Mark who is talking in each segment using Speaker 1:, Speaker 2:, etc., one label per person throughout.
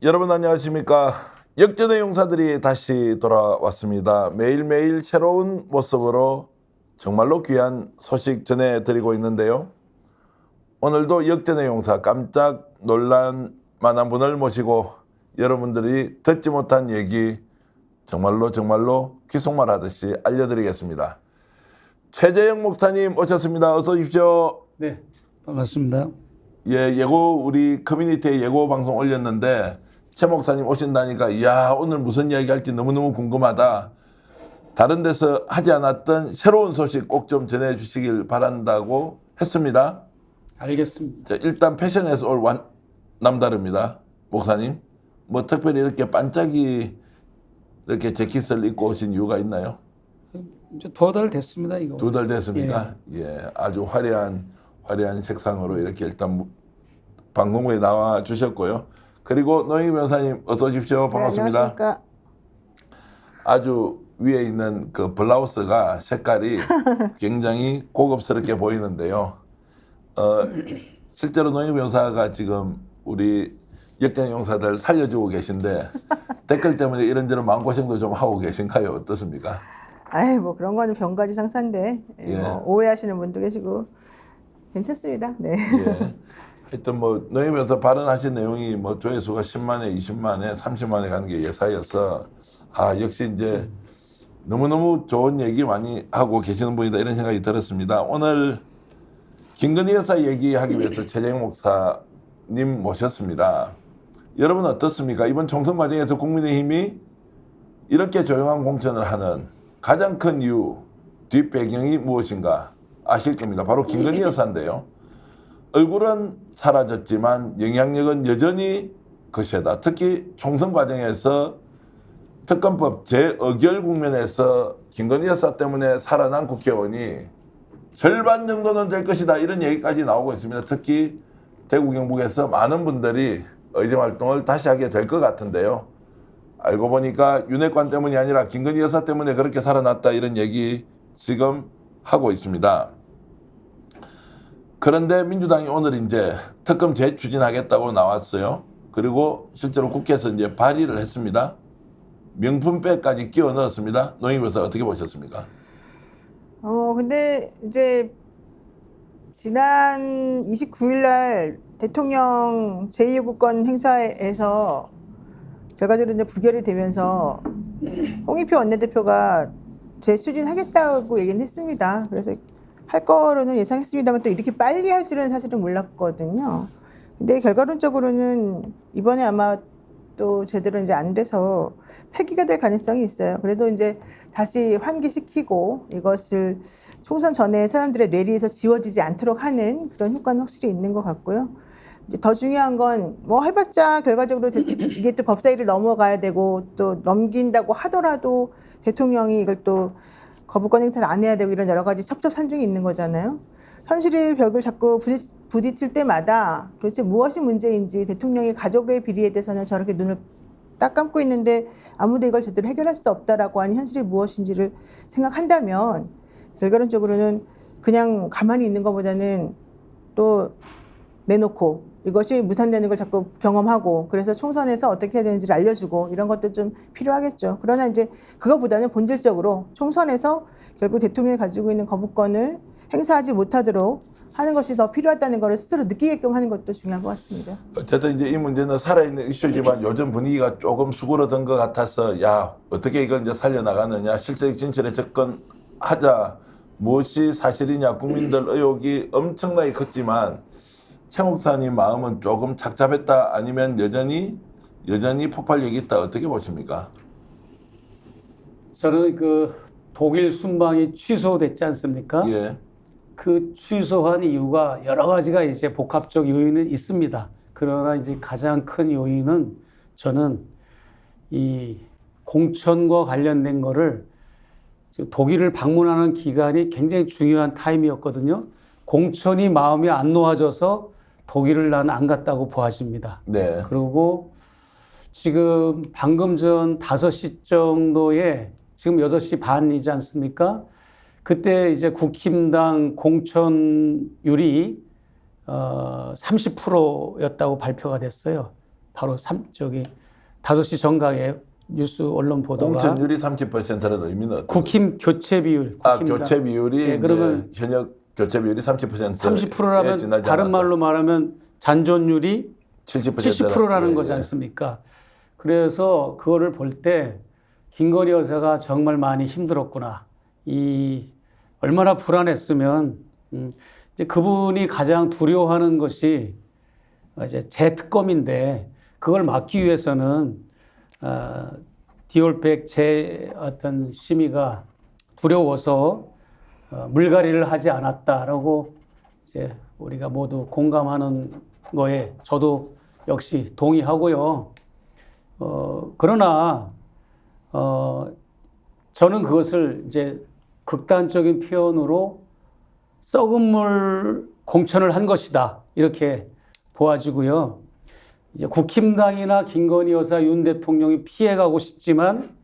Speaker 1: 여러분 안녕하십니까. 역전의 용사들이 다시 돌아왔습니다. 매일매일 새로운 모습으로 정말로 귀한 소식 전해드리고 있는데요. 오늘도 역전의 용사 깜짝 놀란 만한 분을 모시고 여러분들이 듣지 못한 얘기 정말로 귓속말 하듯이 알려드리겠습니다. 최재영 목사님 오셨습니다. 어서 오십시오.
Speaker 2: 네, 반갑습니다.
Speaker 1: 예, 예고 우리 커뮤니티에 예고 방송 올렸는데 최 목사님 오신다니까 이야 오늘 무슨 이야기 할지 너무너무 궁금하다. 다른 데서 하지 않았던 새로운 소식 꼭 좀 전해주시길 바란다고 했습니다.
Speaker 2: 알겠습니다.
Speaker 1: 자, 일단 패션에서 올 남다릅니다. 목사님 뭐 특별히 이렇게 반짝이 이렇게 재킷을 입고 오신 이유가 있나요?
Speaker 2: 이제 2달 됐습니다, 이거.
Speaker 1: 2달 됐습니까? 예, 아주 화려한 색상으로 이렇게 일단 방송국에 나와 주셨고요. 그리고 노영희 변호사님 어서 오십시오. 반갑습니다.
Speaker 3: 네, 안녕하십니까.
Speaker 1: 아주 위에 있는 그 블라우스가 색깔이 굉장히 고급스럽게 보이는데요. 실제로 노영희 변호사가 지금 우리 역전 용사들 살려주고 계신데 댓글 때문에 이런저런 마음고생도 좀 하고 계신가요? 어떻습니까?
Speaker 3: 아이 뭐 그런 거는 병가지 상사인데
Speaker 1: 예.
Speaker 3: 뭐 오해하시는 분도 계시고 괜찮습니다. 네.
Speaker 1: 예. 하여튼 뭐 노영희 변호사 발언하신 내용이 뭐 조회수가 10만에 20만에 30만에 가는 게 예사여서 아 역시 이제 너무너무 좋은 얘기 많이 하고 계시는 분이다 이런 생각이 들었습니다. 오늘 김건희 여사 얘기하기 위해서 최재형 목사님 모셨습니다. 여러분 어떻습니까? 이번 총선 과정에서 국민의힘이 이렇게 조용한 공천을 하는 가장 큰 이유 뒷배경이 무엇인가 아실 겁니다. 바로 김건희 여사인데요. 얼굴은 사라졌지만 영향력은 여전히 거세다. 특히 총선 과정에서 특검법 재의결 국면에서 김건희 여사 때문에 살아난 국회의원이 절반 정도는 될 것이다. 이런 얘기까지 나오고 있습니다. 특히 대구 경북에서 많은 분들이 의정 활동을 다시 하게 될 것 같은데요. 알고 보니까 윤핵관 때문이 아니라 김건희 여사 때문에 그렇게 살아났다. 이런 얘기 지금 하고 있습니다. 그런데 민주당이 오늘 이제 특검 재추진하겠다고 나왔어요. 그리고 실제로 국회에서 이제 발의를 했습니다. 명품백까지 끼워 넣었습니다. 노영희 변호사 어떻게 보셨습니까?
Speaker 3: 근데 이제 지난 29일 날 대통령 제2요구권 행사에서 결과적으로 이제 부결이 되면서 홍익표 원내대표가 재추진하겠다고 얘기는 했습니다. 그래서 할 거로는 예상했습니다만 또 이렇게 빨리 할 줄은 사실은 몰랐거든요. 근데 결과론적으로는 이번에 아마 또 제대로 이제 안 돼서 폐기가 될 가능성이 있어요. 그래도 이제 다시 환기시키고 이것을 총선 전에 사람들의 뇌리에서 지워지지 않도록 하는 그런 효과는 확실히 있는 것 같고요. 이제 더 중요한 건 뭐 해봤자 결과적으로 이게 또 법사위를 넘어가야 되고 또 넘긴다고 하더라도 대통령이 이걸 또 거부권 행사를 안 해야 되고 이런 여러 가지 첩첩산중이 있는 거잖아요. 현실의 벽을 자꾸 부딪힐 때마다 도대체 무엇이 문제인지 대통령이 가족의 비리에 대해서는 저렇게 눈을 딱 감고 있는데 아무도 이걸 제대로 해결할 수 없다라고 하는 현실이 무엇인지를 생각한다면 결과론적으로는 그냥 가만히 있는 것보다는 또 내놓고 이것이 무산되는 걸 자꾸 경험하고 그래서 총선에서 어떻게 해야 되는지를 알려주고 이런 것도 좀 필요하겠죠. 그러나 이제 그거보다는 본질적으로 총선에서 결국 대통령이 가지고 있는 거부권을 행사하지 못하도록 하는 것이 더 필요하다는 것을 스스로 느끼게끔 하는 것도 중요한 것 같습니다.
Speaker 1: 어쨌든 이제 이 문제는 살아있는 이슈지만 요즘 분위기가 조금 수그러든 것 같아서 야 어떻게 이걸 이제 살려나가느냐 실제 진실에 접근하자 무엇이 사실이냐 국민들 의혹이 엄청나게 컸지만 최 목사님 마음은 조금 착잡했다 아니면 여전히 폭발력이 있다 어떻게 보십니까?
Speaker 2: 저는 그 독일 순방이 취소됐지 않습니까?
Speaker 1: 예.
Speaker 2: 그 취소한 이유가 여러 가지가 이제 복합적 요인은 있습니다. 그러나 이제 가장 큰 요인은 저는 이 공천과 관련된 거를 독일을 방문하는 기간이 굉장히 중요한 타임이었거든요. 공천이 마음이 안 놓아져서 독일을 나는 안 갔다고 보아집니다.
Speaker 1: 네.
Speaker 2: 그리고 지금 방금 전 5시 정도에 지금 6시 반이지 않습니까? 그때 이제 국힘당 공천율이 30%였다고 발표가 됐어요. 바로 5시 정각에 뉴스 언론 보도가
Speaker 1: 공천율이 30%는 의미는 어떤
Speaker 2: 국힘 교체 비율.
Speaker 1: 교체 비율이
Speaker 2: 네, 그러면
Speaker 1: 현역 교체 비율이 30%에
Speaker 2: 30%라면
Speaker 1: 지나지
Speaker 2: 다른
Speaker 1: 않았다.
Speaker 2: 말로 말하면 잔존율이 70%라는
Speaker 1: 예,
Speaker 2: 거지
Speaker 1: 예.
Speaker 2: 않습니까? 그래서 그거를 볼 때 김건희 여사가 정말 많이 힘들었구나. 얼마나 불안했으면 이제 그분이 가장 두려워하는 것이 이제 재특검인데 그걸 막기 위해서는 디올백 제 어떤 심의가 두려워서 물갈이를 하지 않았다라고 이제 우리가 모두 공감하는 거에 저도 역시 동의하고요. 그러나 저는 그것을 이제 극단적인 표현으로 썩은 물 공천을 한 것이다 이렇게 보아지고요. 이제 국힘당이나 김건희 여사, 윤 대통령이 피해가고 싶지만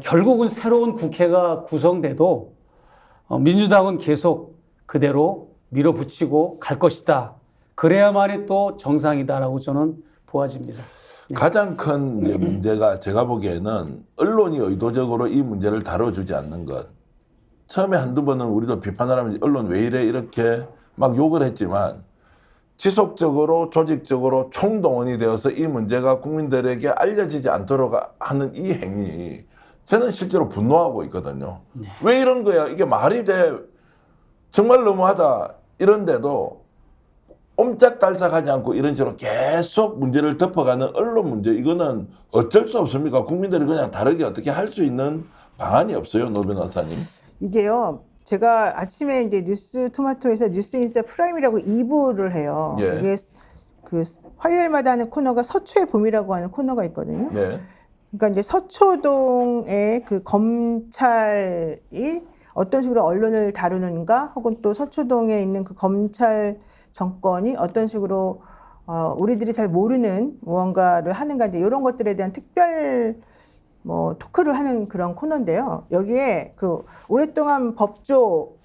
Speaker 2: 결국은 새로운 국회가 구성돼도 민주당은 계속 그대로 밀어붙이고 갈 것이다. 그래야만이 또 정상이다라고 저는 보아집니다.
Speaker 1: 가장 큰 이제 문제가 제가 보기에는 언론이 의도적으로 이 문제를 다뤄주지 않는 것. 처음에 한두 번은 우리도 비판을 하면 언론 왜 이래 이렇게 막 욕을 했지만 지속적으로 조직적으로 총동원이 되어서 이 문제가 국민들에게 알려지지 않도록 하는 이 행위 저는 실제로 분노하고 있거든요.
Speaker 2: 네.
Speaker 1: 왜 이런 거야? 이게 말이 돼? 정말 너무하다. 이런데도 옴짝달싹하지 않고 이런 식으로 계속 문제를 덮어가는 언론 문제 이거는 어쩔 수 없습니까? 국민들이 그냥 다르게 어떻게 할 수 있는 방안이 없어요, 노 변호사님.
Speaker 3: 이게요. 제가 아침에 이제 뉴스 토마토에서 뉴스인사 프라임이라고 2부를 해요.
Speaker 1: 예.
Speaker 3: 이게 그 화요일마다 하는 코너가 서초의 봄이라고 하는 코너가 있거든요.
Speaker 1: 네.
Speaker 3: 그러니까 이제 서초동의 그 검찰이 어떤 식으로 언론을 다루는가, 혹은 또 서초동에 있는 그 검찰 정권이 어떤 식으로 우리들이 잘 모르는 무언가를 하는가, 이제 이런 것들에 대한 특별 토크를 하는 그런 코너인데요. 여기에 그 오랫동안 법조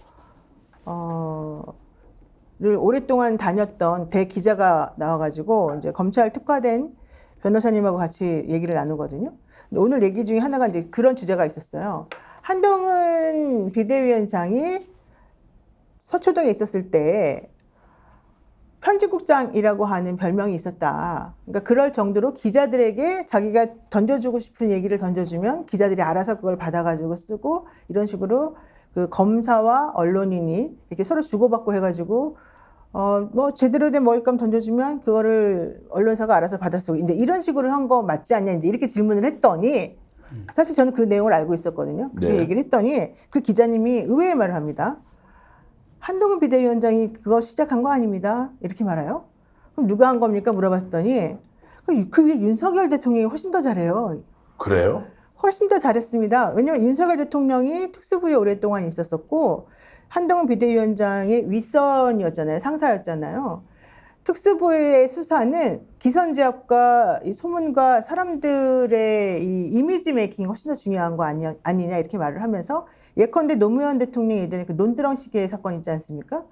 Speaker 3: 를 오랫동안 다녔던 대 기자가 나와가지고 이제 검찰 특화된 변호사님하고 같이 얘기를 나누거든요. 근데 오늘 얘기 중에 하나가 이제 그런 주제가 있었어요. 한동훈 비대위원장이 서초동에 있었을 때 편집국장이라고 하는 별명이 있었다. 그러니까 그럴 정도로 기자들에게 자기가 던져주고 싶은 얘기를 던져주면 기자들이 알아서 그걸 받아가지고 쓰고, 이런 식으로 그 검사와 언론인이 이렇게 서로 주고받고 해가지고 제대로 된 먹잇감 던져주면 그거를 언론사가 알아서 받아 쓰고, 이제 이런 식으로 한 거 맞지 않냐, 이제 이렇게 질문을 했더니, 사실 저는 그 내용을 알고 있었거든요. 그
Speaker 1: 네.
Speaker 3: 얘기를 했더니 그 기자님이 의외의 말을 합니다. 한동훈 비대위원장이 그거 시작한 거 아닙니다. 이렇게 말해요. 그럼 누가 한 겁니까? 물어봤더니 그 위에 윤석열 대통령이 훨씬 더 잘해요.
Speaker 1: 그래요?
Speaker 3: 훨씬 더 잘했습니다. 왜냐하면 윤석열 대통령이 특수부에 오랫동안 있었었고 한동훈 비대위원장의 윗선이었잖아요. 상사였잖아요. 특수부의 수사는 기선제압과 이 소문과 사람들의 이 이미지 메이킹이 훨씬 더 중요한 거 아니냐 이렇게 말을 하면서, 예컨대 노무현 대통령이 예전에 그 논두렁시계 사건 있지 않습니까?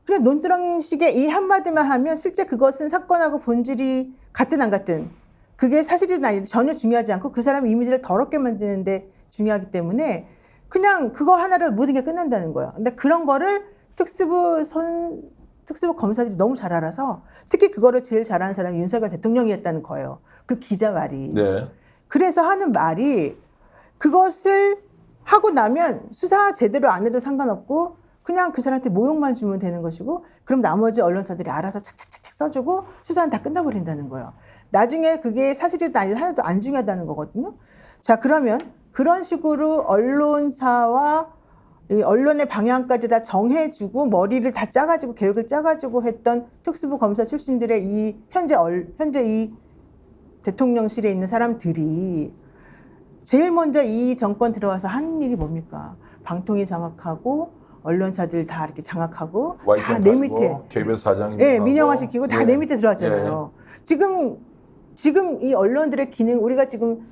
Speaker 3: 그냥 논두렁시계 이 한마디만 하면 실제 그것은 사건하고 본질이 같든 안 같든 그게 사실이든 아니든 전혀 중요하지 않고 그 사람의 이미지를 더럽게 만드는데 중요하기 때문에 그냥 그거 하나로 모든 게 끝난다는 거예요. 근데 그런 거를 특수부 검사들이 너무 잘 알아서, 특히 그거를 제일 잘하는 사람이 윤석열 대통령이었다는 거예요. 그 기자 말이.
Speaker 1: 네.
Speaker 3: 그래서 하는 말이, 그것을 하고 나면 수사 제대로 안 해도 상관없고 그냥 그 사람한테 모욕만 주면 되는 것이고, 그럼 나머지 언론사들이 알아서 착착착착 써주고 수사는 다 끝나버린다는 거예요. 나중에 그게 사실이든 아니든 하나도 안 중요하다는 거거든요. 자, 그러면 그런 식으로 언론사와 이 언론의 방향까지 다 정해주고 머리를 다 짜가지고 계획을 짜가지고 했던 특수부 검사 출신들의 이 현재 이 대통령실에 있는 사람들이 제일 먼저 이 정권 들어와서 하는 일이 뭡니까? 방통위 장악하고 언론사들 다 이렇게 장악하고 다 내 밑에,
Speaker 1: KBS 사장님,
Speaker 3: 예, 민영화시키고 다 내
Speaker 1: 예.
Speaker 3: 밑에 들어왔잖아요. 지금 이 언론들의 기능, 우리가 지금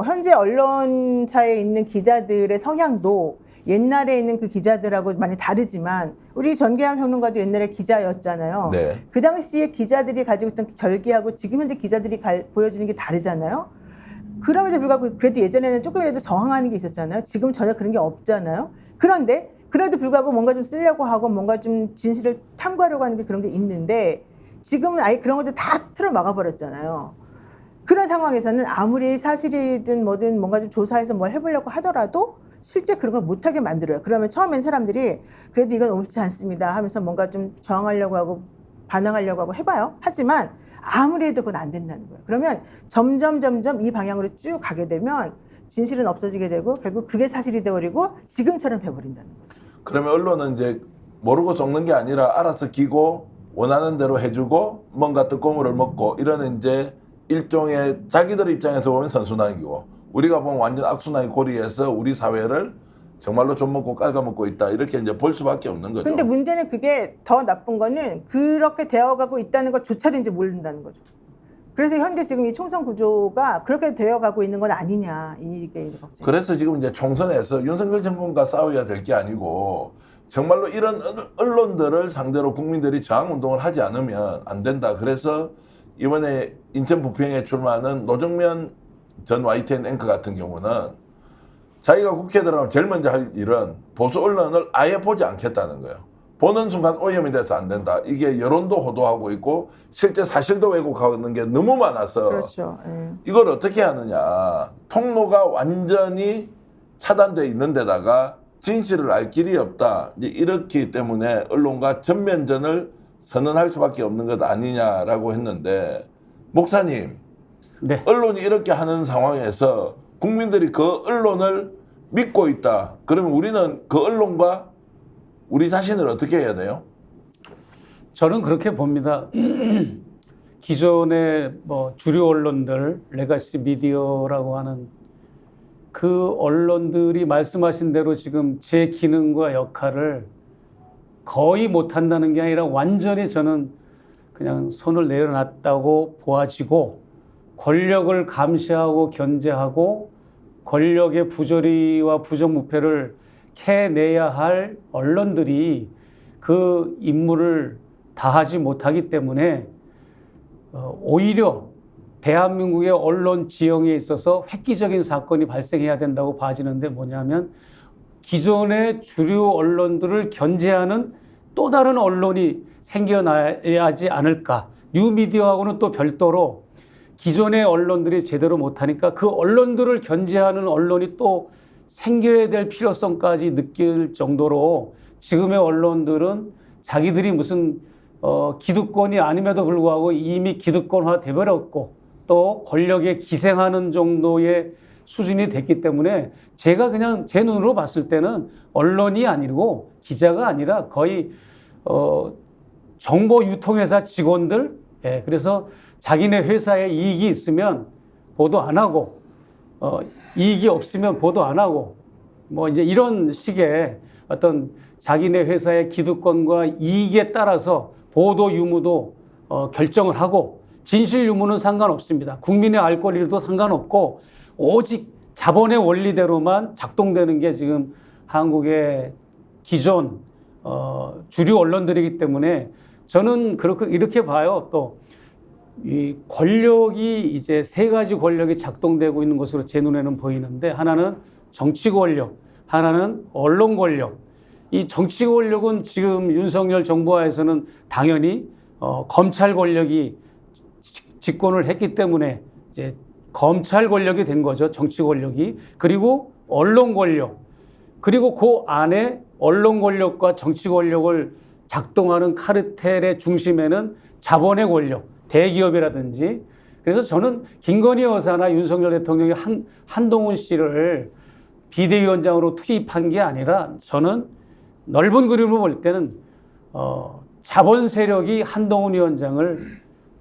Speaker 3: 현재 언론사에 있는 기자들의 성향도 옛날에 있는 그 기자들하고 많이 다르지만 우리 전계환 평론가도 옛날에 기자였잖아요.
Speaker 1: 네.
Speaker 3: 그 당시에 기자들이 가지고 있던 결기하고 지금 현재 기자들이 보여주는 게 다르잖아요. 그럼에도 불구하고 그래도 예전에는 조금이라도 저항하는 게 있었잖아요. 지금 전혀 그런 게 없잖아요. 그런데 그래도 불구하고 뭔가 좀 쓰려고 하고 뭔가 좀 진실을 탐구하려고 하는 게 그런 게 있는데 지금은 아예 그런 것들 다 틀어 막아버렸잖아요. 그런 상황에서는 아무리 사실이든 뭐든 뭔가 좀 조사해서 뭘 해보려고 하더라도 실제 그런 걸 못하게 만들어요. 그러면 처음엔 사람들이 그래도 이건 옳지 않습니다 하면서 뭔가 좀 저항하려고 하고 반항하려고 하고 해봐요. 하지만 아무리 해도 그건 안 된다는 거예요. 그러면 점점 이 방향으로 쭉 가게 되면 진실은 없어지게 되고 결국 그게 사실이 돼버리고 지금처럼 돼버린다는 거죠.
Speaker 1: 그러면 언론은 이제 모르고 속는 게 아니라 알아서 기고 원하는 대로 해주고 뭔가 뜨거물을 먹고 이런 이제 일종의 자기들 입장에서 보면 선순환이고 우리가 보면 완전 악순환의 고리에서 우리 사회를 정말로 좀 먹고 깔아먹고 있다 이렇게 이제 볼 수밖에 없는 거죠.
Speaker 3: 근데 문제는 그게 더 나쁜 거는 그렇게 되어가고 있다는 것조차도 이제 모른다는 거죠. 그래서 현재 지금 이 총선 구조가 그렇게 되어가고 있는 건 아니냐 이게 이제 걱정.
Speaker 1: 그래서 지금 이제 총선에서 윤석열 정권과 싸워야 될 게 아니고 정말로 이런 언론들을 상대로 국민들이 저항 운동을 하지 않으면 안 된다. 그래서 이번에 인천 부평에 출마하는 노정면 전 YTN 앵커 같은 경우는 자기가 국회에 들어가면 제일 먼저 할 일은 보수 언론을 아예 보지 않겠다는 거예요. 보는 순간 오염이 돼서 안 된다. 이게 여론도 호도하고 있고 실제 사실도 왜곡하는 게 너무 많아서
Speaker 3: 그렇죠.
Speaker 1: 이걸 어떻게 하느냐. 통로가 완전히 차단되어 있는 데다가 진실을 알 길이 없다. 이제 이렇기 때문에 언론과 전면전을 선언할 수밖에 없는 것 아니냐라고 했는데 목사님,
Speaker 2: 네.
Speaker 1: 언론이 이렇게 하는 상황에서 국민들이 그 언론을 믿고 있다. 그러면 우리는 그 언론과 우리 자신을 어떻게 해야 돼요?
Speaker 2: 저는 그렇게 봅니다. 기존의 뭐 주류 언론들, 레가시 미디어라고 하는 그 언론들이 말씀하신 대로 지금 제 기능과 역할을 거의 못한다는 게 아니라 완전히 저는 그냥 손을 내려놨다고 보아지고 권력을 감시하고 견제하고 권력의 부조리와 부정부패를 캐내야 할 언론들이 그 임무를 다하지 못하기 때문에 오히려 대한민국의 언론 지형에 있어서 획기적인 사건이 발생해야 된다고 봐지는데 뭐냐면 기존의 주류 언론들을 견제하는 또 다른 언론이 생겨나야 하지 않을까. 뉴미디어하고는 또 별도로 기존의 언론들이 제대로 못하니까 그 언론들을 견제하는 언론이 또 생겨야 될 필요성까지 느낄 정도로 지금의 언론들은 자기들이 무슨 기득권이 아님에도 불구하고 이미 기득권화 돼버렸고 또 권력에 기생하는 정도의 수준이 됐기 때문에 제가 그냥 제 눈으로 봤을 때는 언론이 아니고 기자가 아니라 거의 정보 유통회사 직원들, 예, 그래서 자기네 회사에 이익이 있으면 보도 안 하고 이익이 없으면 보도 안 하고 뭐 이제 이런 식의 어떤 자기네 회사의 기득권과 이익에 따라서 보도 유무도 결정을 하고 진실 유무는 상관없습니다. 국민의 알 권리도 상관없고 오직 자본의 원리대로만 작동되는 게 지금 한국의 기존 주류 언론들이기 때문에 저는 이렇게 봐요. 또 이 권력이 이제 세 가지 권력이 작동되고 있는 것으로 제 눈에는 보이는데 하나는 정치 권력, 하나는 언론 권력. 이 정치 권력은 지금 윤석열 정부하에서는 당연히 검찰 권력이 집권을 했기 때문에 이제 검찰 권력이 된 거죠. 정치 권력이. 그리고 언론 권력. 그리고 그 안에 언론 권력과 정치 권력을 작동하는 카르텔의 중심에는 자본의 권력, 대기업이라든지. 그래서 저는 김건희 여사나 윤석열 대통령이 한동훈 씨를 비대위원장으로 투입한 게 아니라 저는 넓은 그림으로 볼 때는 자본 세력이 한동훈 위원장을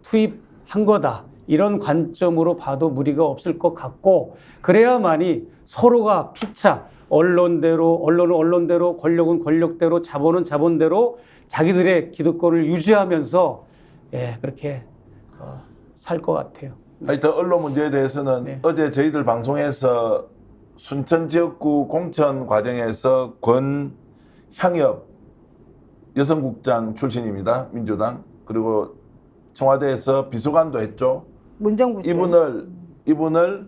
Speaker 2: 투입한 거다. 이런 관점으로 봐도 무리가 없을 것 같고 그래야만이 서로가 피차 언론은 언론대로 권력은 권력대로 자본은 자본대로 자기들의 기득권을 유지하면서 예, 그렇게 살 것 같아요.
Speaker 1: 하여튼 언론 문제에 대해서는
Speaker 2: 네.
Speaker 1: 어제 저희들 방송에서 순천 지역구 공천 과정에서 권향엽 여성국장 출신입니다. 민주당. 그리고 청와대에서 비서관도 했죠.
Speaker 3: 문정부 때.
Speaker 1: 이분을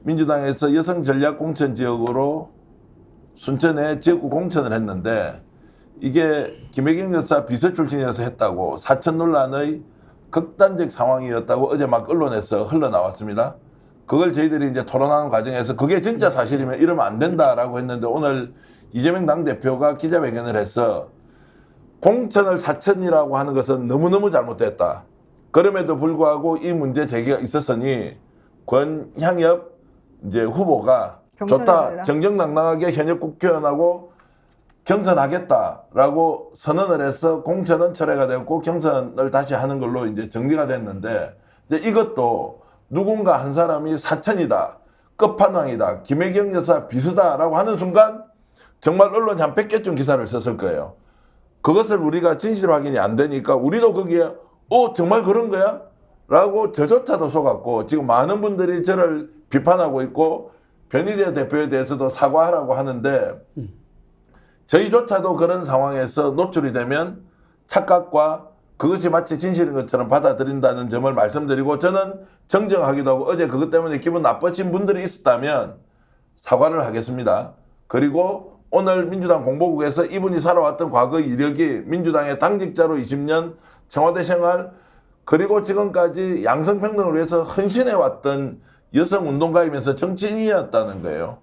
Speaker 1: 민주당에서 여성 전략 공천 지역으로 순천에 지역구 공천을 했는데 이게 김혜경 여사 비서 출신이어서 했다고 사천 논란의 극단적 상황이었다고 어제 막 언론에서 흘러나왔습니다. 그걸 저희들이 이제 토론하는 과정에서 그게 진짜 사실이면 이러면 안 된다라고 했는데 오늘 이재명 당대표가 기자회견을 해서 공천을 사천이라고 하는 것은 너무너무 잘못됐다. 그럼에도 불구하고 이 문제 제기가 있었으니 권향엽 이제 후보가 좋다.
Speaker 3: 해라.
Speaker 1: 정정당당하게 현역 국회의원하고 경선하겠다라고 선언을 해서 공천은 철회가 됐고 경선을 다시 하는 걸로 이제 정리가 됐는데 이제 이것도 누군가 한 사람이 사천이다, 끝판왕이다, 김혜경 여사 비서다라고 하는 순간 정말 언론이 한 100개쯤 기사를 썼을 거예요. 그것을 우리가 진실 확인이 안 되니까 우리도 거기에 정말 그런 거야? 라고 저조차도 속았고 지금 많은 분들이 저를 비판하고 있고 변희재 대표에 대해서도 사과하라고 하는데 저희조차도 그런 상황에서 노출이 되면 착각과 그것이 마치 진실인 것처럼 받아들인다는 점을 말씀드리고 저는 정정하기도 하고 어제 그것 때문에 기분 나쁘신 분들이 있었다면 사과를 하겠습니다. 그리고 오늘 민주당 공보국에서 이분이 살아왔던 과거 이력이 민주당의 당직자로 20년 청와대 생활 그리고 지금까지 양성평등을 위해서 헌신해왔던 여성운동가이면서 정치인이었다는 거예요.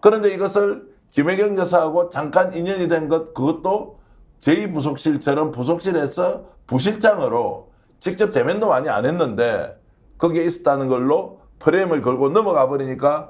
Speaker 1: 그런데 이것을 김혜경 여사하고 잠깐 인연이 된 것 그것도 제2부속실처럼 부속실에서 부실장으로 직접 대면도 많이 안 했는데 거기에 있었다는 걸로 프레임을 걸고 넘어가 버리니까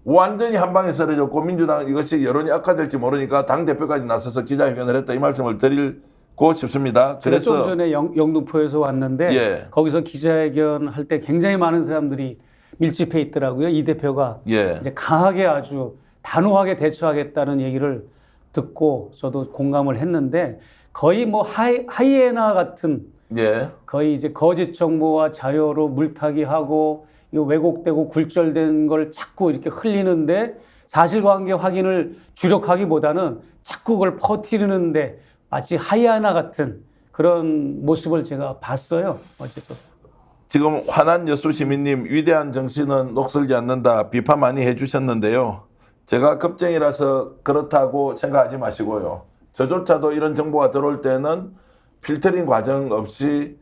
Speaker 1: 완전히 한 방에 쓰러졌고 민주당은 이것이 여론이 악화될지 모르니까 당대표까지 나서서 기자회견을 했다 이 말씀을 드리고 싶습니다.
Speaker 2: 제가 좀 전에 영등포에서 왔는데
Speaker 1: 예.
Speaker 2: 거기서 기자회견 할 때 굉장히 많은 사람들이 밀집해 있더라고요. 이 대표가
Speaker 1: 예.
Speaker 2: 이제 강하게 아주 단호하게 대처하겠다는 얘기를 듣고 저도 공감을 했는데 거의 뭐 하이에나 같은
Speaker 1: 예.
Speaker 2: 거의 이제 거짓 정보와 자료로 물타기하고 이 왜곡되고 굴절된 걸 자꾸 이렇게 흘리는데 사실관계 확인을 주력하기보다는 자꾸 그걸 퍼뜨리는데 마치 하이에나 같은 그런 모습을 제가 봤어요. 어제도.
Speaker 1: 지금 화난 여수 시민님 위대한 정신은 녹슬지 않는다 비판 많이 해주셨는데요. 제가 겁쟁이라서 그렇다고 생각하지 마시고요. 저조차도 이런 정보가 들어올 때는 필터링 과정 없이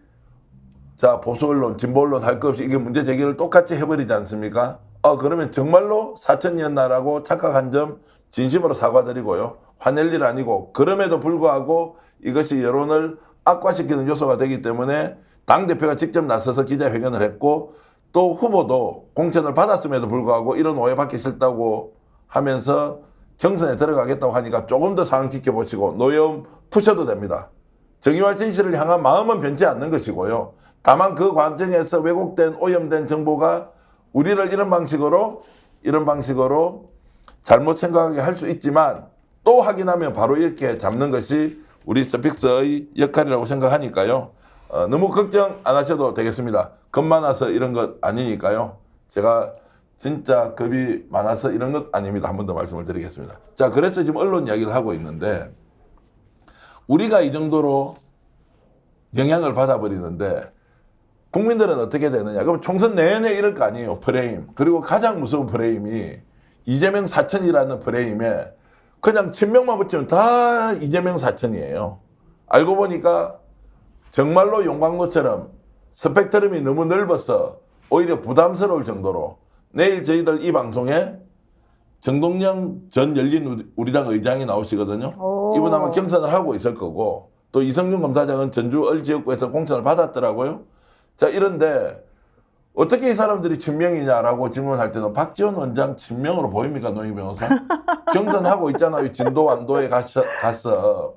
Speaker 1: 자 보수 언론, 진보 언론 할 것 없이 이게 문제 제기를 똑같이 해버리지 않습니까? 그러면 정말로 사천이었나라고 착각한 점 진심으로 사과드리고요. 화낼 일 아니고 그럼에도 불구하고 이것이 여론을 악화시키는 요소가 되기 때문에 당대표가 직접 나서서 기자회견을 했고 또 후보도 공천을 받았음에도 불구하고 이런 오해받기 싫다고 하면서 경선에 들어가겠다고 하니까 조금 더 상황 지켜보시고 노여움 푸셔도 됩니다. 정의와 진실을 향한 마음은 변치 않는 것이고요. 다만 그 과정에서 왜곡된 오염된 정보가 우리를 이런 방식으로 잘못 생각하게 할 수 있지만 또 확인하면 바로 이렇게 잡는 것이 우리 스픽스의 역할이라고 생각하니까요. 너무 걱정 안 하셔도 되겠습니다. 겁 많아서 이런 것 아니니까요. 제가 진짜 겁이 많아서 이런 것 아닙니다. 한 번 더 말씀을 드리겠습니다. 자, 그래서 지금 언론 이야기를 하고 있는데 우리가 이 정도로 영향을 받아버리는데 국민들은 어떻게 되느냐. 그럼 총선 내내 이럴 거 아니에요. 프레임. 그리고 가장 무서운 프레임이 이재명 사천이라는 프레임에 그냥 친명만 붙이면 다 이재명 사천이에요. 알고 보니까 정말로 용광로처럼 스펙트럼이 너무 넓어서 오히려 부담스러울 정도로 내일 저희들 이 방송에 정동영 전 열린우리당 의장이 나오시거든요. 이분 아마 경선을 하고 있을 거고 또 이성준 검사장은 전주 을지역구에서 공천을 받았더라고요. 자, 이런데 어떻게 이 사람들이 친명이냐라고 질문할 때는 박지원 원장 친명으로 보입니까, 노희 변호사? 경선하고 있잖아요. 진도 완도에 갔어.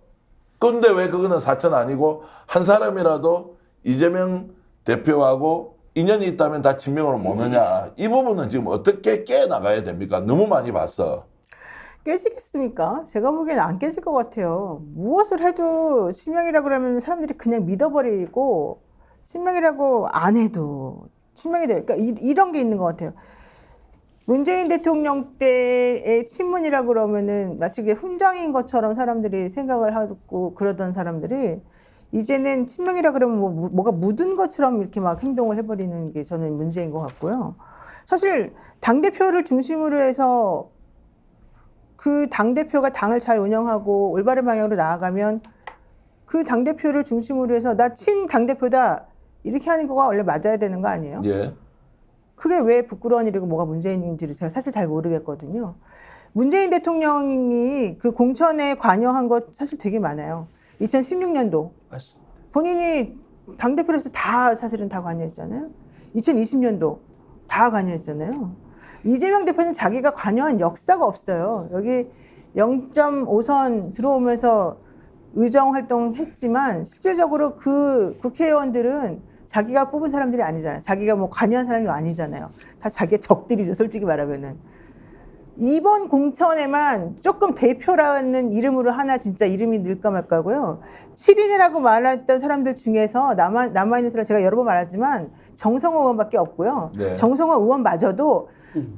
Speaker 1: 근데 왜 그거는 사천 아니고 한 사람이라도 이재명 대표하고 인연이 있다면 다 친명으로 모느냐. 이 부분은 지금 어떻게 깨나가야 됩니까? 너무 많이 봤어.
Speaker 3: 깨지겠습니까? 제가 보기에는 안 깨질 것 같아요. 무엇을 해도 친명이라고 그러면 사람들이 그냥 믿어버리고 친명이라고 안 해도 친명이 돼요. 그러니까 이런 게 있는 것 같아요. 문재인 대통령 때의 친문이라 그러면은 마치 그게 훈장인 것처럼 사람들이 생각을 하고 그러던 사람들이 이제는 친명이라 그러면 뭐가 묻은 것처럼 이렇게 막 행동을 해버리는 게 저는 문제인 것 같고요. 사실 당대표를 중심으로 해서 그 당대표가 당을 잘 운영하고 올바른 방향으로 나아가면 그 당대표를 중심으로 해서 나 친 당대표다 이렇게 하는 거가 원래 맞아야 되는 거 아니에요?
Speaker 1: 예.
Speaker 3: 그게 왜 부끄러운 일이고 뭐가 문제인지를 제가 사실 잘 모르겠거든요. 문재인 대통령이 그 공천에 관여한 것 사실 되게 많아요. 2016년도
Speaker 2: 맞습니다.
Speaker 3: 본인이 당대표로서 다 사실은 다 관여했잖아요. 2020년도 다 관여했잖아요. 이재명 대표는 자기가 관여한 역사가 없어요. 여기 0.5선 들어오면서 의정 활동했지만 실질적으로 그 국회의원들은 자기가 뽑은 사람들이 아니잖아요. 자기가 뭐 관여한 사람이 아니잖아요. 다 자기의 적들이죠. 솔직히 말하면은. 이번 공천에만 조금 대표라는 이름으로 하나 진짜 이름이 늘까 말까고요. 7인이라고 말했던 사람들 중에서 남아있는 사람 제가 여러 번 말하지만 정성호 의원밖에 없고요.
Speaker 1: 네.
Speaker 3: 정성호 의원마저도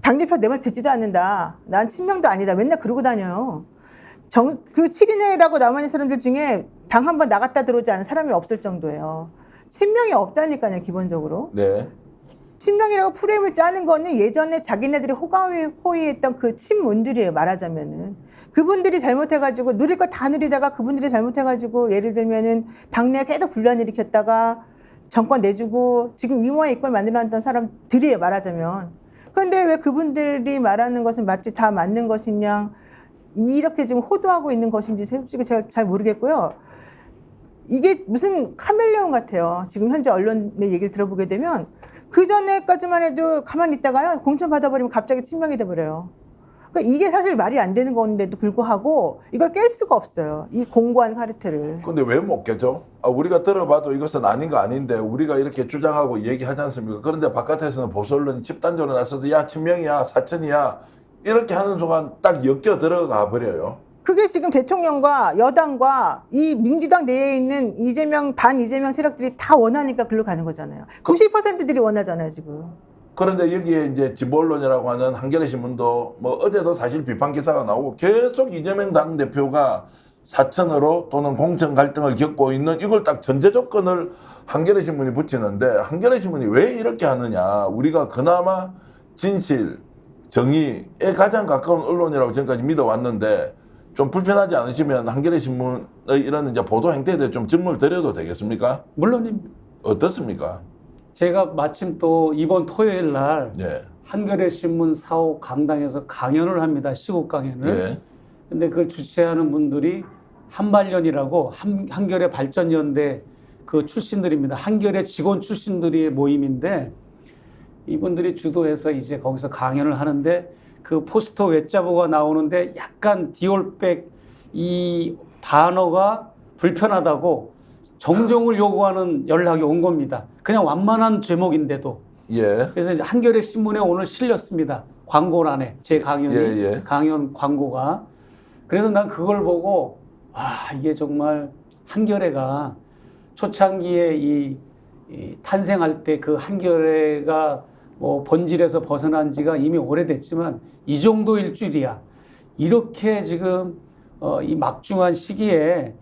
Speaker 3: 당대표 내 말 듣지도 않는다. 난 친명도 아니다. 맨날 그러고 다녀요. 그 7인회라고 남아있는 사람들 중에 당 한 번 나갔다 들어오지 않은 사람이 없을 정도예요. 친명이 없다니까요, 기본적으로.
Speaker 1: 네.
Speaker 3: 친명이라고 프레임을 짜는 거는 예전에 자기네들이 호의했던 그 친문들이에요, 말하자면은. 그분들이 잘못해가지고, 누릴 거 다 누리다가 그분들이 잘못해가지고, 예를 들면은, 당내에 계속 분란 일으켰다가, 정권 내주고, 지금 위모의 이권 만들어놨던 사람들이에요, 말하자면. 그런데 왜 그분들이 말하는 것은 마치 다 맞는 것이냐, 이렇게 지금 호도하고 있는 것인지 솔직히 제가 잘 모르겠고요. 이게 무슨 카멜레온 같아요. 지금 현재 언론의 얘기를 들어보게 되면 그 전에까지만 해도 가만히 있다가요. 공천 받아버리면 갑자기 친명이 돼버려요. 그러니까 이게 사실 말이 안 되는 건데도 불구하고 이걸 깰 수가 없어요. 이 공고한 카르텔을.
Speaker 1: 근데 왜 못 깨죠? 우리가 들어봐도 이것은 아닌 거 아닌데 우리가 이렇게 주장하고 얘기하지 않습니까? 그런데 바깥에서는 보수 언론이 집단적으로 나서서 야 친명이야 사천이야 이렇게 하는 순간 딱 엮여 들어가 버려요.
Speaker 3: 그게 지금 대통령과 여당과 이 민주당 내에 있는 반 이재명 세력들이 다 원하니까 글로 가는 거잖아요. 90%들이 원하잖아요, 지금.
Speaker 1: 그런데 여기에 이제 진보 언론이라고 하는 한겨레 신문도 뭐 어제도 사실 비판 기사가 나오고 계속 이재명 당대표가 사천으로 또는 공천 갈등을 겪고 있는 이걸 딱 전제 조건을 한겨레 신문이 붙이는데 한겨레 신문이 왜 이렇게 하느냐. 우리가 그나마 진실, 정의에 가장 가까운 언론이라고 지금까지 믿어왔는데 좀 불편하지 않으시면 한겨레 신문의 이런 이제 보도 행태에 대해 좀 질문을 드려도 되겠습니까?
Speaker 2: 물론입니다.
Speaker 1: 어떻습니까?
Speaker 2: 제가 마침 또 이번 토요일 날
Speaker 1: 예.
Speaker 2: 한겨레 신문 사옥 강당에서 강연을 합니다. 시국 강연을.
Speaker 1: 예.
Speaker 2: 근데 그걸 주최하는 분들이 한발연이라고 한겨레 발전연대 그 출신들입니다. 한겨레 직원 출신들의 모임인데 이분들이 주도해서 이제 거기서 강연을 하는데 그 포스터 외자보가 나오는데 약간 디올백 이 단어가 불편하다고 정정을 요구하는 연락이 온 겁니다. 그냥 완만한 제목인데도.
Speaker 1: 예.
Speaker 2: 그래서 이제 한겨레 신문에 오늘 실렸습니다. 광고란에 제 강연이
Speaker 1: 예.
Speaker 2: 강연 광고가. 그래서 난 그걸 보고 와 이게 정말 한겨레가 초창기에 이 탄생할 때 그 한겨레가 뭐 본질에서 벗어난 지가 이미 오래됐지만 이 정도일 줄이야. 이렇게 지금 이 막중한 시기에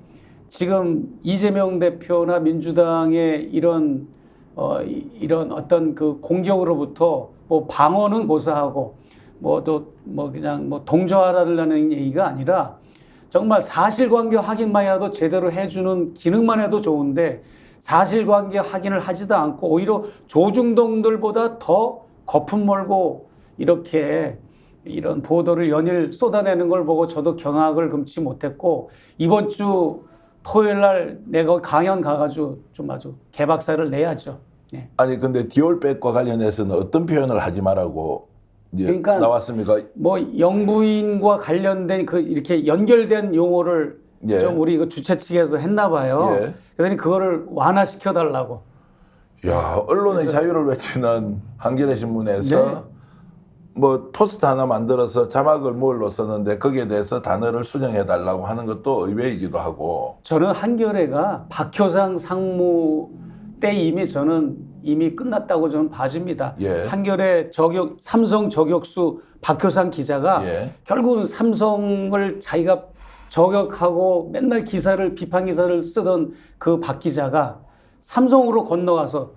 Speaker 2: 지금 이재명 대표나 민주당의 이런 어떤 그 공격으로부터 뭐 방어는 고사하고 뭐 또 뭐 그냥 뭐 동조하라는 얘기가 아니라 정말 사실관계 확인만이라도 제대로 해주는 기능만 해도 좋은데 사실관계 확인을 하지도 않고 오히려 조중동들보다 더 거품 멀고 이렇게 이런 보도를 연일 쏟아내는 걸 보고 저도 경악을 금치 못했고 이번 주 토요일 날 내가 강연 가가지고 좀 아주 개박살을 내야죠. 예.
Speaker 1: 아니 근데 디올백과 관련해서는 어떤 표현을 하지 말라고
Speaker 2: 그러니까
Speaker 1: 나왔습니까?
Speaker 2: 뭐 영부인과 관련된 그 이렇게 연결된 용어를
Speaker 1: 예.
Speaker 2: 좀 우리 그 주최 측에서 했나 봐요.
Speaker 1: 예.
Speaker 2: 그러니 그거를 완화시켜 달라고.
Speaker 1: 야 언론의 자유를 외치는 한겨레 신문에서
Speaker 2: 네.
Speaker 1: 뭐 포스터 하나 만들어서 자막을 뭘로 썼는데 거기에 대해서 단어를 수정해 달라고 하는 것도 의외이기도 하고.
Speaker 2: 저는 한겨레가 박효상 상무 그때 이미 끝났다고 저는 봐집니다.
Speaker 1: 예.
Speaker 2: 한겨레 삼성 저격수 박효상 기자가
Speaker 1: 예.
Speaker 2: 결국은 삼성을 자기가 저격하고 맨날 비판 기사를 쓰던 그 박 기자가 삼성으로 건너가서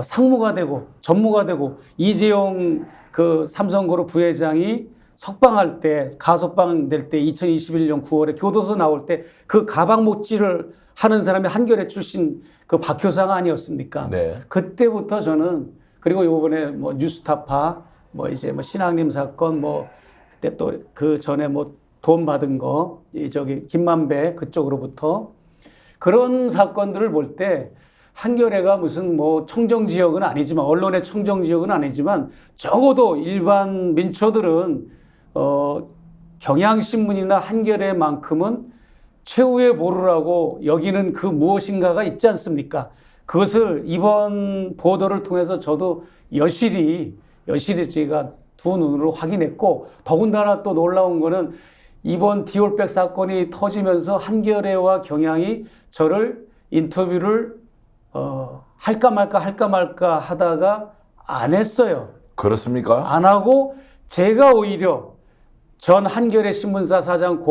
Speaker 2: 상무가 되고 전무가 되고 이재용 그 삼성그룹 부회장이 석방할 때 가석방 될 때 2021년 9월에 교도소 나올 때 그 가방 못질을 하는 사람이 한겨레 출신 그 박효상 아니었습니까?
Speaker 1: 네.
Speaker 2: 그때부터 저는 그리고 요번에 뭐 뉴스타파 뭐 이제 뭐 신학림 사건 뭐 그때 또 그 전에 뭐 돈 받은 거 저기 김만배 그쪽으로부터 그런 사건들을 볼 때 한겨레가 무슨 뭐 청정 지역은 아니지만 언론의 청정 지역은 아니지만 적어도 일반 민초들은 경향신문이나 한겨레만큼은 최후의 보루라고 여기는 그 무엇인가가 있지 않습니까? 그것을 이번 보도를 통해서 저도 여실히 제가 두 눈으로 확인했고 더군다나 또 놀라운 거는 이번 디올백 사건이 터지면서 한겨레와 경향이 저를 인터뷰를 할까 말까 하다가 안 했어요.
Speaker 1: 그렇습니까?
Speaker 2: 안 하고 제가 오히려 전 한겨레 신문사 사장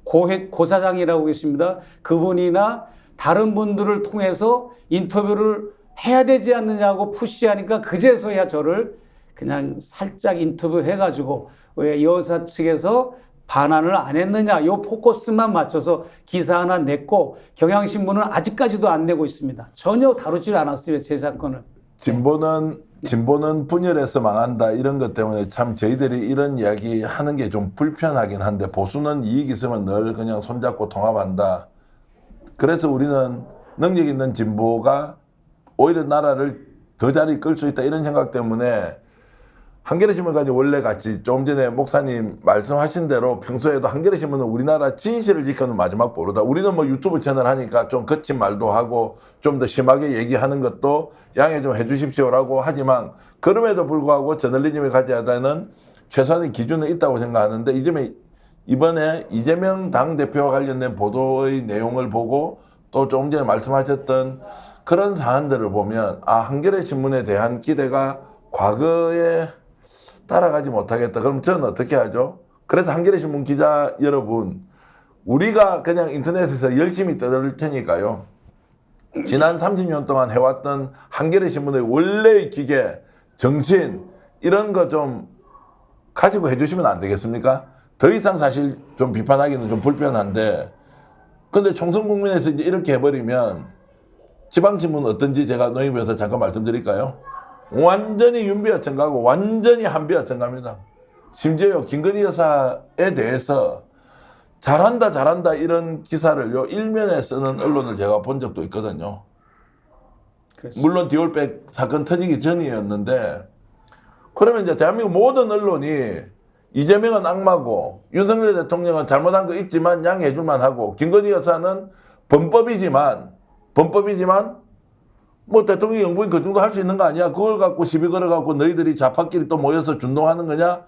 Speaker 2: 고사장이라고 계십니다. 그분이나 다른 분들을 통해서 인터뷰를 해야 되지 않느냐고 푸시하니까 그제서야 저를 그냥 살짝 인터뷰 해가지고 왜 여사 측에서 반환을 안 했느냐 요 포커스만 맞춰서 기사 하나 냈고 경향신문은 아직까지도 안 내고 있습니다. 전혀 다루질 않았어요. 제 사건을.
Speaker 1: 진보는 분열해서 망한다 이런 것 때문에 참 저희들이 이런 이야기 하는 게 좀 불편하긴 한데 보수는 이익 있으면 늘 그냥 손잡고 통합한다. 그래서 우리는 능력 있는 진보가 오히려 나라를 더 잘 이끌 수 있다 이런 생각 때문에 한겨레신문까지 원래 같이 조금 전에 목사님 말씀하신 대로 평소에도 한겨레신문은 우리나라 진실을 지켜는 마지막 보루다. 우리는 뭐 유튜브 채널 하니까 좀 거친 말도 하고 좀 더 심하게 얘기하는 것도 양해 좀 해주십시오라고 하지만 그럼에도 불구하고 저널리즘이 가져야 되는 최소한의 기준은 있다고 생각하는데 이번에 이재명 당대표와 관련된 보도의 내용을 보고 또 조금 전에 말씀하셨던 그런 사안들을 보면 한겨레신문에 대한 기대가 과거에 따라가지 못하겠다. 그럼 저는 어떻게 하죠? 그래서 한겨레신문 기자 여러분, 우리가 그냥 인터넷에서 열심히 떠들 테니까요. 지난 30년 동안 해왔던 한겨레신문의 원래의 기계, 정신 이런 거 좀 가지고 해주시면 안 되겠습니까? 더 이상 사실 좀 비판하기는 좀 불편한데 근데 총선 국면에서 이제 이렇게 해버리면 지방신문 어떤지 제가 노영비에서 잠깐 말씀드릴까요? 완전히 윤비어천 가고 완전히 한비어천 갑니다. 심지어 김건희 여사에 대해서 잘한다 이런 기사를요 일면에 쓰는 언론을 제가 본 적도 있거든요. 그렇습니다. 물론 디올백 사건 터지기 전이었는데 그러면 이제 대한민국 모든 언론이 이재명은 악마고 윤석열 대통령은 잘못한 거 있지만 양해해줄만 하고 김건희 여사는 범법이지만 뭐 대통령 영부인 그 정도 할 수 있는 거 아니야? 그걸 갖고 시비 걸어갖고 너희들이 좌파끼리 또 모여서 준동하는 거냐?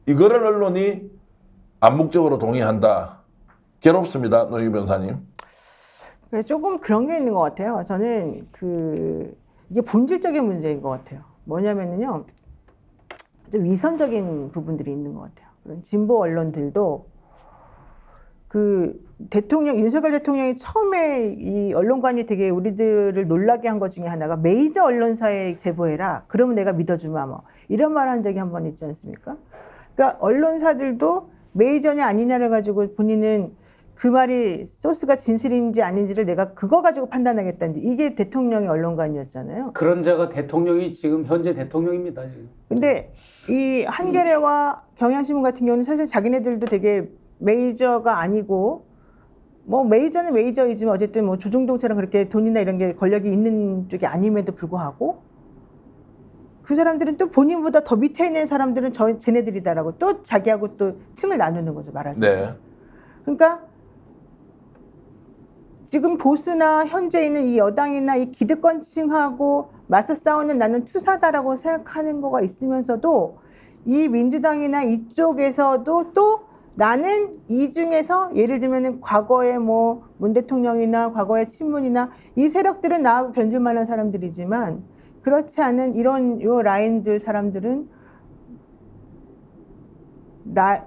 Speaker 1: 이거를 언론이 암묵적으로 동의한다. 괴롭습니다, 노희 변호사님.
Speaker 3: 조금 그런 게 있는 것 같아요. 저는 이게 본질적인 문제인 것 같아요. 뭐냐면요, 좀 위선적인 부분들이 있는 것 같아요. 그런 진보 언론들도 윤석열 대통령이 처음에 이 언론관이 되게 우리들을 놀라게 한 것 중에 하나가 메이저 언론사에 제보해라. 그러면 내가 믿어주마. 뭐 이런 말 한 적이 한 번 있지 않습니까? 그러니까 언론사들도 메이저냐 아니냐를 가지고 본인은 그 말이 소스가 진실인지 아닌지를 내가 그거 가지고 판단하겠다는지 이게 대통령의 언론관이었잖아요.
Speaker 2: 그런 자가 대통령이 지금 현재 대통령입니다. 지금.
Speaker 3: 근데 이 한겨레와 경향신문 같은 경우는 사실 자기네들도 되게 메이저가 아니고 뭐 메이저는 메이저이지만 어쨌든 뭐 조중동처럼 그렇게 돈이나 이런 게 권력이 있는 쪽이 아님에도 불구하고 그 사람들은 또 본인보다 더 밑에 있는 사람들은 쟤네들이다라고 또 자기하고 또 층을 나누는 거죠, 말하자면.
Speaker 1: 네.
Speaker 3: 그러니까 지금 보수나 현재 있는 이 여당이나 이 기득권층하고 맞서 싸우는 나는 투사다라고 생각하는 거가 있으면서도 이 민주당이나 이쪽에서도 또 나는 이 중에서 예를 들면 과거에 뭐 문 대통령이나 과거의 친문이나 이 세력들은 나하고 견줄 만한 사람들이지만 그렇지 않은 이런 요 라인들 사람들은 나랑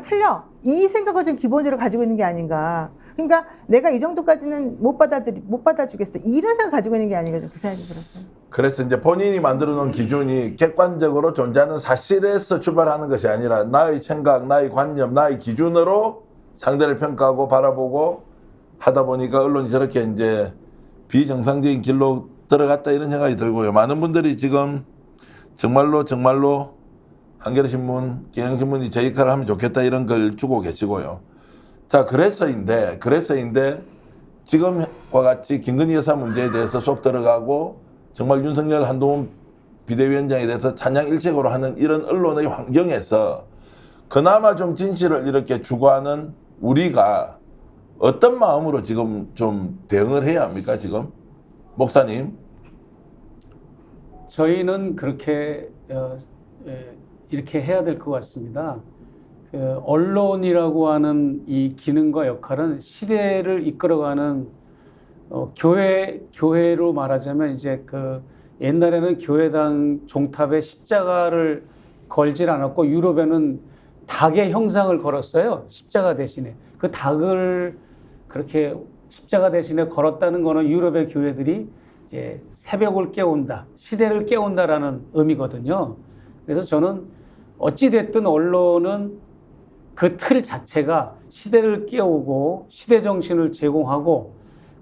Speaker 3: 틀려 이 생각을 좀 기본적으로 가지고 있는 게 아닌가. 그러니까 내가 이 정도까지는 못 받아주겠어. 이런 생각 가지고 있는 게 아닌가 좀 그 생각이 들었어요.
Speaker 1: 그래서 이제 본인이 만들어 놓은 기준이 객관적으로 존재하는 사실에서 출발하는 것이 아니라 나의 생각, 나의 관념, 나의 기준으로 상대를 평가하고 바라보고 하다 보니까 언론이 저렇게 이제 비정상적인 길로 들어갔다 이런 생각이 들고요. 많은 분들이 지금 정말로 한겨레 신문, 경향신문이 제 역할을 하면 좋겠다 이런 걸 주고 계시고요. 자, 그래서인데 지금과 같이 김건희 여사 문제에 대해서 쏙 들어가고 정말 윤석열 한동훈 비대위원장에 대해서 찬양일색으로 하는 이런 언론의 환경에서 그나마 좀 진실을 이렇게 추구하는 우리가 어떤 마음으로 지금 좀 대응을 해야 합니까, 지금? 목사님?
Speaker 2: 저희는 그렇게 이렇게 해야 될 것 같습니다. 언론이라고 하는 이 기능과 역할은 시대를 이끌어가는 교회로 말하자면 이제 옛날에는 교회당 종탑에 십자가를 걸질 않았고 유럽에는 닭의 형상을 걸었어요. 십자가 대신에. 그 닭을 그렇게 십자가 대신에 걸었다는 거는 유럽의 교회들이 이제 새벽을 깨운다, 시대를 깨운다라는 의미거든요. 그래서 저는 어찌됐든 언론은 그 틀 자체가 시대를 깨우고 시대 정신을 제공하고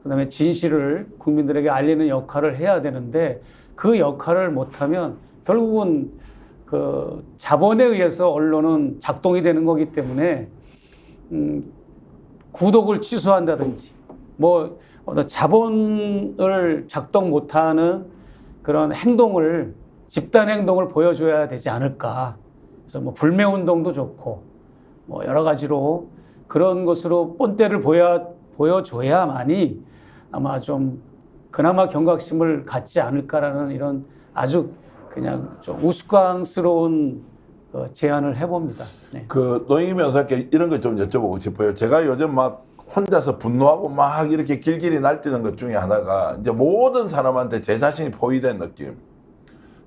Speaker 2: 그다음에 진실을 국민들에게 알리는 역할을 해야 되는데 그 역할을 못하면 결국은 그 자본에 의해서 언론은 작동이 되는 거기 때문에 구독을 취소한다든지 뭐 어떤 자본을 작동 못하는 그런 행동을 집단 행동을 보여줘야 되지 않을까. 그래서 뭐 불매 운동도 좋고 뭐 여러 가지로 그런 것으로 본때를 보여줘야만이 아마 좀 그나마 경각심을 갖지 않을까라는 이런 아주 그냥 좀 우스꽝스러운 제안을 해봅니다. 네.
Speaker 1: 노영희 변호사께 이런 걸 좀 여쭤보고 싶어요. 제가 요즘 막 혼자서 분노하고 막 이렇게 길길이 날뛰는 것 중에 하나가 이제 모든 사람한테 제 자신이 포위된 느낌.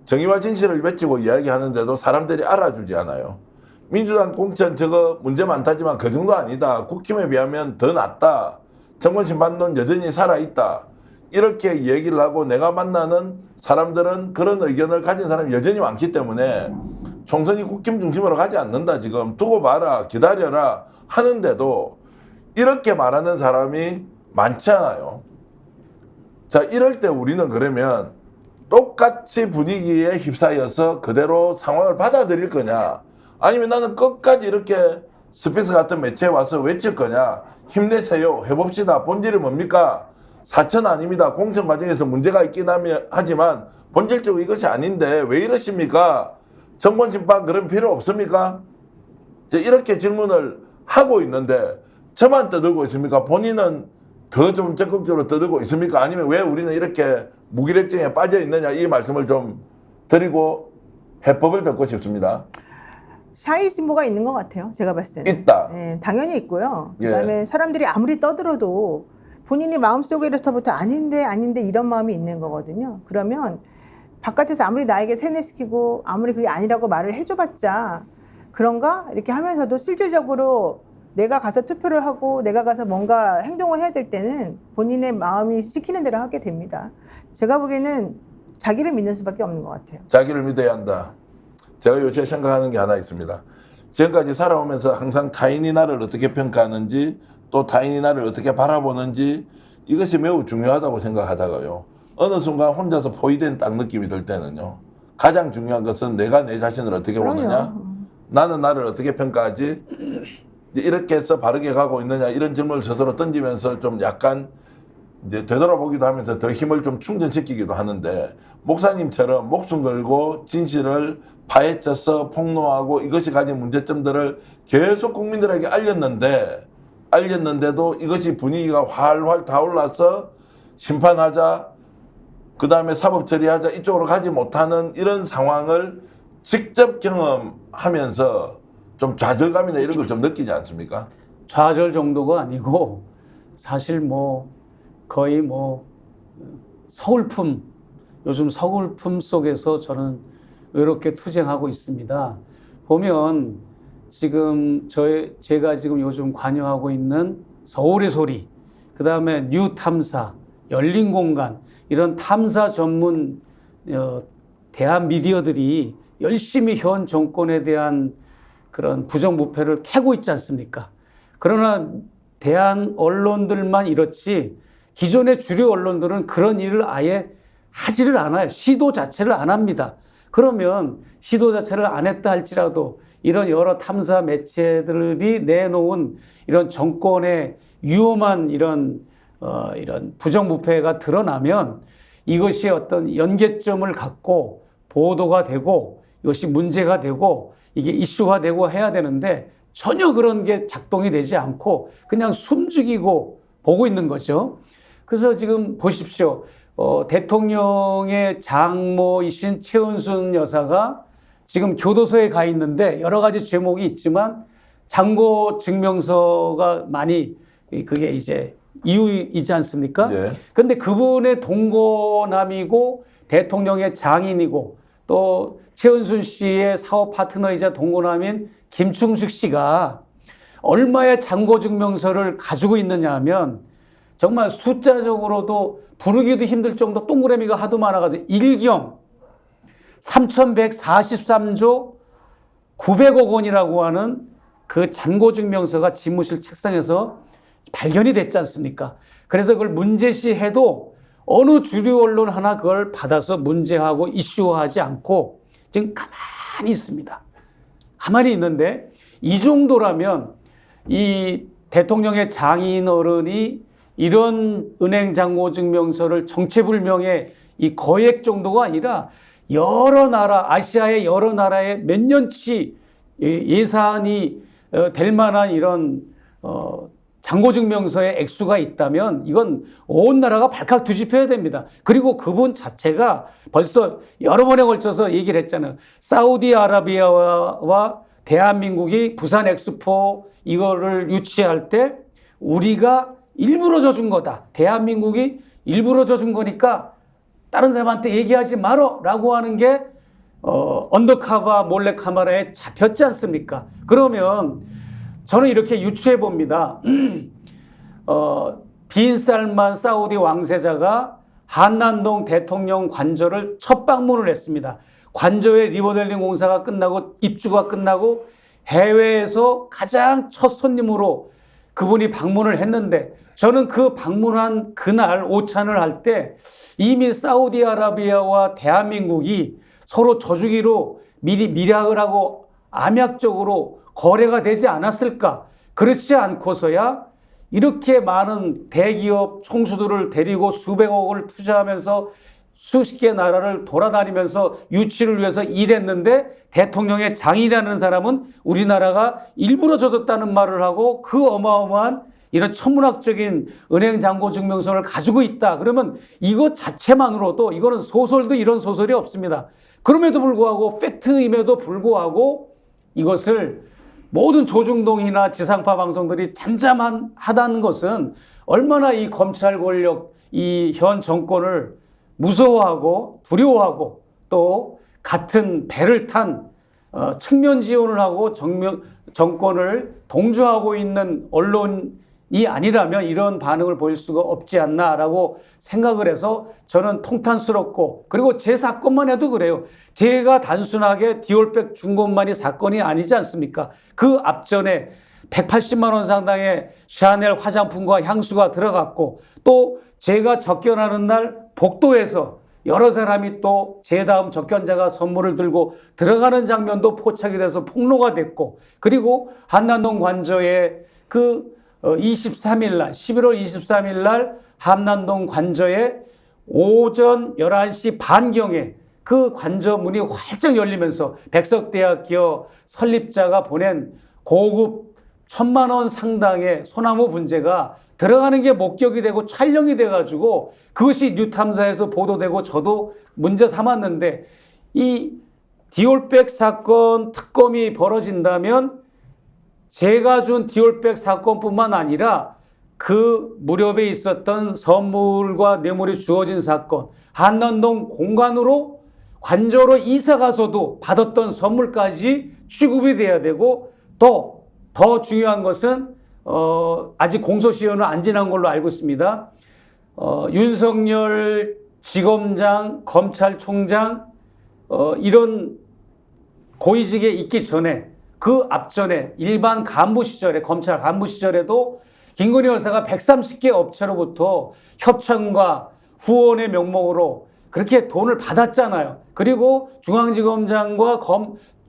Speaker 1: 정의와 진실을 외치고 이야기하는데도 사람들이 알아주지 않아요. 민주당 공천 저거 문제 많다지만 그 정도 아니다. 국힘에 비하면 더 낫다. 정권심판론 여전히 살아있다. 이렇게 얘기를 하고 내가 만나는 사람들은 그런 의견을 가진 사람이 여전히 많기 때문에 총선이 국힘 중심으로 가지 않는다. 지금 두고 봐라, 기다려라 하는데도 이렇게 말하는 사람이 많지 않아요. 자, 이럴 때 우리는 그러면 똑같이 분위기에 휩싸여서 그대로 상황을 받아들일 거냐, 아니면 나는 끝까지 이렇게 스페이스 같은 매체에 와서 외칠 거냐. 힘내세요, 해봅시다. 본질이 뭡니까? 사천 아닙니다. 공천 과정에서 문제가 있긴 하지만 본질적으로 이것이 아닌데 왜 이러십니까? 정권 심판 그런 필요 없습니까? 이렇게 질문을 하고 있는데 저만 떠들고 있습니까? 본인은 더 좀 적극적으로 떠들고 있습니까? 아니면 왜 우리는 이렇게 무기력증에 빠져 있느냐, 이 말씀을 좀 드리고 해법을 듣고 싶습니다.
Speaker 3: 샤이 진보가 있는 것 같아요. 제가 봤을 때는.
Speaker 1: 있다.
Speaker 3: 네, 당연히 있고요.
Speaker 1: 예.
Speaker 3: 그다음에 사람들이 아무리 떠들어도 본인이 마음속에서부터 아닌데 이런 마음이 있는 거거든요. 그러면 바깥에서 아무리 나에게 세뇌시키고 아무리 그게 아니라고 말을 해줘봤자 그런가? 이렇게 하면서도 실질적으로 내가 가서 투표를 하고 내가 가서 뭔가 행동을 해야 될 때는 본인의 마음이 시키는 대로 하게 됩니다. 제가 보기에는 자기를 믿는 수밖에 없는 것 같아요.
Speaker 1: 자기를 믿어야 한다. 제가 요새 생각하는 게 하나 있습니다. 지금까지 살아오면서 항상 타인이 나를 어떻게 평가하는지 또 타인이 나를 어떻게 바라보는지 이것이 매우 중요하다고 생각하다가요. 어느 순간 혼자서 포위된 딱 느낌이 들 때는요. 가장 중요한 것은 내가 내 자신을 어떻게 보느냐. 나는 나를 어떻게 평가하지. 이렇게 해서 바르게 가고 있느냐, 이런 질문을 스스로 던지면서 좀 약간 이제 되돌아보기도 하면서 더 힘을 좀 충전시키기도 하는데, 목사님처럼 목숨 걸고 진실을 파헤쳐서 폭로하고 이것이 가진 문제점들을 계속 국민들에게 알렸는데도 이것이 분위기가 활활 타올라서 심판하자, 그 다음에 사법 처리하자 이쪽으로 가지 못하는 이런 상황을 직접 경험하면서 좀 좌절감이나 이런 걸 좀 느끼지 않습니까?
Speaker 2: 좌절 정도가 아니고 사실 뭐 거의 뭐 서글픔, 요즘 서글픔 속에서 저는 외롭게 투쟁하고 있습니다. 보면 지금 제가 지금 요즘 관여하고 있는 서울의 소리, 그 다음에 뉴 탐사, 열린 공간, 이런 탐사 전문 대한 미디어들이 열심히 현 정권에 대한 그런 부정부패를 캐고 있지 않습니까? 그러나 대한 언론들만 이렇지 기존의 주류 언론들은 그런 일을 아예 하지를 않아요. 시도 자체를 안 합니다. 그러면 시도 자체를 안 했다 할지라도 이런 여러 탐사 매체들이 내놓은 이런 정권의 위험한 이런 부정부패가 드러나면 이것이 어떤 연계점을 갖고 보도가 되고 이것이 문제가 되고 이게 이슈화되고 해야 되는데 전혀 그런 게 작동이 되지 않고 그냥 숨죽이고 보고 있는 거죠. 그래서 지금 보십시오. 대통령의 장모이신 최은순 여사가 지금 교도소에 가 있는데 여러 가지 죄목이 있지만 장고 증명서가 많이 그게 이제 이유이지 않습니까?
Speaker 1: 네.
Speaker 2: 근데 그분의 동거남이고 대통령의 장인이고 또 최은순 씨의 사업 파트너이자 동거남인 김충식 씨가 얼마의 장고 증명서를 가지고 있느냐 하면 정말 숫자적으로도 부르기도 힘들 정도 동그라미가 하도 많아가지고 일경 3,143조 900억 원이라고 하는 그 잔고 증명서가 집무실 책상에서 발견이 됐지 않습니까? 그래서 그걸 문제시해도 어느 주류 언론 하나 그걸 받아서 문제하고 이슈화하지 않고 지금 가만히 있습니다. 가만히 있는데 이 정도라면 이 대통령의 장인 어른이 이런 은행 잔고 증명서를 정체불명의 이 거액 정도가 아니라 여러 나라, 아시아의 여러 나라에 몇 년치 예산이 될 만한 이런 잔고증명서의 액수가 있다면 이건 온 나라가 발칵 뒤집혀야 됩니다. 그리고 그분 자체가 벌써 여러 번에 걸쳐서 얘기를 했잖아요. 사우디아라비아와 대한민국이 부산 엑스포 이거를 유치할 때 우리가 일부러 져준 거다. 대한민국이 일부러 져준 거니까 다른 사람한테 얘기하지 말어 라고 하는 게 언더카바 몰래카메라에 잡혔지 않습니까? 그러면 저는 이렇게 유추해 봅니다. 빈살만 사우디 왕세자가 한남동 대통령 관저를 첫 방문을 했습니다. 관저의 리모델링 공사가 끝나고 입주가 끝나고 해외에서 가장 첫 손님으로 그분이 방문을 했는데 저는 그 방문한 그날 오찬을 할 때 이미 사우디아라비아와 대한민국이 서로 져주기로 미리 밀약을 하고 암약적으로 거래가 되지 않았을까? 그렇지 않고서야 이렇게 많은 대기업 총수들을 데리고 수백억을 투자하면서 수십 개 나라를 돌아다니면서 유치를 위해서 일했는데 대통령의 장이라는 사람은 우리나라가 일부러 져줬다는 말을 하고 그 어마어마한 이런 천문학적인 은행 잔고 증명서를 가지고 있다. 그러면 이것 자체만으로도 이거는 소설도 이런 소설이 없습니다. 그럼에도 불구하고 팩트임에도 불구하고 이것을 모든 조중동이나 지상파 방송들이 잠잠하다는 것은 얼마나 이 검찰 권력, 이 현 정권을 무서워하고 두려워하고 또 같은 배를 탄 측면 지원을 하고 정권을 동조하고 있는 언론이 아니라면 이런 반응을 보일 수가 없지 않나라고 생각을 해서 저는 통탄스럽고 그리고 제 사건만 해도 그래요. 제가 단순하게 디올백 준 것만이 사건이 아니지 않습니까? 그 앞전에 180만 원 상당의 샤넬 화장품과 향수가 들어갔고 또 제가 접견하는 날 복도에서 여러 사람이 또 제 다음 접견자가 선물을 들고 들어가는 장면도 포착이 돼서 폭로가 됐고 그리고 한남동 관저에 그 23일 날 11월 23일 날 한남동 관저에 오전 11시 반경에 그 관저 문이 활짝 열리면서 백석대학교 설립자가 보낸 고급 1,000만 원 상당의 소나무 분재가 들어가는 게 목격이 되고 촬영이 돼가지고 그것이 뉴탐사에서 보도되고 저도 문제 삼았는데 이 디올백 사건 특검이 벌어진다면 제가 준 디올백 사건뿐만 아니라 그 무렵에 있었던 선물과 뇌물이 주어진 사건, 한남동 공간으로 관저로 이사 가서도 받았던 선물까지 취급이 돼야 되고, 더 중요한 것은 아직 공소시효는 안 지난 걸로 알고 있습니다. 윤석열 지검장, 검찰총장 이런 고위직에 있기 전에, 그 앞전에 일반 간부 시절에, 검찰 간부 시절에도 김건희 여사가 130개 업체로부터 협찬과 후원의 명목으로 그렇게 돈을 받았잖아요. 그리고 중앙지검장과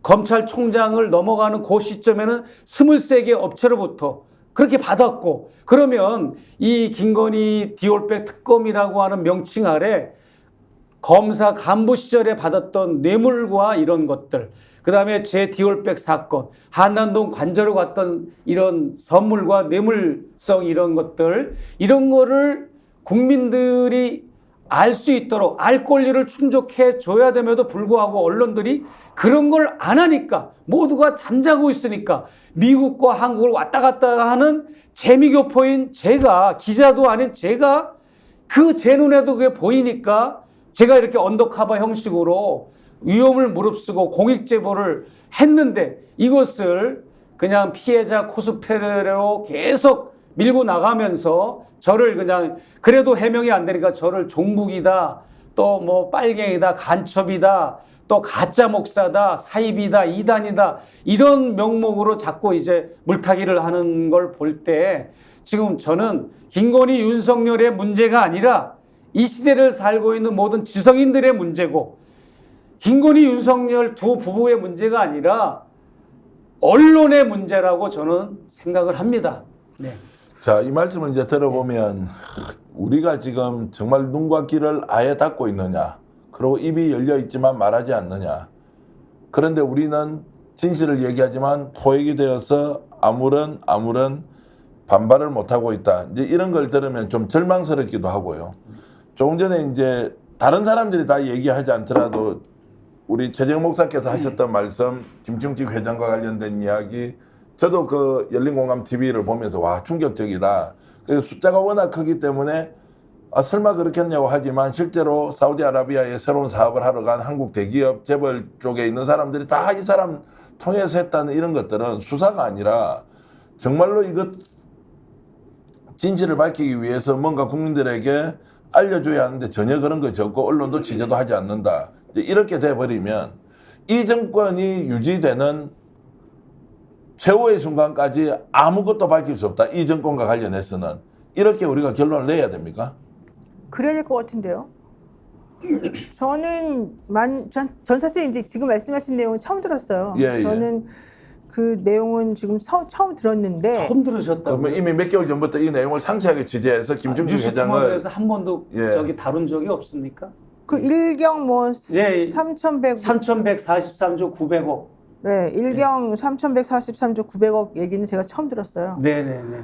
Speaker 2: 검찰총장을 넘어가는 그 시점에는 23개 업체로부터 그렇게 받았고, 그러면 이 김건희 디올백 특검이라고 하는 명칭 아래 검사 간부 시절에 받았던 뇌물과 이런 것들, 그 다음에 제 디올백 사건, 한남동 관저로 갔던 이런 선물과 뇌물성 이런 것들, 이런 거를 국민들이 알 수 있도록 알 권리를 충족해 줘야 됨에도 불구하고 언론들이 그런 걸 안 하니까, 모두가 잠자고 있으니까 미국과 한국을 왔다 갔다 하는 재미교포인 제가, 기자도 아닌 제가, 제 눈에도 그게 보이니까 제가 이렇게 언더커버 형식으로 위험을 무릅쓰고 공익 제보를 했는데, 이것을 그냥 피해자 코스프레로 계속 밀고 나가면서 저를 그냥, 그래도 해명이 안 되니까 저를 종북이다, 또 뭐 빨갱이다, 간첩이다, 또 가짜 목사다, 사입이다, 이단이다, 이런 명목으로 자꾸 이제 물타기를 하는 걸 볼 때, 지금 저는 김건희, 윤석열의 문제가 아니라 이 시대를 살고 있는 모든 지성인들의 문제고, 김건희, 윤석열 두 부부의 문제가 아니라 언론의 문제라고 저는 생각을 합니다. 네.
Speaker 1: 자, 이 말씀을 이제 들어보면 우리가 지금 정말 눈과 귀를 아예 닫고 있느냐, 그리고 입이 열려 있지만 말하지 않느냐. 그런데 우리는 진실을 얘기하지만 포획이 되어서 아무런 반발을 못하고 있다. 이제 이런 걸 들으면 좀 절망스럽기도 하고요. 조금 전에 이제 다른 사람들이 다 얘기하지 않더라도 우리 최재형 목사께서 하셨던 말씀, 김충식 회장과 관련된 이야기, 저도 그 열린공감 TV를 보면서 와, 충격적이다. 그래서 숫자가 워낙 크기 때문에 설마 그렇겠냐고 하지만 실제로 사우디아라비아에 새로운 사업을 하러 간 한국 대기업 재벌 쪽에 있는 사람들이 다 이 사람 통해서 했다는 이런 것들은 수사가 아니라 정말로 이것 진실을 밝히기 위해서 뭔가 국민들에게 알려줘야 하는데 전혀 그런 것이 없고 언론도 취재도 하지 않는다. 이렇게 돼버리면 이 정권이 유지되는 최후의 순간까지 아무것도 밝힐 수 없다. 이 정권과 관련해서는. 이렇게 우리가 결론을 내야 됩니까?
Speaker 3: 그래야 될 것 같은데요. 전 사실 이제 지금 말씀하신 내용은 처음 들었어요.
Speaker 1: 예, 예.
Speaker 3: 저는 그 내용은 지금 처음 들었는데.
Speaker 2: 처음 들으셨다고요?
Speaker 1: 그러면 이미 몇 개월 전부터 이 내용을 상세하게 취재해서 김중식 회장을
Speaker 2: 뉴스통합에서 한 번도
Speaker 1: 예.
Speaker 2: 저기 다룬 적이 없습니까?
Speaker 3: 그 일경 뭐
Speaker 2: 예,
Speaker 3: 3,143조
Speaker 2: 900억.
Speaker 3: 네, 일경 3,143조 900억 얘기는 제가 처음 들었어요.
Speaker 2: 네네네.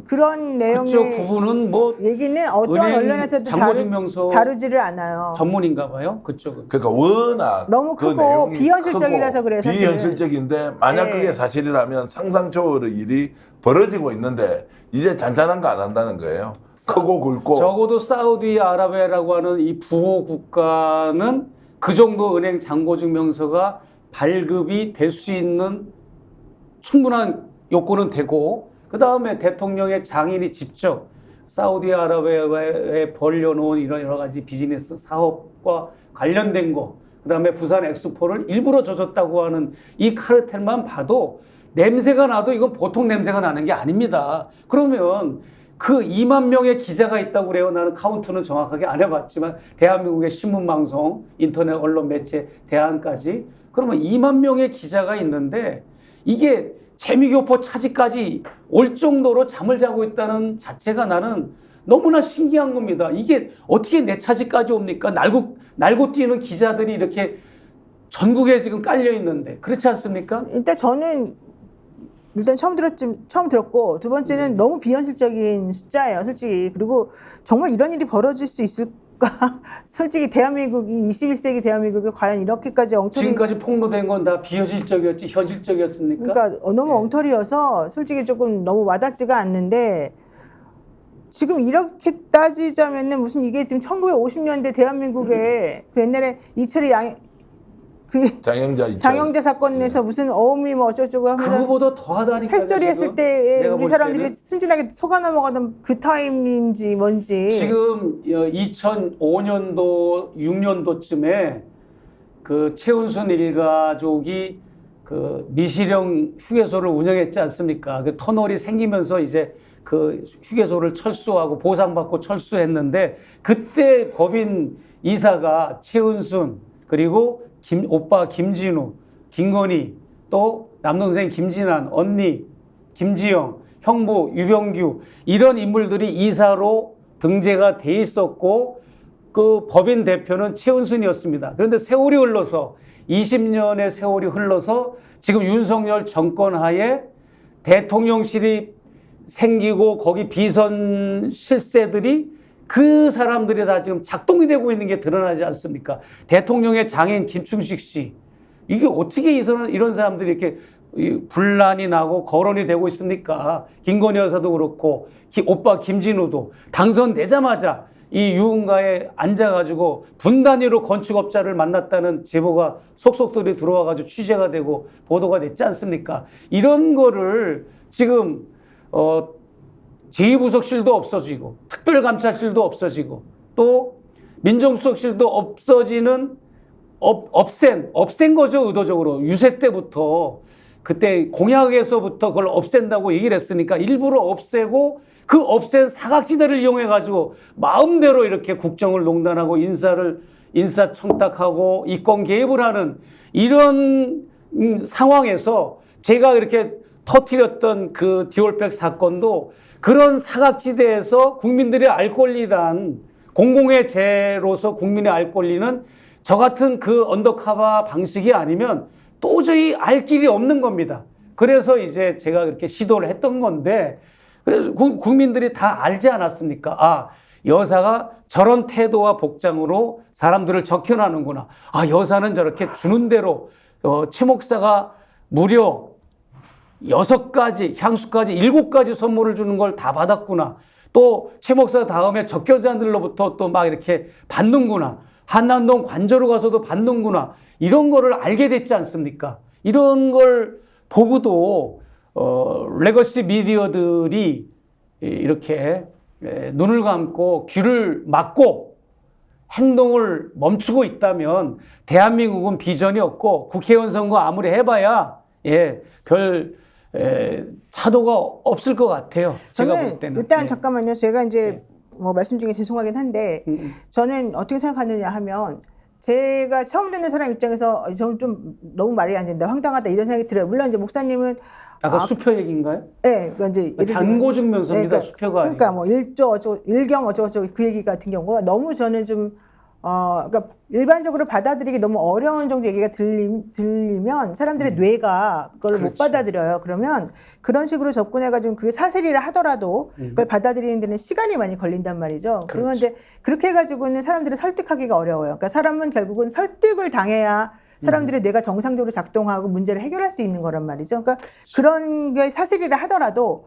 Speaker 3: 그런 내용의
Speaker 2: 그쪽 부분은 뭐
Speaker 3: 얘기는 어떤
Speaker 2: 은행
Speaker 3: 언론에서도
Speaker 2: 잔고증명서
Speaker 3: 다루지를 않아요.
Speaker 2: 전문인가 봐요. 그쪽은.
Speaker 1: 그러니까 워낙
Speaker 3: 너무
Speaker 1: 그
Speaker 3: 크고
Speaker 1: 내용이
Speaker 3: 비현실적이라서
Speaker 1: 크고
Speaker 3: 그래요, 사실은.
Speaker 1: 비현실적인데 만약
Speaker 3: 네.
Speaker 1: 그게 사실이라면 상상 초월의 일이 벌어지고 있는데 이제 잔잔한 거 안 한다는 거예요. 크고 굵고.
Speaker 2: 적어도 사우디아라비아라고 하는 이 부호 국가는 그 정도 은행 잔고증명서가 발급이 될 수 있는 충분한 요건은 되고, 그 다음에 대통령의 장인이 직접 사우디아라비아에 벌려놓은 이런 여러 가지 비즈니스 사업과 관련된 거, 그 다음에 부산 엑스포를 일부러 져줬다고 하는 이 카르텔만 봐도 냄새가 나도 이건 보통 냄새가 나는 게 아닙니다. 그러면 그 2만 명의 기자가 있다고 그래요. 나는 카운트는 정확하게 안 해봤지만 대한민국의 신문방송, 인터넷 언론 매체, 대안까지, 그러면 2만 명의 기자가 있는데 이게 재미교포 차지까지 올 정도로 잠을 자고 있다는 자체가 나는 너무나 신기한 겁니다. 이게 어떻게 내 차지까지 옵니까? 날고 뛰는 기자들이 이렇게 전국에 지금 깔려 있는데, 그렇지 않습니까?
Speaker 3: 일단 저는 처음 들었고, 두 번째는 너무 비현실적인 숫자예요, 솔직히. 그리고 정말 이런 일이 벌어질 수 있을 그러니까 솔직히 대한민국이 21세기 대한민국이 과연 이렇게까지 엉터리
Speaker 2: 지금까지 폭로된 건 다 비현실적이었지 현실적이었습니까?
Speaker 3: 그러니까 너무
Speaker 2: 예.
Speaker 3: 엉터리여서 솔직히 조금 너무 와닿지가 않는데 지금 이렇게 따지자면은 무슨 이게 지금 1950년대 대한민국에 그 옛날에 이철이
Speaker 1: 장영자 있죠.
Speaker 3: 장영자 사건에서 무슨 어음이 뭐 어쩌고저쩌고 하면서
Speaker 2: 그거보다 더하다니까.
Speaker 3: 햇소리 했을 때
Speaker 2: 내가
Speaker 3: 우리
Speaker 2: 볼
Speaker 3: 사람들이
Speaker 2: 때는
Speaker 3: 순진하게 속아 넘어가던 그 타임인지 뭔지
Speaker 2: 지금 2005년도 6년도쯤에 그 최은순 일가족이 그 미시령 휴게소를 운영했지 않습니까? 그 터널이 생기면서 이제 그 휴게소를 철수하고 보상받고 철수했는데 그때 법인 이사가 최은순 그리고 오빠 김진우, 김건희 또 남동생 김진환, 언니 김지영, 형부 유병규 이런 인물들이 이사로 등재가 돼 있었고 그 법인 대표는 최은순이었습니다. 그런데 세월이 흘러서 20년의 세월이 흘러서 지금 윤석열 정권 하에 대통령실이 생기고 거기 비선 실세들이 그 사람들이 다 지금 작동이 되고 있는 게 드러나지 않습니까? 대통령의 장인 김충식 씨. 이게 어떻게 이런 사람들이 이렇게 분란이 나고 거론이 되고 있습니까? 김건희 여사도 그렇고 오빠 김진우도 당선되자마자 이 유흥가에 앉아가지고 분단위로 건축업자를 만났다는 제보가 속속들이 들어와가지고 취재가 되고 보도가 됐지 않습니까? 이런 거를 지금 제2부속실도 없어지고 특별감찰실도 없어지고 또 민정수석실도 없어지는 없앤 거죠. 의도적으로 유세 때부터 그때 공약에서부터 그걸 없앤다고 얘기를 했으니까 일부러 없애고 그 없앤 사각지대를 이용해 가지고 마음대로 이렇게 국정을 농단하고 인사청탁하고 이권 개입을 하는 이런 상황에서 제가 이렇게 터뜨렸던 그 디올백 사건도 그런 사각지대에서 국민들이 알 권리란 공공의 죄로서 국민이 알 권리는 저 같은 그 언더커버 방식이 아니면 도저히 알 길이 없는 겁니다. 그래서 이제 제가 그렇게 시도를 했던 건데 그래서 국민들이 다 알지 않았습니까? 아, 여사가 저런 태도와 복장으로 사람들을 적혀나는구나. 아, 여사는 저렇게 주는 대로 최 목사가 무려 6가지, 향수까지 7가지 선물을 주는 걸 다 받았구나. 또 최 목사 다음에 적교자들로부터 또 막 이렇게 받는구나. 한남동 관저로 가서도 받는구나. 이런 거를 알게 됐지 않습니까? 이런 걸 보고도 레거시 미디어들이 이렇게 눈을 감고 귀를 막고 행동을 멈추고 있다면 대한민국은 비전이 없고 국회의원 선거 아무리 해봐야 별 차도가 없을 것 같아요. 제가 볼 때는.
Speaker 3: 일단 잠깐만요. 제가 이제 뭐 말씀 중에 죄송하긴 한데 저는 어떻게 생각하느냐 하면 제가 처음 듣는 사람 입장에서 저는 좀 너무 말이 안 된다, 황당하다 이런 생각이 들어요. 물론 이제 목사님은
Speaker 2: 아까 수표 얘기인가요?
Speaker 3: 네, 그러니까 이제
Speaker 2: 잔고 증명서입니다.
Speaker 3: 그러니까,
Speaker 2: 수표가 아니고.
Speaker 3: 그러니까 뭐 일경 어쩌고저쩌고 그 얘기 같은 경우가 너무 저는 좀 그러니까 일반적으로 받아들이기 너무 어려운 정도 얘기가 들리면 사람들의 뇌가 그걸 못 받아들여요. 그러면 그런 식으로 접근해가지고 그게 사실이라 하더라도 그걸 받아들이는 데는 시간이 많이 걸린단 말이죠. 그러면 이제 그렇게 해가지고는 사람들을 설득하기가 어려워요. 그러니까 사람은 결국은 설득을 당해야 사람들의 뇌가 정상적으로 작동하고 문제를 해결할 수 있는 거란 말이죠. 그러니까 그런 게 사실이라 하더라도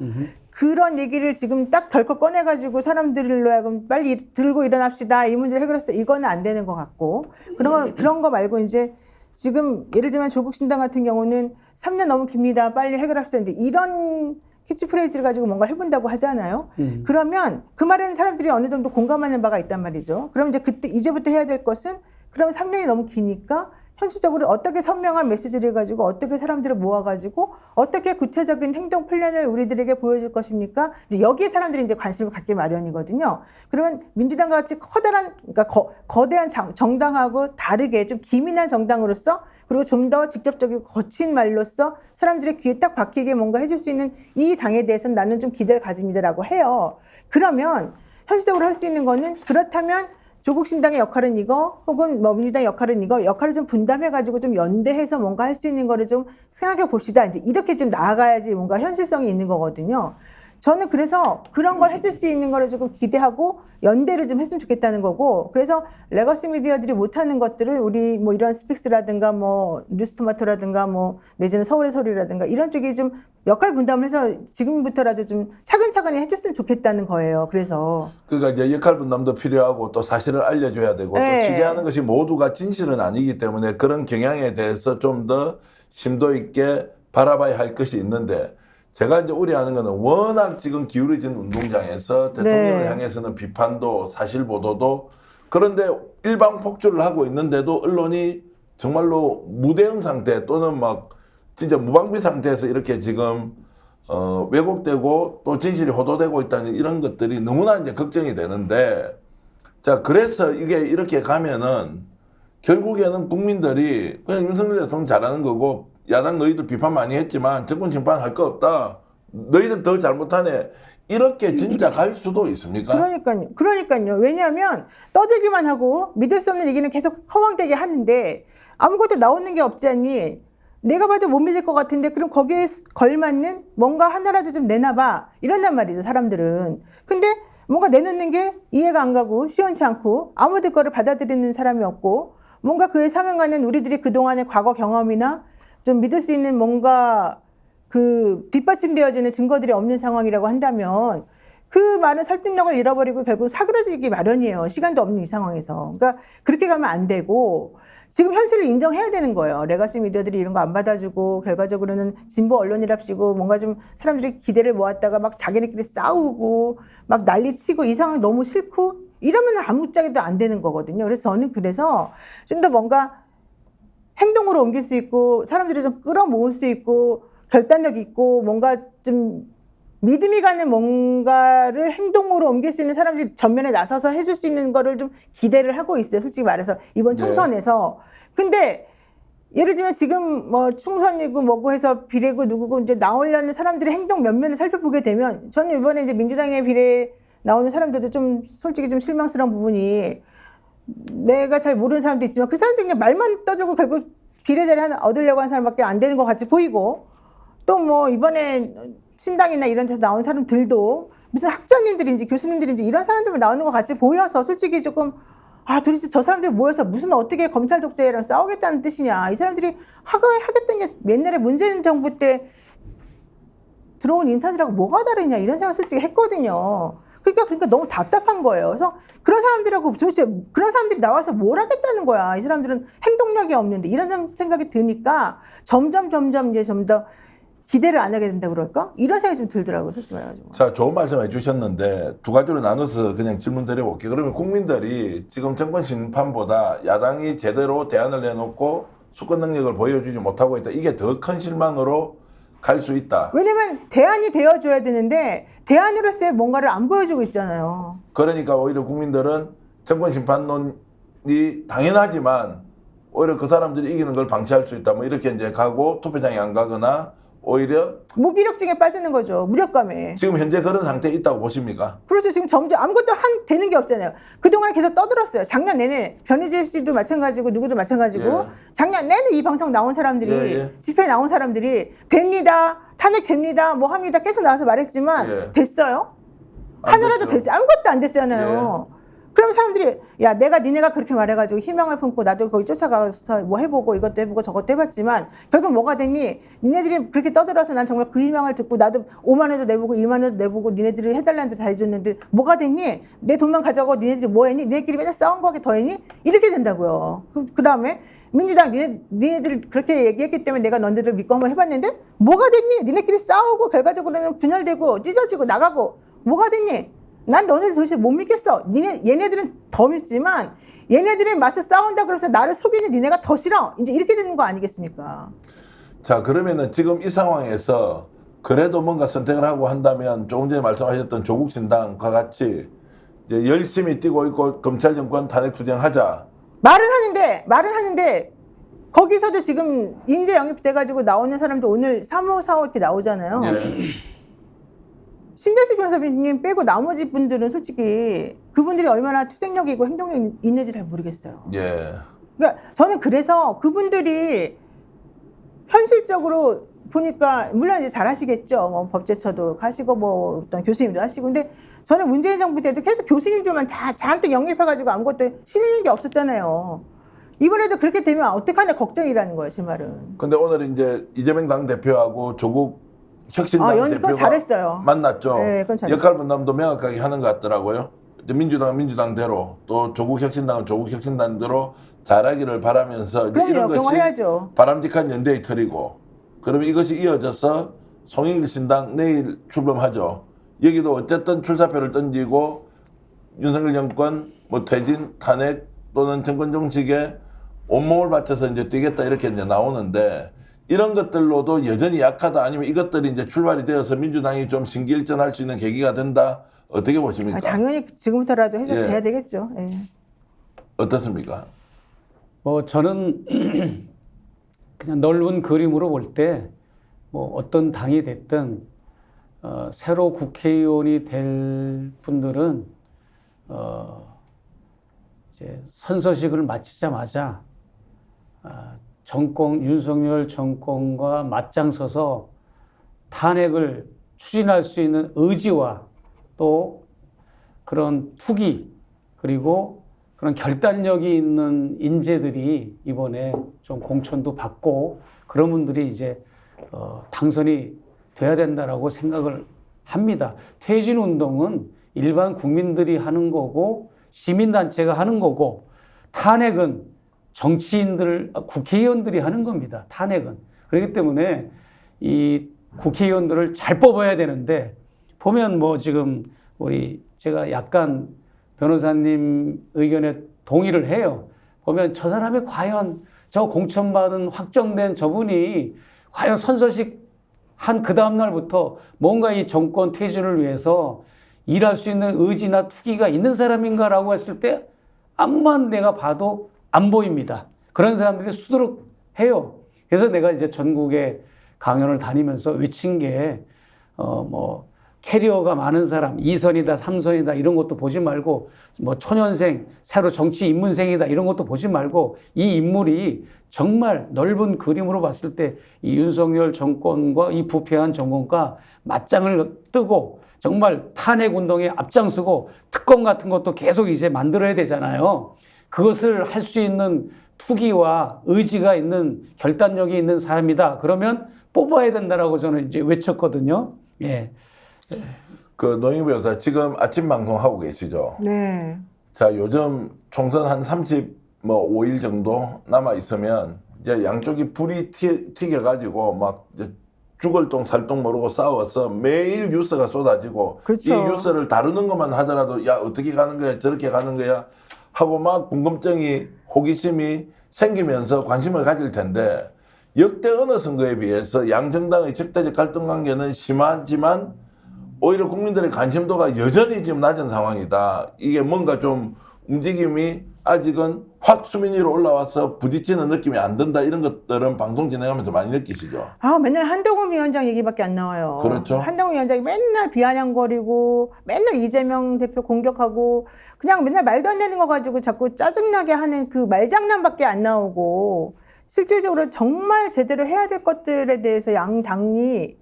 Speaker 3: 그런 얘기를 지금 딱 덜컥 꺼내가지고 사람들로 하여금 빨리 들고 일어납시다. 이 문제를 해결했어. 이거는 안 되는 것 같고. 그런 거 말고 이제 지금 예를 들면 조국신당 같은 경우는 3년 너무 깁니다. 빨리 해결합시다. 근데 이런 캐치프레이즈를 가지고 뭔가 해본다고 하잖아요. 그러면 그 말에는 사람들이 어느 정도 공감하는 바가 있단 말이죠. 그럼 이제 이제부터 해야 될 것은 그러면 3년이 너무 기니까 현실적으로 어떻게 선명한 메시지를 가지고 어떻게 사람들을 모아가지고 어떻게 구체적인 행동 플랜을 우리들에게 보여줄 것입니까? 이제 여기에 사람들이 이제 관심을 갖기 마련이거든요. 그러면 민주당과 같이 커다란, 그러니까 거대한 정당하고 다르게 좀 기민한 정당으로서 그리고 좀 더 직접적이고 거친 말로써 사람들의 귀에 딱 박히게 뭔가 해줄 수 있는 이 당에 대해서는 나는 좀 기대를 가집니다라고 해요. 그러면 현실적으로 할 수 있는 거는 그렇다면 조국신당의 역할은 이거 혹은 뭐 민주당의 역할은 이거 역할을 좀 분담해가지고 좀 연대해서 뭔가 할 수 있는 거를 좀 생각해 봅시다. 이제 이렇게 좀 나아가야지 뭔가 현실성이 있는 거거든요. 저는 그래서 그런 걸 해줄 수 있는 거를 조금 기대하고 연대를 좀 했으면 좋겠다는 거고, 그래서 레거시 미디어들이 못하는 것들을 우리 뭐 이런 스픽스라든가 뭐 뉴스토마토라든가 뭐 내지는 서울의 소리라든가 이런 쪽이 좀 역할 분담을 해서 지금부터라도 좀 차근차근히 해줬으면 좋겠다는 거예요. 그래서
Speaker 1: 그러니까 이제 역할 분담도 필요하고 또 사실을 알려줘야 되고
Speaker 3: 네.
Speaker 1: 또 취재하는 것이 모두가 진실은 아니기 때문에 그런 경향에 대해서 좀 더 심도 있게 바라봐야 할 것이 있는데, 제가 이제 우려하는 거는 워낙 지금 기울어진 운동장에서 대통령을
Speaker 3: 네.
Speaker 1: 향해서는 비판도 사실 보도도, 그런데 일방 폭주를 하고 있는데도 언론이 정말로 무대응 상태 또는 막 진짜 무방비 상태에서 이렇게 지금 왜곡되고 또 진실이 호도되고 있다는 이런 것들이 너무나 이제 걱정이 되는데, 자, 그래서 이게 이렇게 가면은 결국에는 국민들이 그냥 윤석열 대통령 잘하는 거고, 야당 너희들 비판 많이 했지만 정권 심판할 거 없다, 너희들 더 잘못하네, 이렇게 진짜 갈 수도 있습니까?
Speaker 3: 그러니까요. 왜냐하면 떠들기만 하고 믿을 수 없는 얘기는 계속 허황되게 하는데 아무것도 나오는 게 없지 않니? 내가 봐도 못 믿을 것 같은데 그럼 거기에 걸맞는 뭔가 하나라도 좀 내놔봐, 이런단 말이죠, 사람들은. 근데 뭔가 내놓는 게 이해가 안 가고 시원치 않고 아무들 거를 받아들이는 사람이 없고, 뭔가 그에 상응하는 우리들이 그동안의 과거 경험이나 좀 믿을 수 있는 뭔가 그 뒷받침되어지는 증거들이 없는 상황이라고 한다면 그 많은 설득력을 잃어버리고 결국 사그러지기 마련이에요. 시간도 없는 이 상황에서. 그러니까 그렇게 가면 안 되고 지금 현실을 인정해야 되는 거예요. 레거시 미디어들이 이런 거 안 받아주고 결과적으로는 진보 언론이랍시고 뭔가 좀 사람들이 기대를 모았다가 막 자기네끼리 싸우고 막 난리치고 이 상황 너무 싫고 이러면 아무짝에도 안 되는 거거든요. 그래서 저는 좀 더 뭔가 행동으로 옮길 수 있고 사람들이 좀 끌어모을 수 있고 결단력 있고 뭔가 좀 믿음이 가는 뭔가를 행동으로 옮길 수 있는 사람들이 전면에 나서서 해줄 수 있는 거를 좀 기대를 하고 있어요. 솔직히 말해서 이번 총선에서. 근데 예를 들면 지금 뭐 총선이고 뭐고 해서 비례고 누구고 이제 나오려는 사람들의 행동 면면을 살펴보게 되면 저는 이번에 이제 민주당의 비례 나오는 사람들도 좀 솔직히 좀 실망스러운 부분이, 내가 잘 모르는 사람도 있지만 그 사람들이 그냥 말만 떠들고 결국 비례 자리 하나 얻으려고 하는 사람밖에 안 되는 것 같이 보이고, 또 뭐 이번에 신당이나 이런 데서 나온 사람들도 무슨 학자님들인지 교수님들인지 이런 사람들만 나오는 것 같이 보여서 솔직히 조금 도대체 저 사람들이 모여서 무슨 어떻게 검찰 독재랑 싸우겠다는 뜻이냐, 이 사람들이 하겠다는 게 옛날에 문재인 정부 때 들어온 인사들하고 뭐가 다르냐 이런 생각 솔직히 했거든요. 그러니까 너무 답답한 거예요. 그래서 그런 사람들하고 도대체 그런 사람들이 나와서 뭘 하겠다는 거야. 이 사람들은 행동력이 없는데, 이런 생각이 드니까 점점 이제 좀 더 기대를 안 하게 된다 그럴까? 이런 생각이 좀 들더라고요, 솔직히 말해가지고.
Speaker 1: 자, 좋은 말씀 해주셨는데 두 가지로 나눠서 그냥 질문 드려볼게요. 그러면 국민들이 지금 정권 심판보다 야당이 제대로 대안을 내놓고 수권 능력을 보여주지 못하고 있다, 이게 더 큰 실망으로 갈 수 있다.
Speaker 3: 왜냐면 대안이 되어줘야 되는데 대안으로서의 뭔가를 안 보여주고 있잖아요.
Speaker 1: 그러니까 오히려 국민들은 정권 심판론이 당연하지만 오히려 그 사람들이 이기는 걸 방치할 수 있다, 뭐 이렇게 이제 가고 투표장에 안 가거나 오히려
Speaker 3: 무기력증에 빠지는 거죠. 무력감에.
Speaker 1: 지금 현재 그런 상태에 있다고 보십니까?
Speaker 3: 그렇죠. 지금 점점 아무것도 되는 게 없잖아요. 그동안에 계속 떠들었어요. 작년 내내 변희재 씨도 마찬가지고 누구도 마찬가지고
Speaker 1: 예.
Speaker 3: 작년 내내 이 방송 나온 사람들이
Speaker 1: 예.
Speaker 3: 집회에 나온 사람들이 됩니다. 탄핵됩니다. 뭐 합니다. 계속 나와서 말했지만
Speaker 1: 예.
Speaker 3: 됐어요?
Speaker 1: 안
Speaker 3: 하나라도
Speaker 1: 됐죠.
Speaker 3: 됐어요? 아무것도 안 됐잖아요. 그럼 사람들이 야, 내가 니네가 그렇게 말해가지고 희망을 품고 나도 거기 쫓아가서 뭐 해보고 이것도 해보고 저것도 해봤지만 결국 뭐가 됐니? 니네들이 그렇게 떠들어서 난 정말 그 희망을 듣고 나도 5만 원도 내보고 2만 원도 내보고 니네들이 해달라는 데 다 해줬는데 뭐가 됐니? 내 돈만 가져가고 니네들이 뭐 했니? 니네끼리 맨날 싸운 거 하게 더 했니? 이렇게 된다고요. 그 다음에 민주당 니네들 그렇게 얘기했기 때문에 내가 너네들을 믿고 한번 해봤는데 뭐가 됐니? 니네끼리 싸우고 결과적으로는 분열되고 찢어지고 나가고 뭐가 됐니? 난 너네들 도대체 못 믿겠어. 얘네들은 더 믿지만 얘네들이 맞서 싸운다 그러면서 나를 속이는 니네가 더 싫어. 이제 이렇게 되는 거 아니겠습니까?
Speaker 1: 자, 그러면은 지금 이 상황에서 그래도 뭔가 선택을 하고 한다면 조금 전에 말씀하셨던 조국 신당과 같이 이제 열심히 뛰고 있고 검찰 정권 탄핵 투쟁하자.
Speaker 3: 말은 하는데 거기서도 지금 인재 영입돼가지고 나오는 사람도 오늘 3호, 4호 이렇게 나오잖아요.
Speaker 1: 예.
Speaker 3: 신대식 변호사님 빼고 나머지 분들은 솔직히 그분들이 얼마나 투쟁력이고 행동력이 있는지 잘 모르겠어요.
Speaker 1: 예.
Speaker 3: 그러니까 저는 그래서 그분들이 현실적으로 보니까 물론 이제 잘하시겠죠. 뭐 법제처도 하시고 뭐 어떤 교수님도 하시고 근데 저는 문재인 정부 때도 계속 교수님들만 잔뜩 영입해가지고 아무것도 실리는 게 없었잖아요. 이번에도 그렇게 되면 어떡하냐 걱정이라는 거예요, 제 말은.
Speaker 1: 근데 오늘 이제 이재명 당 대표하고 조국 혁신당
Speaker 3: 그건
Speaker 1: 대표가
Speaker 3: 잘했어요.
Speaker 1: 만났죠.
Speaker 3: 네, 그건 잘했어요.
Speaker 1: 역할 분담도 명확하게 하는 것 같더라고요. 이제 민주당은 민주당대로 또 조국 혁신당은 조국 혁신당대로 잘하기를 바라면서 이제 이런
Speaker 3: 그럼요,
Speaker 1: 것이
Speaker 3: 해야죠.
Speaker 1: 바람직한 연대의 틀이고 그러면 이것이 이어져서 송영길 신당 내일 출범하죠. 여기도 어쨌든 출사표를 던지고 윤석열 정권 뭐 퇴진, 탄핵 또는 정권 종식에 온몸을 바쳐서 이제 뛰겠다 이렇게 이제 나오는데 이런 것들로도 여전히 약하다 아니면 이것들이 이제 출발이 되어서 민주당이 좀 신기일전할 수 있는 계기가 된다 어떻게 보십니까?
Speaker 3: 당연히 지금부터라도 해서
Speaker 1: 예.
Speaker 3: 돼야 되겠죠. 예.
Speaker 1: 어떻습니까?
Speaker 2: 뭐 저는 그냥 넓은 그림으로 볼 때 뭐 어떤 당이 됐든 새로 국회의원이 될 분들은 이제 선서식을 마치자마자 윤석열 정권과 맞장서서 탄핵을 추진할 수 있는 의지와 또 그런 투기 그리고 그런 결단력이 있는 인재들이 이번에 좀 공천도 받고 그런 분들이 이제 당선이 돼야 된다라고 생각을 합니다. 퇴진 운동은 일반 국민들이 하는 거고 시민단체가 하는 거고 탄핵은 국회의원들이 하는 겁니다. 탄핵은. 그렇기 때문에 이 국회의원들을 잘 뽑아야 되는데 보면 뭐 지금 제가 약간 변호사님 의견에 동의를 해요. 보면 저 사람이 과연 저 공천받은 확정된 저분이 과연 선서식 한 그 다음 날부터 뭔가 이 정권 퇴진을 위해서 일할 수 있는 의지나 투기가 있는 사람인가라고 했을 때 암만 내가 봐도 안 보입니다. 그런 사람들이 수두룩해요. 그래서 내가 이제 전국에 강연을 다니면서 외친 게 뭐 캐리어가 많은 사람, 2선이다, 3선이다 이런 것도 보지 말고 뭐 초년생, 새로 정치 입문생이다 이런 것도 보지 말고 이 인물이 정말 넓은 그림으로 봤을 때 이 윤석열 정권과 이 부패한 정권과 맞짱을 뜨고 정말 탄핵 운동에 앞장서고 특검 같은 것도 계속 이제 만들어야 되잖아요. 그것을 할 수 있는 투기와 의지가 있는 결단력이 있는 사람이다. 그러면 뽑아야 된다라고 저는 이제 외쳤거든요. 예.
Speaker 1: 그 노영희 변호사 지금 아침 방송 하고 계시죠?
Speaker 3: 네.
Speaker 1: 자, 요즘 총선 한 35일 정도 남아 있으면 이제 양쪽이 불이 튀겨가지고 막 이제 죽을 똥 살 똥 모르고 싸워서 매일 뉴스가 쏟아지고
Speaker 3: 그렇죠.
Speaker 1: 이 뉴스를 다루는 것만 하더라도 야 어떻게 가는 거야 저렇게 가는 거야 하고 막 궁금증이 호기심이 생기면서 관심을 가질 텐데 역대 어느 선거에 비해서 양정당의 적대적 갈등 관계는 심하지만 오히려 국민들의 관심도가 여전히 지금 낮은 상황이다. 이게 뭔가 좀 움직임이 아직은 확 수면 위로 올라와서 부딪히는 느낌이 안 든다. 이런 것들은 방송 진행하면서 많이 느끼시죠?
Speaker 3: 맨날 한동훈 위원장 얘기밖에 안 나와요.
Speaker 1: 그렇죠.
Speaker 3: 한동훈 위원장이 맨날 비아냥거리고 맨날 이재명 대표 공격하고 그냥 맨날 말도 안 되는 거 가지고 자꾸 짜증나게 하는 그 말장난밖에 안 나오고 실질적으로 정말 제대로 해야 될 것들에 대해서 양 당이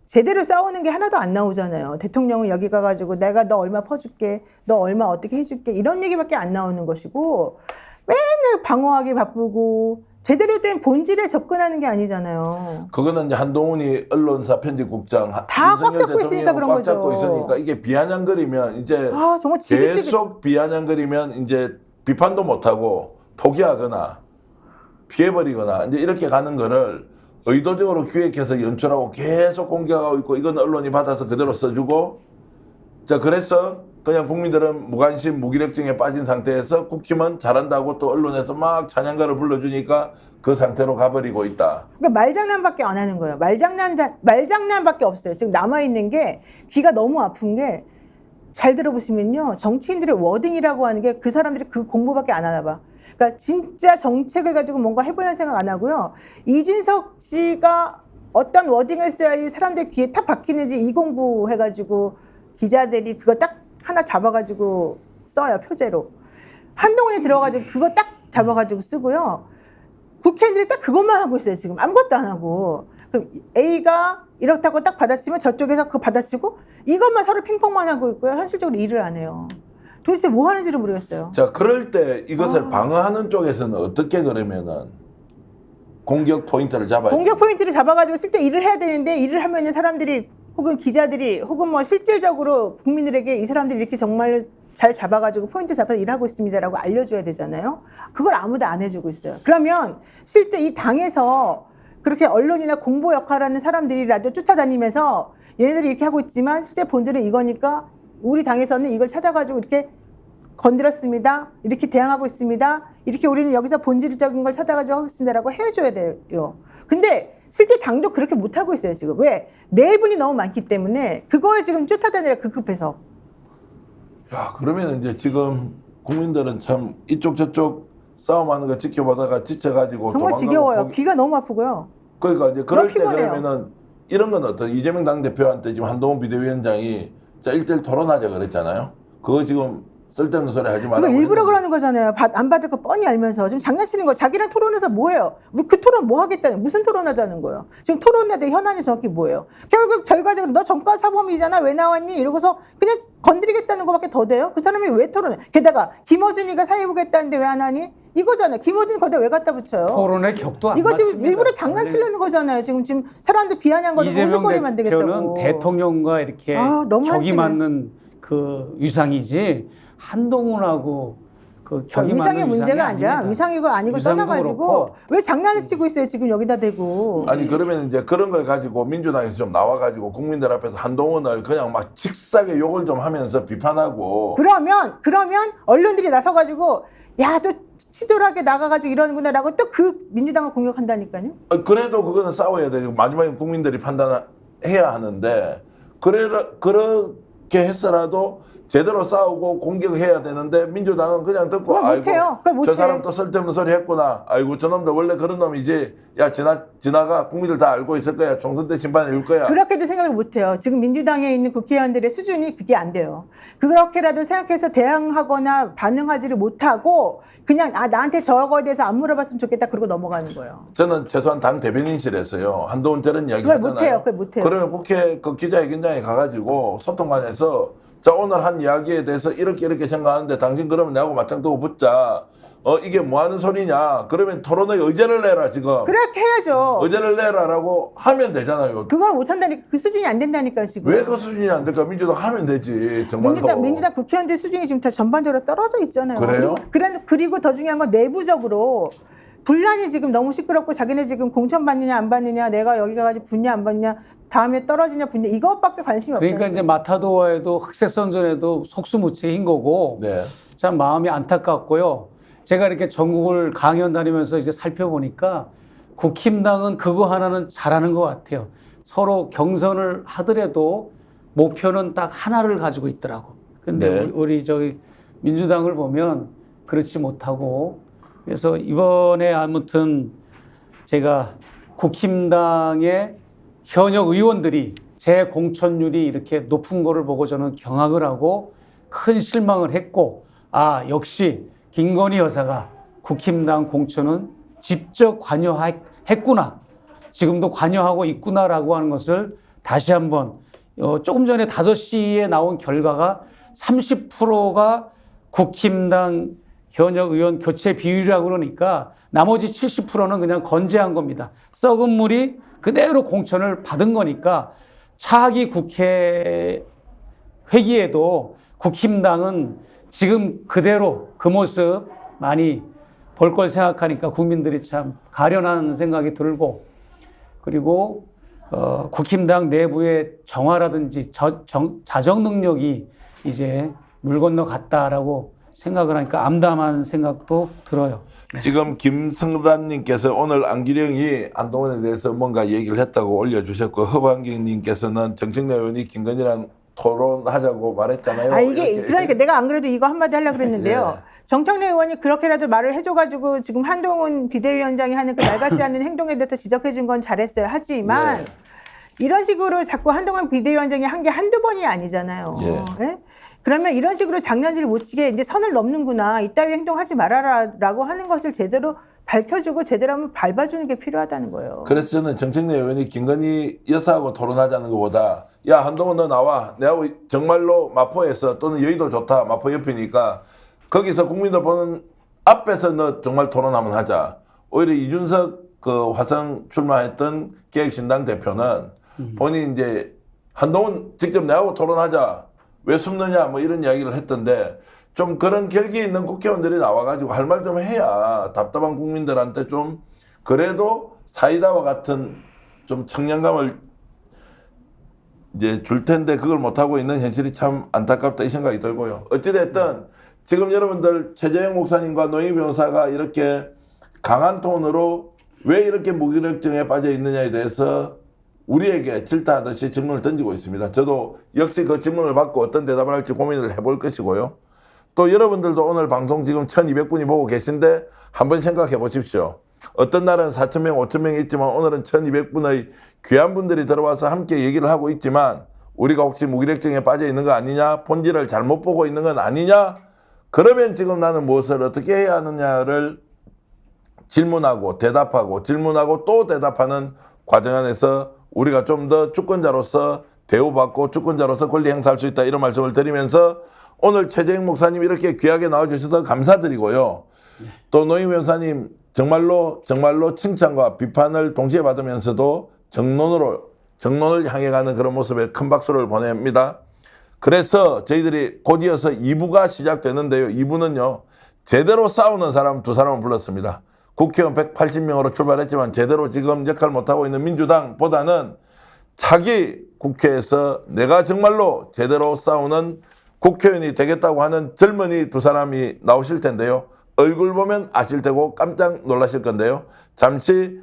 Speaker 3: 제대로 싸우는 게 하나도 안 나오잖아요. 대통령은 여기 가가지고 내가 너 얼마 퍼줄게, 너 얼마 어떻게 해줄게 이런 얘기밖에 안 나오는 것이고 맨날 방어하기 바쁘고 제대로 된 본질에 접근하는 게 아니잖아요.
Speaker 1: 그거는 이제 한동훈이 언론사 편집국장
Speaker 3: 다 꽉 잡고 있으니까 그런
Speaker 1: 꽉 잡고
Speaker 3: 거죠.
Speaker 1: 있으니까 이게 비아냥거리면 이제
Speaker 3: 정말 지긋지긋.
Speaker 1: 계속 비아냥거리면 이제 비판도 못하고 포기하거나 피해버리거나 이제 이렇게 가는 거를 의도적으로 기획해서 연출하고 계속 공격하고 있고 이건 언론이 받아서 그대로 써주고 자 그래서 그냥 국민들은 무관심 무기력증에 빠진 상태에서 국힘은 잘한다고 또 언론에서 막 찬양가를 불러주니까 그 상태로 가버리고 있다.
Speaker 3: 그러니까 말장난밖에 안 하는 거예요. 말장난밖에 없어요. 지금 남아있는 게 귀가 너무 아픈 게 잘 들어보시면요. 정치인들의 워딩이라고 하는 게 그 사람들이 그 공부밖에 안 하나 봐. 그러니까 진짜 정책을 가지고 뭔가 해보려는 생각 안 하고요. 이준석 씨가 어떤 워딩을 써야지 사람들 귀에 탁 박히는지 이 공부해가지고 기자들이 그거 딱 하나 잡아가지고 써요. 표제로. 한동훈이 들어가지고 그거 딱 잡아가지고 쓰고요. 국회의원들이 딱 그것만 하고 있어요. 지금 아무것도 안 하고. 그럼 A가 이렇다고 딱 받아치면 저쪽에서 그거 받아치고 이것만 서로 핑퐁만 하고 있고요. 현실적으로 일을 안 해요. 도대체 뭐 하는지를 모르겠어요.
Speaker 1: 자, 그럴 때 이것을 방어하는 쪽에서는 어떻게 그러면은 공격 포인트를 잡아야
Speaker 3: 공격 포인트를 잡아가지고 실제 일을 해야 되는데 일을 하면은 사람들이 혹은 기자들이 혹은 뭐 실질적으로 국민들에게 이 사람들이 이렇게 정말 잘 잡아가지고 포인트 잡아서 일하고 있습니다라고 알려줘야 되잖아요. 그걸 아무도 안 해주고 있어요. 그러면 실제 이 당에서 그렇게 언론이나 공보 역할하는 사람들이라도 쫓아다니면서 얘네들이 이렇게 하고 있지만 실제 본질은 이거니까 우리 당에서는 이걸 찾아가지고 이렇게 건드렸습니다. 이렇게 대항하고 있습니다. 이렇게 우리는 여기서 본질적인 걸 찾아가지고 하고 있습니다라고 해줘야 돼요. 근데 실제 당도 그렇게 못하고 있어요, 지금. 왜? 내분이 너무 많기 때문에 그걸 지금 쫓아다니라 급급해서.
Speaker 1: 야, 그러면 이제 지금 국민들은 참 이쪽 저쪽 싸움하는 거 지켜보다가 지쳐가지고
Speaker 3: 정말
Speaker 1: 도망가고
Speaker 3: 지겨워요. 귀가 너무 아프고요.
Speaker 1: 그러니까 이제 그럴 때
Speaker 3: 피곤해요.
Speaker 1: 그러면은 이런 건 어떤 이재명 당대표한테 지금 한동훈 비대위원장이 자 1대1 토론하자 그랬잖아요. 그거 지금 쓸데없는 소리 하지
Speaker 3: 그거
Speaker 1: 말라고.
Speaker 3: 일부러
Speaker 1: 했는데.
Speaker 3: 그러는 거잖아요. 안 받을 거 뻔히 알면서. 지금 장난치는 거. 자기랑 토론해서 뭐예요? 그 토론 뭐 하겠다는, 무슨 토론하자는 거예요? 지금 토론해야 될 현안이 정확히 뭐예요? 결국 결과적으로 너 정권 사범이잖아. 왜 나왔니? 이러고서 그냥 건드리겠다는 거밖에 더 돼요? 그 사람이 왜 토론해? 게다가 김어준이가 사회보겠다는데 왜 안 하니? 이거잖아요. 김어준이 거기다 왜 갖다 붙여요?
Speaker 2: 토론의 격도 안
Speaker 3: 이거 지금
Speaker 2: 맞습니다.
Speaker 3: 일부러 장난치려는 거잖아요. 지금 사람들 비아냥 거리고
Speaker 2: 이재명
Speaker 3: 웃음거리
Speaker 2: 대표는
Speaker 3: 만들겠다고.
Speaker 2: 대통령과 이렇게
Speaker 3: 너무
Speaker 2: 격이
Speaker 3: 한심해.
Speaker 2: 맞는 그 위상이지 한동훈하고 그 격이
Speaker 3: 위상의
Speaker 2: 맞는
Speaker 3: 문제가
Speaker 2: 위상이
Speaker 3: 아니라
Speaker 2: 아닙니다.
Speaker 3: 위상이고 아니고
Speaker 2: 위상도
Speaker 3: 떠나가지고
Speaker 2: 그렇고.
Speaker 3: 왜 장난을 치고 있어요 지금 여기다 대고.
Speaker 1: 아니 그러면 이제 그런 걸 가지고 민주당에서 좀 나와가지고 국민들 앞에서 한동훈을 그냥 막 직사게 욕을 좀 하면서 비판하고.
Speaker 3: 그러면 언론들이 나서가지고 야 또 치졸하게 나가가지고 이러는구나라고 또 그 민주당을 공격한다니까요.
Speaker 1: 그래도 그거는 싸워야 되고 마지막에 국민들이 판단해야 하는데 그렇게 했어라도 제대로 싸우고 공격해야 되는데 민주당은 그냥 듣고
Speaker 3: 그걸 못해요. 그걸 못해.
Speaker 1: 저 사람 또 쓸데없는 소리 했구나. 아이고 저놈들 원래 그런 놈이지. 야 지나가 국민들 다 알고 있을 거야. 총선 때 심판해 줄 거야.
Speaker 3: 그렇게도 생각을 못해요. 지금 민주당에 있는 국회의원들의 수준이 그게 안 돼요. 그렇게라도 생각해서 대항하거나 반응하지를 못하고 그냥 나한테 저거에 대해서 안 물어봤으면 좋겠다 그러고 넘어가는 거예요.
Speaker 1: 저는 최소한 당 대변인실에서요. 한동훈 저런 이야기
Speaker 3: 그걸
Speaker 1: 하잖아요.
Speaker 3: 못해요. 그걸 못해요.
Speaker 1: 그러면 국회 그 기자회견장에 가가지고 소통관에서 자 오늘 한 이야기에 대해서 이렇게 생각하는데 당신 그러면 내하고 맞짱 뜨고 붙자. 이게 뭐 하는 소리냐. 그러면 토론의 의제를 내라 지금.
Speaker 3: 그렇게 해야죠.
Speaker 1: 의제를 내라라고 하면 되잖아요.
Speaker 3: 그걸 못한다니까 그 수준이 안 된다니까요 지금.
Speaker 1: 왜 그 수준이 안 될까? 민주당 하면 되지 정말로.
Speaker 3: 민주당 국회의원들 수준이 지금 다 전반적으로 떨어져 있잖아요.
Speaker 1: 그래요?
Speaker 3: 그리고 더 중요한 건 내부적으로 분란이 지금 너무 시끄럽고 자기네 지금 공천 받느냐 안 받느냐 내가 여기 가가지고 붙냐 안 받느냐 다음에 떨어지냐 붙냐 이것밖에 관심이 없어요.
Speaker 2: 그러니까 이제 마타도어에도 흑색 선전에도 속수무책인 거고
Speaker 1: 네.
Speaker 2: 참 마음이 안타깝고요. 제가 이렇게 전국을 강연 다니면서 이제 살펴보니까 국힘당은 그거 하나는 잘하는 것 같아요. 서로 경선을 하더라도 목표는 딱 하나를 가지고 있더라고. 근데
Speaker 1: 네.
Speaker 2: 우리 저기 민주당을 보면 그렇지 못하고 그래서 이번에 아무튼 제가 국힘당의 현역 의원들이 재공천율이 이렇게 높은 거를 보고 저는 경악을 하고 큰 실망을 했고 역시 김건희 여사가 국힘당 공천은 직접 관여했구나. 지금도 관여하고 있구나라고 하는 것을 다시 한번 조금 전에 5시에 나온 결과가 30%가 국힘당 현역 의원 교체 비율이라고 그러니까 나머지 70%는 그냥 건재한 겁니다. 썩은 물이 그대로 공천을 받은 거니까 차기 국회 회기에도 국힘당은 지금 그대로 그 모습 많이 볼 걸 생각하니까 국민들이 참 가련한 생각이 들고 그리고 국힘당 내부의 정화라든지 자정 능력이 이제 물 건너 갔다라고 생각을 하니까 암담한 생각도 들어요.
Speaker 1: 지금 김성란님께서 오늘 안기령이 한동훈에 대해서 뭔가 얘기를 했다고 올려주셨고 허방경님께서는 정청래 의원이 김건희랑 토론하자고 말했잖아요.
Speaker 3: 이게 그러니까 내가 안 그래도 이거 한마디 하려고 그랬는데요.
Speaker 1: 예.
Speaker 3: 정청래 의원이 그렇게라도 말을 해줘가지고 지금 한동훈 비대위원장이 하는 그 날같지 않은 행동에 대해서 지적해준 건 잘했어요. 하지만
Speaker 1: 예.
Speaker 3: 이런 식으로 자꾸 한동훈 비대위원장이 한 게 한두 번이 아니잖아요.
Speaker 1: 예.
Speaker 3: 예? 그러면 이런 식으로 장난질 못 치게 이제 선을 넘는구나. 이따위 행동하지 말아라라고 하는 것을 제대로 밝혀주고 제대로 한번 밟아주는 게 필요하다는 거예요.
Speaker 1: 그래서 저는 정책내 의원이 김건희 여사하고 토론하자는 것보다 야 한동훈 너 나와 내하고 정말로 마포에서 또는 여의도 좋다 마포 옆이니까 거기서 국민들 보는 앞에서 너 정말 토론 한번 하자. 오히려 이준석 그 화성 출마했던 개혁신당 대표는 본인 이제 한동훈 직접 내하고 토론하자 왜 숨느냐 뭐 이런 이야기를 했던데 좀 그런 결기 있는 국회의원들이 나와가지고 할 말 좀 해야 답답한 국민들한테 좀 그래도 사이다와 같은 좀 청량감을 이제 줄 텐데 그걸 못하고 있는 현실이 참 안타깝다 이 생각이 들고요. 어찌됐든 지금 여러분들 최재형 목사님과 노영희 변호사가 이렇게 강한 톤으로 왜 이렇게 무기력증에 빠져 있느냐에 대해서 우리에게 질타하듯이 질문을 던지고 있습니다. 저도 역시 그 질문을 받고 어떤 대답을 할지 고민을 해볼 것이고요. 또 여러분들도 오늘 방송 지금 1200분이 보고 계신데 한번 생각해 보십시오. 어떤 날은 4000명, 5000명이 있지만 오늘은 1200분의 귀한 분들이 들어와서 함께 얘기를 하고 있지만 우리가 혹시 무기력증에 빠져 있는 거 아니냐? 본질을 잘못 보고 있는 건 아니냐? 그러면 지금 나는 무엇을 어떻게 해야 하느냐를 질문하고 대답하고 질문하고 또 대답하는 과정 안에서 우리가 좀 더 주권자로서 대우받고 주권자로서 권리 행사할 수 있다 이런 말씀을 드리면서 오늘 최재형 목사님 이렇게 귀하게 나와주셔서 감사드리고요. 또 노영 변호사님 정말로 칭찬과 비판을 동시에 받으면서도 정론을 향해 가는 그런 모습에 큰 박수를 보냅니다. 그래서 저희들이 곧 이어서 2부가 시작되는데요. 2부는요. 제대로 싸우는 사람 두 사람을 불렀습니다. 국회의원 180명으로 출발했지만 제대로 지금 역할을 못하고 있는 민주당보다는 차기 국회에서 내가 정말로 제대로 싸우는 국회의원이 되겠다고 하는 젊은이 두 사람이 나오실 텐데요. 얼굴 보면 아실 테고 깜짝 놀라실 건데요. 잠시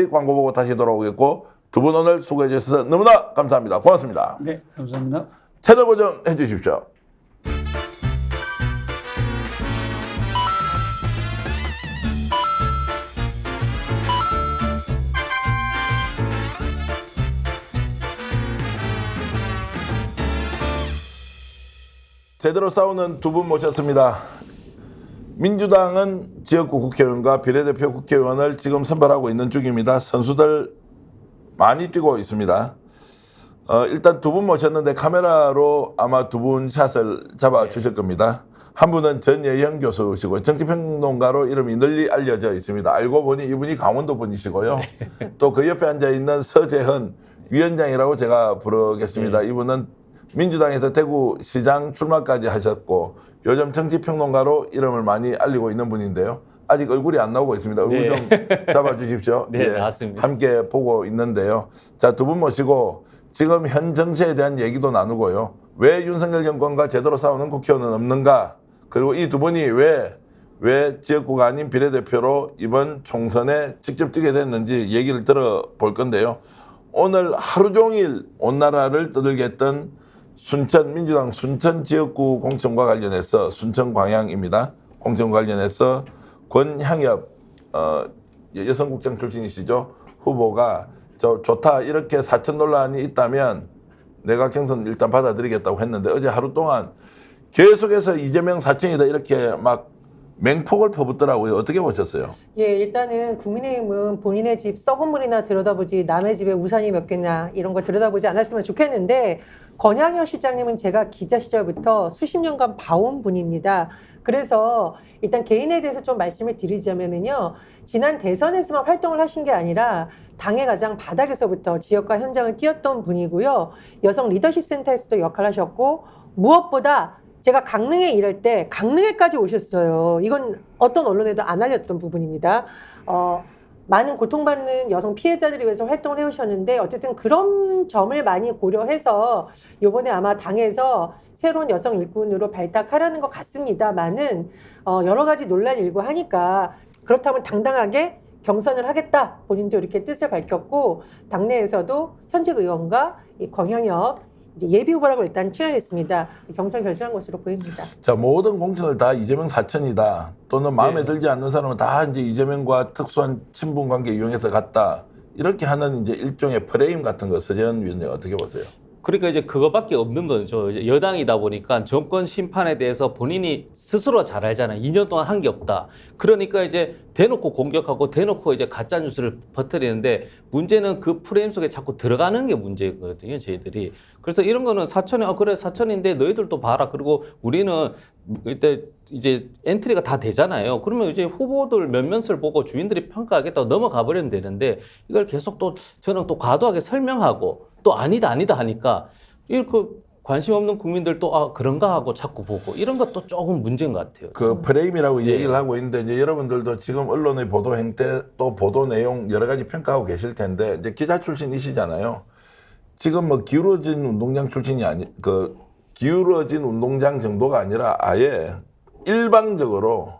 Speaker 1: 광고 보고 다시 돌아오겠고 두 분 오늘 수고해 주셔서 너무나 감사합니다. 고맙습니다.
Speaker 2: 네, 감사합니다.
Speaker 1: 채널 고정해 주십시오. 제대로 싸우는 두 분 모셨습니다. 민주당은 지역구 국회의원과 비례대표 국회의원을 지금 선발하고 있는 중입니다. 선수들 많이 뛰고 있습니다. 일단 두 분 모셨는데 카메라로 아마 두 분 샷을 잡아주실 겁니다. 한 분은 전예형 교수시고 정치평론가로 이름이 널리 알려져 있습니다. 알고 보니 이분이 강원도 분이시고요. 또 그 옆에 앉아있는 서재헌 위원장이라고 제가 부르겠습니다. 이분은 민주당에서 대구시장 출마까지 하셨고 요즘 정치평론가로 이름을 많이 알리고 있는 분인데요. 아직 얼굴이 안 나오고 있습니다. 얼굴 좀 잡아주십시오.
Speaker 4: 네, 나왔습니다.
Speaker 1: 함께 보고 있는데요. 자, 두 분 모시고 지금 현 정치에 대한 얘기도 나누고요. 왜 윤석열 정권과 제대로 싸우는 국회의원은 없는가? 그리고 이 두 분이 왜 지역구가 아닌 비례대표로 이번 총선에 직접 뛰게 됐는지 얘기를 들어볼 건데요. 오늘 하루 종일 온 나라를 떠들게 했던 민주당 순천 지역구 공천과 관련해서 순천 광양입니다. 공천 관련해서 권향엽 여성국장 출신이시죠. 후보가 좋다 이렇게 사천 논란이 있다면 내가 경선 일단 받아들이겠다고 했는데 어제 하루 동안 계속해서 이재명 사천이다 이렇게 막 맹폭을 퍼붓더라고요. 어떻게 보셨어요?
Speaker 5: 예, 일단은 국민의힘은 본인의 집 썩은 물이나 들여다보지 남의 집에 우산이 몇 개냐 이런 거 들여다보지 않았으면 좋겠는데 권양현 실장님은 제가 기자 시절부터 수십 년간 봐온 분입니다. 그래서 일단 개인에 대해서 좀 말씀을 드리자면은요. 지난 대선에서만 활동을 하신 게 아니라 당의 가장 바닥에서부터 지역과 현장을 뛰었던 분이고요. 여성 리더십 센터에서도 역할을 하셨고 무엇보다 제가 강릉에 일할 때 강릉에까지 오셨어요. 이건 어떤 언론에도 안 알렸던 부분입니다. 많은 고통받는 여성 피해자들을 위해서 활동을 해오셨는데 어쨌든 그런 점을 많이 고려해서 이번에 아마 당에서 새로운 여성 일꾼으로 발탁하라는 것 같습니다만은 여러 가지 논란이 일고 하니까 그렇다면 당당하게 경선을 하겠다. 본인도 이렇게 뜻을 밝혔고 당내에서도 현직 의원과 이 권향엽 예비 후보라고 일단 칭하겠습니다. 경선 결정한 것으로 보입니다.
Speaker 1: 자, 모든 공천을 다 이재명 사천이다. 또는 마음에 들지 않는 사람은 다 이제 이재명과 특수한 친분 관계 이용해서 갔다. 이렇게 하는 이제 일종의 프레임 같은 거 서재현 위원님 어떻게 보세요?
Speaker 4: 그러니까 이제 그거밖에 없는 거죠. 이제 여당이다 보니까 정권 심판에 대해서 본인이 스스로 잘 알잖아요. 2년 동안 한 게 없다. 그러니까 이제 대놓고 공격하고 대놓고 이제 가짜 뉴스를 퍼뜨리는데 문제는 그 프레임 속에 자꾸 들어가는 게 문제거든요. 저희들이. 그래서 이런 거는 사천이 그래 사천인데 너희들도 봐라. 그리고 우리는 이때 이제 엔트리가 다 되잖아요. 그러면 이제 후보들 몇몇을 보고 주인들이 평가하겠다고 넘어가 버리면 되는데 이걸 계속 또 저는 또 과도하게 설명하고 또 아니다 하니까 이렇게 관심 없는 국민들도 아 그런가 하고 자꾸 보고 이런 것도 조금 문제인 것 같아요.
Speaker 1: 그 프레임이라고
Speaker 4: 예.
Speaker 1: 얘기를 하고 있는데 이제 여러분들도 지금 언론의 보도 행태 또 보도 내용 여러 가지 평가하고 계실 텐데 이제 기자 출신이시잖아요. 지금 뭐 기울어진 운동장 출신이 기울어진 운동장 정도가 아니라 아예 일방적으로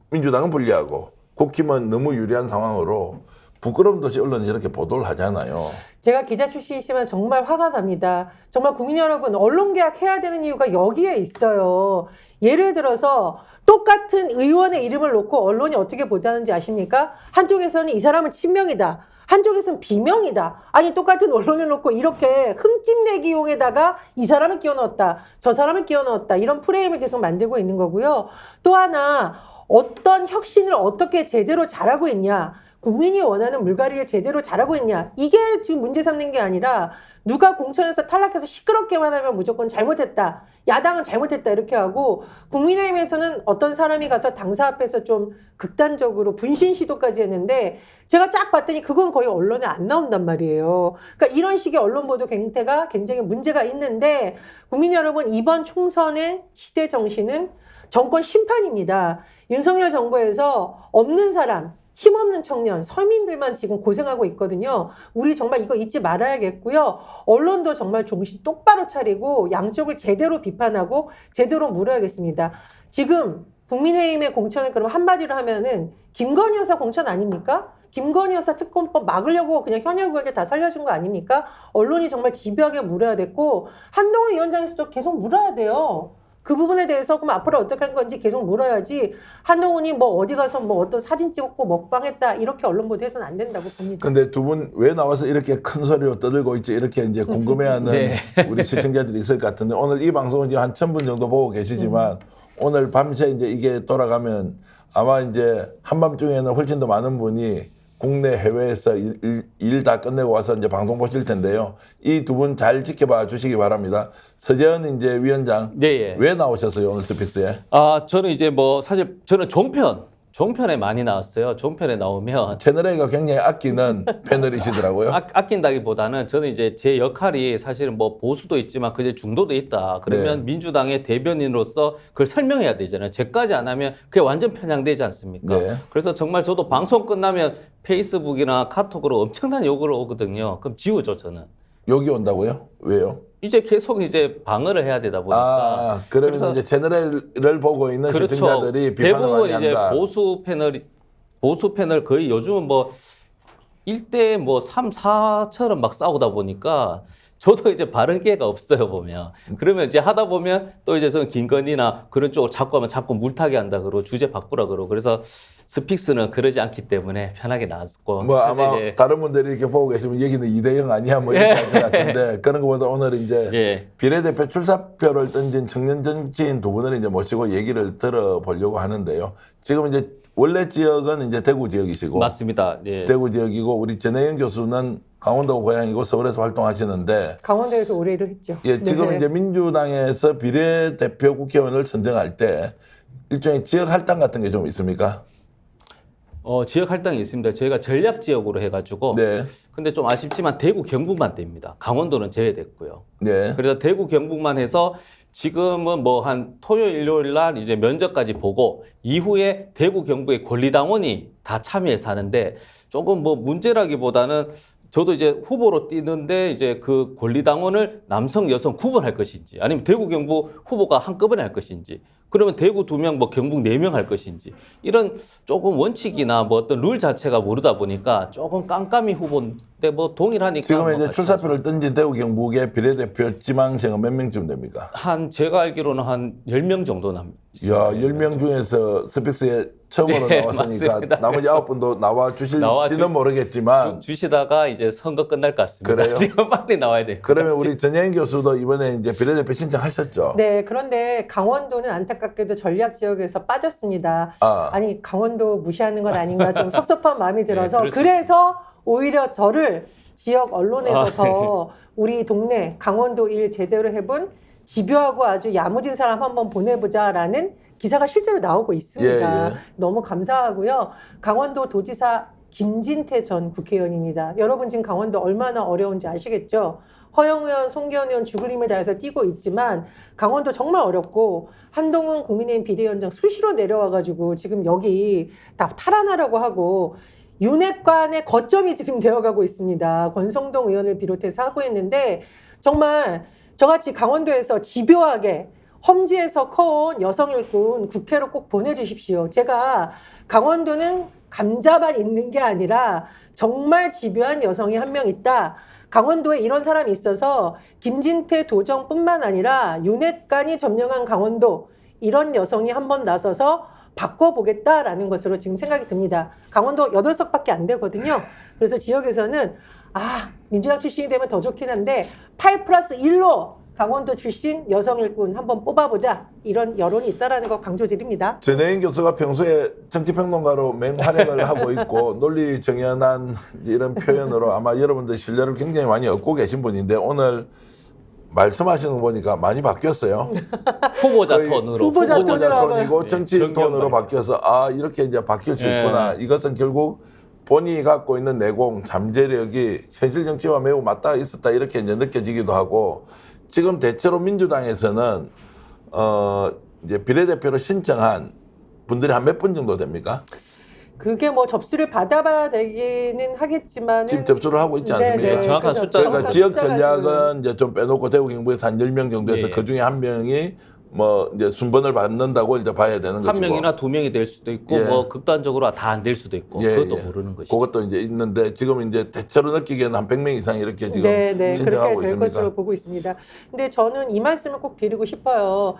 Speaker 1: 민주당은 불리하고 국힘은 너무 유리한 상황으로 부끄럼도 없이 언론이 이렇게 보도를 하잖아요.
Speaker 5: 제가 기자 출신이시면 정말 화가 납니다. 정말 국민 여러분, 언론개혁 해야 되는 이유가 여기에 있어요. 예를 들어서 똑같은 의원의 이름을 놓고 언론이 어떻게 보도하는지 아십니까? 한쪽에서는 이 사람은 친명이다. 한쪽에서는 비명이다. 아니 똑같은 언론을 놓고 이렇게 흠집내기용에다가 이 사람을 끼워 넣었다. 저 사람을 끼워 넣었다. 이런 프레임을 계속 만들고 있는 거고요. 또 하나 어떤 혁신을 어떻게 제대로 잘하고 있냐. 국민이 원하는 물갈이를 제대로 잘하고 있냐. 이게 지금 문제 삼는 게 아니라 누가 공천에서 탈락해서 시끄럽게만 하면 무조건 잘못했다. 야당은 잘못했다 이렇게 하고 국민의힘에서는 어떤 사람이 가서 당사 앞에서 좀 극단적으로 분신 시도까지 했는데 제가 쫙 봤더니 그건 거의 언론에 안 나온단 말이에요. 그러니까 이런 식의 언론 보도 행태가 굉장히 문제가 있는데 국민 여러분 이번 총선의 시대 정신은 정권 심판입니다. 윤석열 정부에서 없는 사람 힘없는 청년, 서민들만 지금 고생하고 있거든요. 우리 정말 이거 잊지 말아야겠고요. 언론도 정말 정신 똑바로 차리고 양쪽을 제대로 비판하고 제대로 물어야겠습니다. 지금 국민의힘의 공천을 그럼 한마디로 하면은 김건희 여사 공천 아닙니까? 김건희 여사 특검법 막으려고 그냥 현역 의원들 다 살려준 거 아닙니까? 언론이 정말 집요하게 물어야 됐고 한동훈 위원장에서도 계속 물어야 돼요. 그 부분에 대해서 그럼 앞으로 어떻게 할 건지 계속 물어야지 한동훈이 뭐 어디 가서 뭐 어떤 사진 찍었고 먹방했다 이렇게 언론 보도해서는 안 된다고 봅니다.
Speaker 1: 근데 두 분 왜 나와서 이렇게 큰 소리로 떠들고 있지 이렇게 이제 궁금해하는
Speaker 4: 네.
Speaker 1: 우리 시청자들이 있을 것 같은데 오늘 이 방송은 지금 한 1000분 정도 보고 계시지만 오늘 밤새 이제 이게 돌아가면 아마 이제 한밤중에는 훨씬 더 많은 분이 국내 해외에서 일 다 끝내고 와서 이제 방송 보실 텐데요. 이 두 분 잘 지켜봐 주시기 바랍니다. 서재현 이제 위원장
Speaker 4: 네,
Speaker 1: 왜 나오셨어요 오늘 스픽스에?
Speaker 4: 저는 이제 뭐 사실 저는 종편에 많이 나왔어요. 종편에 나오면
Speaker 1: 채널 A가 굉장히 아끼는 패널이시더라고요.
Speaker 4: 아낀다기보다는 저는 이제 제 역할이 사실은 뭐 보수도 있지만 그게 중도도 있다. 그러면
Speaker 1: 네.
Speaker 4: 민주당의 대변인으로서 그걸 설명해야 되잖아요. 제까지 안 하면 그게 완전 편향되지 않습니까?
Speaker 1: 네.
Speaker 4: 그래서 정말 저도 방송 끝나면 페이스북이나 카톡으로 엄청난 욕을 오거든요. 그럼 지우죠, 저는.
Speaker 1: 여기 온다고요? 왜요?
Speaker 4: 이제 계속 이제 방어를 해야 되다 보니까.
Speaker 1: 그러면
Speaker 4: 그래서
Speaker 1: 이제 채널을 보고 있는 시청자들이 비판을
Speaker 4: 대부분
Speaker 1: 많이
Speaker 4: 이제
Speaker 1: 한다.
Speaker 4: 보수 패널 거의 요즘은 뭐 1대 뭐 3, 4처럼 막 싸우다 보니까 저도 이제 발언 기회가 없어요, 보면. 그러면 이제 하다 보면 또 이제 저는 김건희나 그런 쪽으로 자꾸 하면 자꾸 물타기 한다 그러고 주제 바꾸라 그러고 그래서 스픽스는 그러지 않기 때문에 편하게 나왔고.
Speaker 1: 뭐
Speaker 4: 사실
Speaker 1: 아마
Speaker 4: 이제
Speaker 1: 다른 분들이 이렇게 보고 계시면 여기는 2대0 아니야 뭐 이렇게 할 것 같은데 그런 것보다 오늘 이제
Speaker 4: 예.
Speaker 1: 비례대표 출사표를 던진 청년 정치인 두 분을 이제 모시고 얘기를 들어보려고 하는데요. 지금 이제 원래 지역은 이제 대구 지역이시고
Speaker 4: 맞습니다. 예.
Speaker 1: 대구 지역이고 우리 전혜연 교수는 강원도 고향이고 서울에서 활동하시는데
Speaker 5: 강원도에서 오래 일을 했죠.
Speaker 1: 예, 지금
Speaker 5: 네.
Speaker 1: 이제 민주당에서 비례대표 국회의원을 선정할 때 일종의 지역 할당 같은 게 좀 있습니까?
Speaker 4: 지역 할당이 있습니다. 저희가 전략 지역으로 해가지고.
Speaker 1: 네,
Speaker 4: 근데 좀 아쉽지만 대구 경북만 됩니다. 강원도는 제외됐고요.
Speaker 1: 네,
Speaker 4: 그래서 대구 경북만 해서 지금은 뭐 한 토요일 일요일 날 이제 면접까지 보고 이후에 대구 경북의 권리당원이 다 참여해서 하는데 조금 뭐 문제라기보다는 저도 이제 후보로 뛰는데 이제 그 권리당원을 남성 여성 구분할 것인지 아니면 대구 경북 후보가 한꺼번에 할 것인지 그러면 대구 2명 뭐 경북 4명 할 것인지 이런 조금 원칙이나 뭐 어떤 룰 자체가 모르다 보니까 조금 깜깜이 후보인데 뭐 동일하니까
Speaker 1: 지금
Speaker 4: 뭐
Speaker 1: 이제
Speaker 4: 같이
Speaker 1: 출사표를 던진 대구 경북의 비례대표 지망생은 몇 명쯤 됩니까?
Speaker 4: 한 제가 알기로는 한 10명 정도
Speaker 1: 야, 10명 중에서 스픽스에 처음으로
Speaker 4: 네,
Speaker 1: 나왔으니까
Speaker 4: 맞습니다.
Speaker 1: 나머지 9분도 나와 주실지는
Speaker 4: 나와
Speaker 1: 모르겠지만
Speaker 4: 주시다가 이제 선거 끝날 것 같습니다.
Speaker 1: 그래요?
Speaker 4: 지금 빨리 나와야 돼요.
Speaker 1: 그러면 우리 전혜인 교수도 이번에 이제 비례대표 신청하셨죠?
Speaker 5: 네, 그런데 강원도는 안타깝게도 전략 지역에서 빠졌습니다.
Speaker 1: 아,
Speaker 5: 아니, 강원도 무시하는 건 아닌가 좀 섭섭한 마음이 들어서
Speaker 4: 그럴 수
Speaker 5: 그래서 오히려 저를 지역 언론에서
Speaker 4: 아,
Speaker 5: 더 우리 동네 강원도 일 제대로 해본 집요하고 아주 야무진 사람 한번 보내보자라는 기사가 실제로 나오고 있습니다.
Speaker 1: 예, 예.
Speaker 5: 너무 감사하고요. 강원도 도지사 김진태 전 국회의원입니다. 여러분 지금 강원도 얼마나 어려운지 아시겠죠? 허영 의원, 송기현 의원 죽을 힘을 다해서 뛰고 있지만 강원도 정말 어렵고 한동훈 국민의힘 비대위원장 수시로 내려와가지고 지금 여기 다 탈환하라고 하고 윤핵관의 거점이 지금 되어가고 있습니다. 권성동 의원을 비롯해서 하고 있는데 정말 저같이 강원도에서 집요하게 험지에서 커온 여성 일꾼 국회로 꼭 보내주십시오. 제가 강원도는 감자만 있는 게 아니라 정말 집요한 여성이 한 명 있다. 강원도에 이런 사람이 있어서 김진태 도정뿐만 아니라 윤핵관이 점령한 강원도 이런 여성이 한번 나서서 바꿔보겠다라는 것으로 지금 생각이 듭니다. 강원도 8석밖에 안 되거든요. 그래서 지역에서는 민주당 출신이 되면 더 좋긴 한데 8+1로 강원도 출신 여성 일꾼 한번 뽑아보자 이런 여론이 있다라는 거 강조드립니다.
Speaker 1: 전혜인 교수가 평소에 정치평론가로 맹활약을 하고 있고 논리 정연한 이런 표현으로 아마 여러분들 신뢰를 굉장히 많이 얻고 계신 분인데 오늘 말씀하시는 거 보니까 많이 바뀌었어요.
Speaker 4: 후보자
Speaker 1: 거의
Speaker 4: 톤으로.
Speaker 5: 후보자
Speaker 1: 후보자
Speaker 5: 톤으로
Speaker 1: 톤이고
Speaker 4: 예,
Speaker 1: 정치
Speaker 4: 정견
Speaker 1: 톤으로
Speaker 4: 발표.
Speaker 1: 바뀌어서 이렇게 이제 바뀔 수
Speaker 4: 예.
Speaker 1: 있구나. 이것은 결국 본인이 갖고 있는 내공, 잠재력이 현실 정치와 매우 맞닿아 있었다 이렇게 이제 느껴지기도 하고 지금 대체로 민주당에서는 이제 비례대표로 신청한 분들이 한 몇 분 정도 됩니까?
Speaker 5: 그게 뭐 접수를 받아봐야 되기는 하겠지만
Speaker 1: 지금 접수를 하고 있지 않습니까?
Speaker 4: 네, 정확한 숫자는
Speaker 1: 그러니까
Speaker 4: 정확한
Speaker 1: 지역 전략은 이제 좀 빼놓고 대구 경북에서 한 10명 정도에서
Speaker 4: 예.
Speaker 1: 그 중에 한 명이 뭐 이제 순번을 받는다고 이제 봐야 되는
Speaker 4: 한
Speaker 1: 것이고.
Speaker 4: 명이나 2명이 될 수도 있고
Speaker 1: 예.
Speaker 4: 뭐 극단적으로 다 안 될 수도 있고
Speaker 1: 예,
Speaker 4: 그것도
Speaker 1: 예.
Speaker 4: 모르는 것이죠.
Speaker 1: 그것도 이제 있는데 지금 이제 대체로 느끼기에는 한 100명 이상 이렇게 지금
Speaker 5: 네, 그렇게
Speaker 1: 신청하고
Speaker 5: 될
Speaker 1: 있습니다.
Speaker 5: 것으로 보고 있습니다. 근데 저는 이 말씀을 꼭 드리고 싶어요.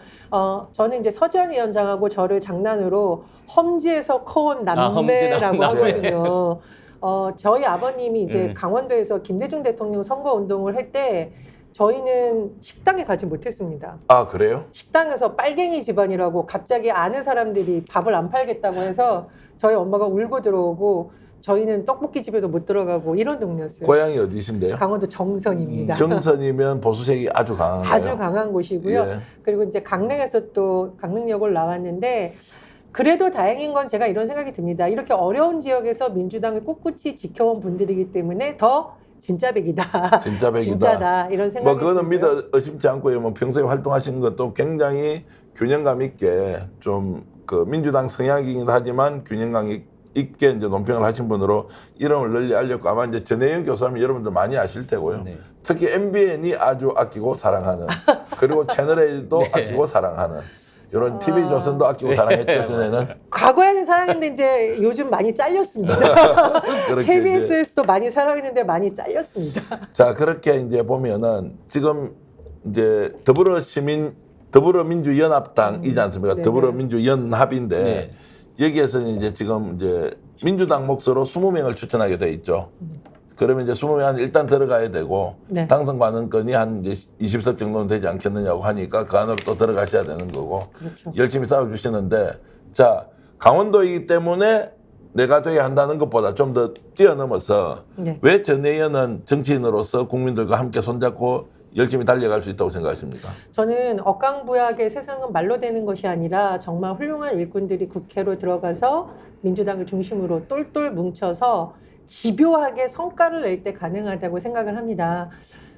Speaker 5: 저는 이제 서지현 위원장하고 저를 장난으로 험지에서 커온 남매라고
Speaker 4: 남매.
Speaker 5: 하거든요. 저희 아버님이 이제
Speaker 4: 네.
Speaker 5: 강원도에서 김대중 대통령 선거 운동을 할 때 저희는 식당에 가지 못했습니다.
Speaker 1: 아 그래요?
Speaker 5: 식당에서 빨갱이 집안이라고 갑자기 아는 사람들이 밥을 안 팔겠다고 해서 저희 엄마가 울고 들어오고 저희는 떡볶이 집에도 못 들어가고 이런 동네였어요.
Speaker 1: 고향이 어디신데요?
Speaker 5: 강원도 정선입니다.
Speaker 1: 정선이면 보수색이 아주 강한가요?
Speaker 5: 아주 강한 곳이고요.
Speaker 1: 예.
Speaker 5: 그리고 이제 강릉에서 또 강릉역을 나왔는데 그래도 다행인 건 제가 이런 생각이 듭니다. 이렇게 어려운 지역에서 민주당을 꿋꿋이 지켜온 분들이기 때문에 더 진짜백이다.
Speaker 1: 진짜 백이다.
Speaker 5: 진짜다. 이런 생각이
Speaker 1: 뭐 그거는
Speaker 5: 들고요.
Speaker 1: 믿어 의심치 않고요. 뭐 평소에 활동하시는 것도 굉장히 균형감 있게 좀 그 민주당 성향이긴 하지만 균형감 있게 이제 논평을 하신 분으로 이름을 널리 알렸고 아마 이제 전혜연 교수하면 여러분들 많이 아실 테고요.
Speaker 4: 네.
Speaker 1: 특히 MBN이 아주 아끼고 사랑하는 그리고 채널A도
Speaker 4: 네.
Speaker 1: 아끼고 사랑하는 이런 TV조선도 아끼고 사랑했죠 전에는.
Speaker 5: 과거에는 사랑했는데 이제 요즘 많이 잘렸습니다.
Speaker 1: 그렇게 이제.
Speaker 5: KBS에서도 많이 사랑했는데 많이 잘렸습니다.
Speaker 1: 자 그렇게 이제 보면은 지금 이제 더불어민주연합당이지 않습니까?
Speaker 5: 네,
Speaker 1: 더불어민주연합인데
Speaker 4: 네.
Speaker 1: 여기에서는 이제 지금 이제 민주당 몫으로 20명을 추천하게 돼 있죠. 그러면 이제 20명 일단 들어가야 되고
Speaker 5: 네.
Speaker 1: 당선 가능권이 한 이제 20석 정도는 되지 않겠느냐고 하니까 그 안으로 또 들어가셔야 되는 거고
Speaker 5: 그렇죠.
Speaker 1: 열심히 싸워주시는데 자 강원도이기 때문에 내가 돼야 한다는 것보다 좀 더 뛰어넘어서
Speaker 5: 네.
Speaker 1: 왜 전혜연은 정치인으로서 국민들과 함께 손잡고 열심히 달려갈 수 있다고 생각하십니까?
Speaker 5: 저는 억강부약의 세상은 말로 되는 것이 아니라 정말 훌륭한 일꾼들이 국회로 들어가서 민주당을 중심으로 똘똘 뭉쳐서 집요하게 성과를 낼 때 가능하다고 생각을 합니다.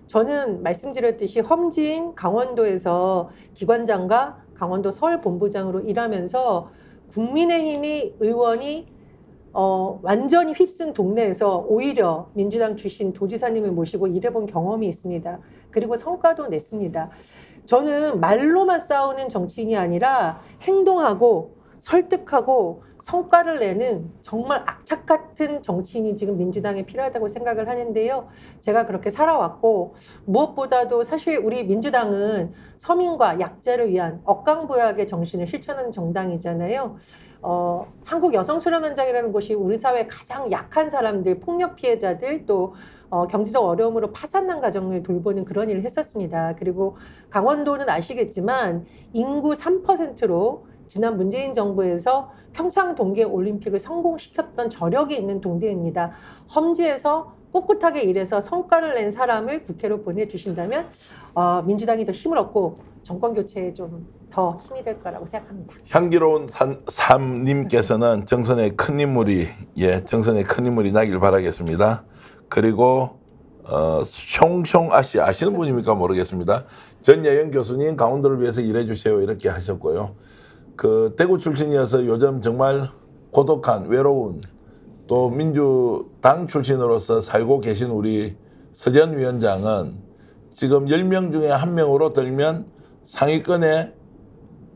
Speaker 5: 저는 말씀드렸듯이 험지인 강원도에서 기관장과 강원도 서울본부장으로 일하면서 국민의힘이 의원이 완전히 휩쓴 동네에서 오히려 민주당 출신 도지사님을 모시고 일해본 경험이 있습니다. 그리고 성과도 냈습니다. 저는 말로만 싸우는 정치인이 아니라 행동하고 설득하고 성과를 내는 정말 악착 같은 정치인이 지금 민주당에 필요하다고 생각을 하는데요. 제가 그렇게 살아왔고 무엇보다도 사실 우리 민주당은 서민과 약자를 위한 억강부약의 정신을 실천하는 정당이잖아요. 한국 여성수련원장이라는 곳이 우리 사회 가장 약한 사람들, 폭력 피해자들 또 경제적 어려움으로 파산난 가정을 돌보는 그런 일을 했었습니다. 그리고 강원도는 아시겠지만 인구 3%로 지난 문재인 정부에서 평창 동계 올림픽을 성공시켰던 저력이 있는 동대입니다. 험지에서 꿋꿋하게 일해서 성과를 낸 사람을 국회로 보내주신다면 민주당이 더 힘을 얻고 정권 교체에 좀 더 힘이 될 거라고 생각합니다.
Speaker 1: 향기로운 삶님께서는 정선의 큰 인물이 정선의 큰 인물이 나길 바라겠습니다. 그리고 숑숑 아씨 아시는 분입니까 모르겠습니다. 전예영 교수님 강원도를 위해서 일해 주세요 이렇게 하셨고요. 그 대구 출신이어서 요즘 정말 고독한 외로운 또 민주당 출신으로서 살고 계신 우리 서전 위원장은 지금 10명 중에 1명으로 들면 상위권에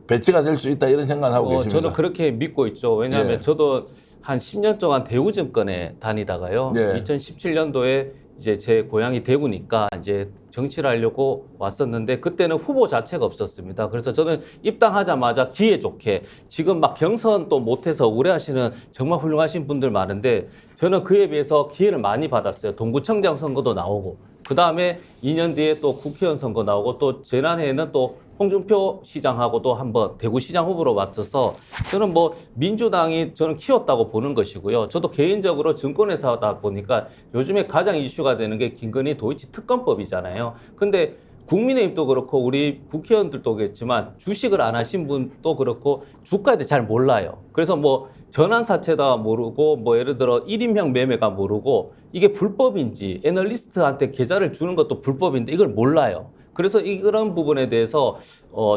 Speaker 1: 배치가 될 수 있다 이런 생각을 하고 계십니다.
Speaker 4: 저는 그렇게 믿고 있죠. 왜냐하면
Speaker 1: 예.
Speaker 4: 저도 한 10년 동안 대구 정권에 다니다가요.
Speaker 1: 예.
Speaker 4: 2017년도에 이제 제 고향이 대구니까 이제 정치를 하려고 왔었는데 그때는 후보 자체가 없었습니다. 그래서 저는 입당하자마자 기회 좋게 지금 막 경선 또 못해서 우려하시는 정말 훌륭하신 분들 많은데 저는 그에 비해서 기회를 많이 받았어요. 동구청장 선거도 나오고 그 다음에 2년 뒤에 또 국회의원 선거 나오고 또 지난해에는 또 홍준표 시장하고도 한번 대구시장 후보로 맡아서 저는 뭐 민주당이 저는 키웠다고 보는 것이고요. 저도 개인적으로 증권회사 하다 보니까 요즘에 가장 이슈가 되는 게 김건희 도이치 특검법이잖아요. 근데 국민의힘도 그렇고 우리 국회의원들도 그렇지만 주식을 안 하신 분도 그렇고 주가에 대해 잘 몰라요. 그래서 뭐 전환사채다 모르고 뭐 예를 들어 1인명 매매가 모르고 이게 불법인지 애널리스트한테 계좌를 주는 것도 불법인데 이걸 몰라요. 그래서 이런 부분에 대해서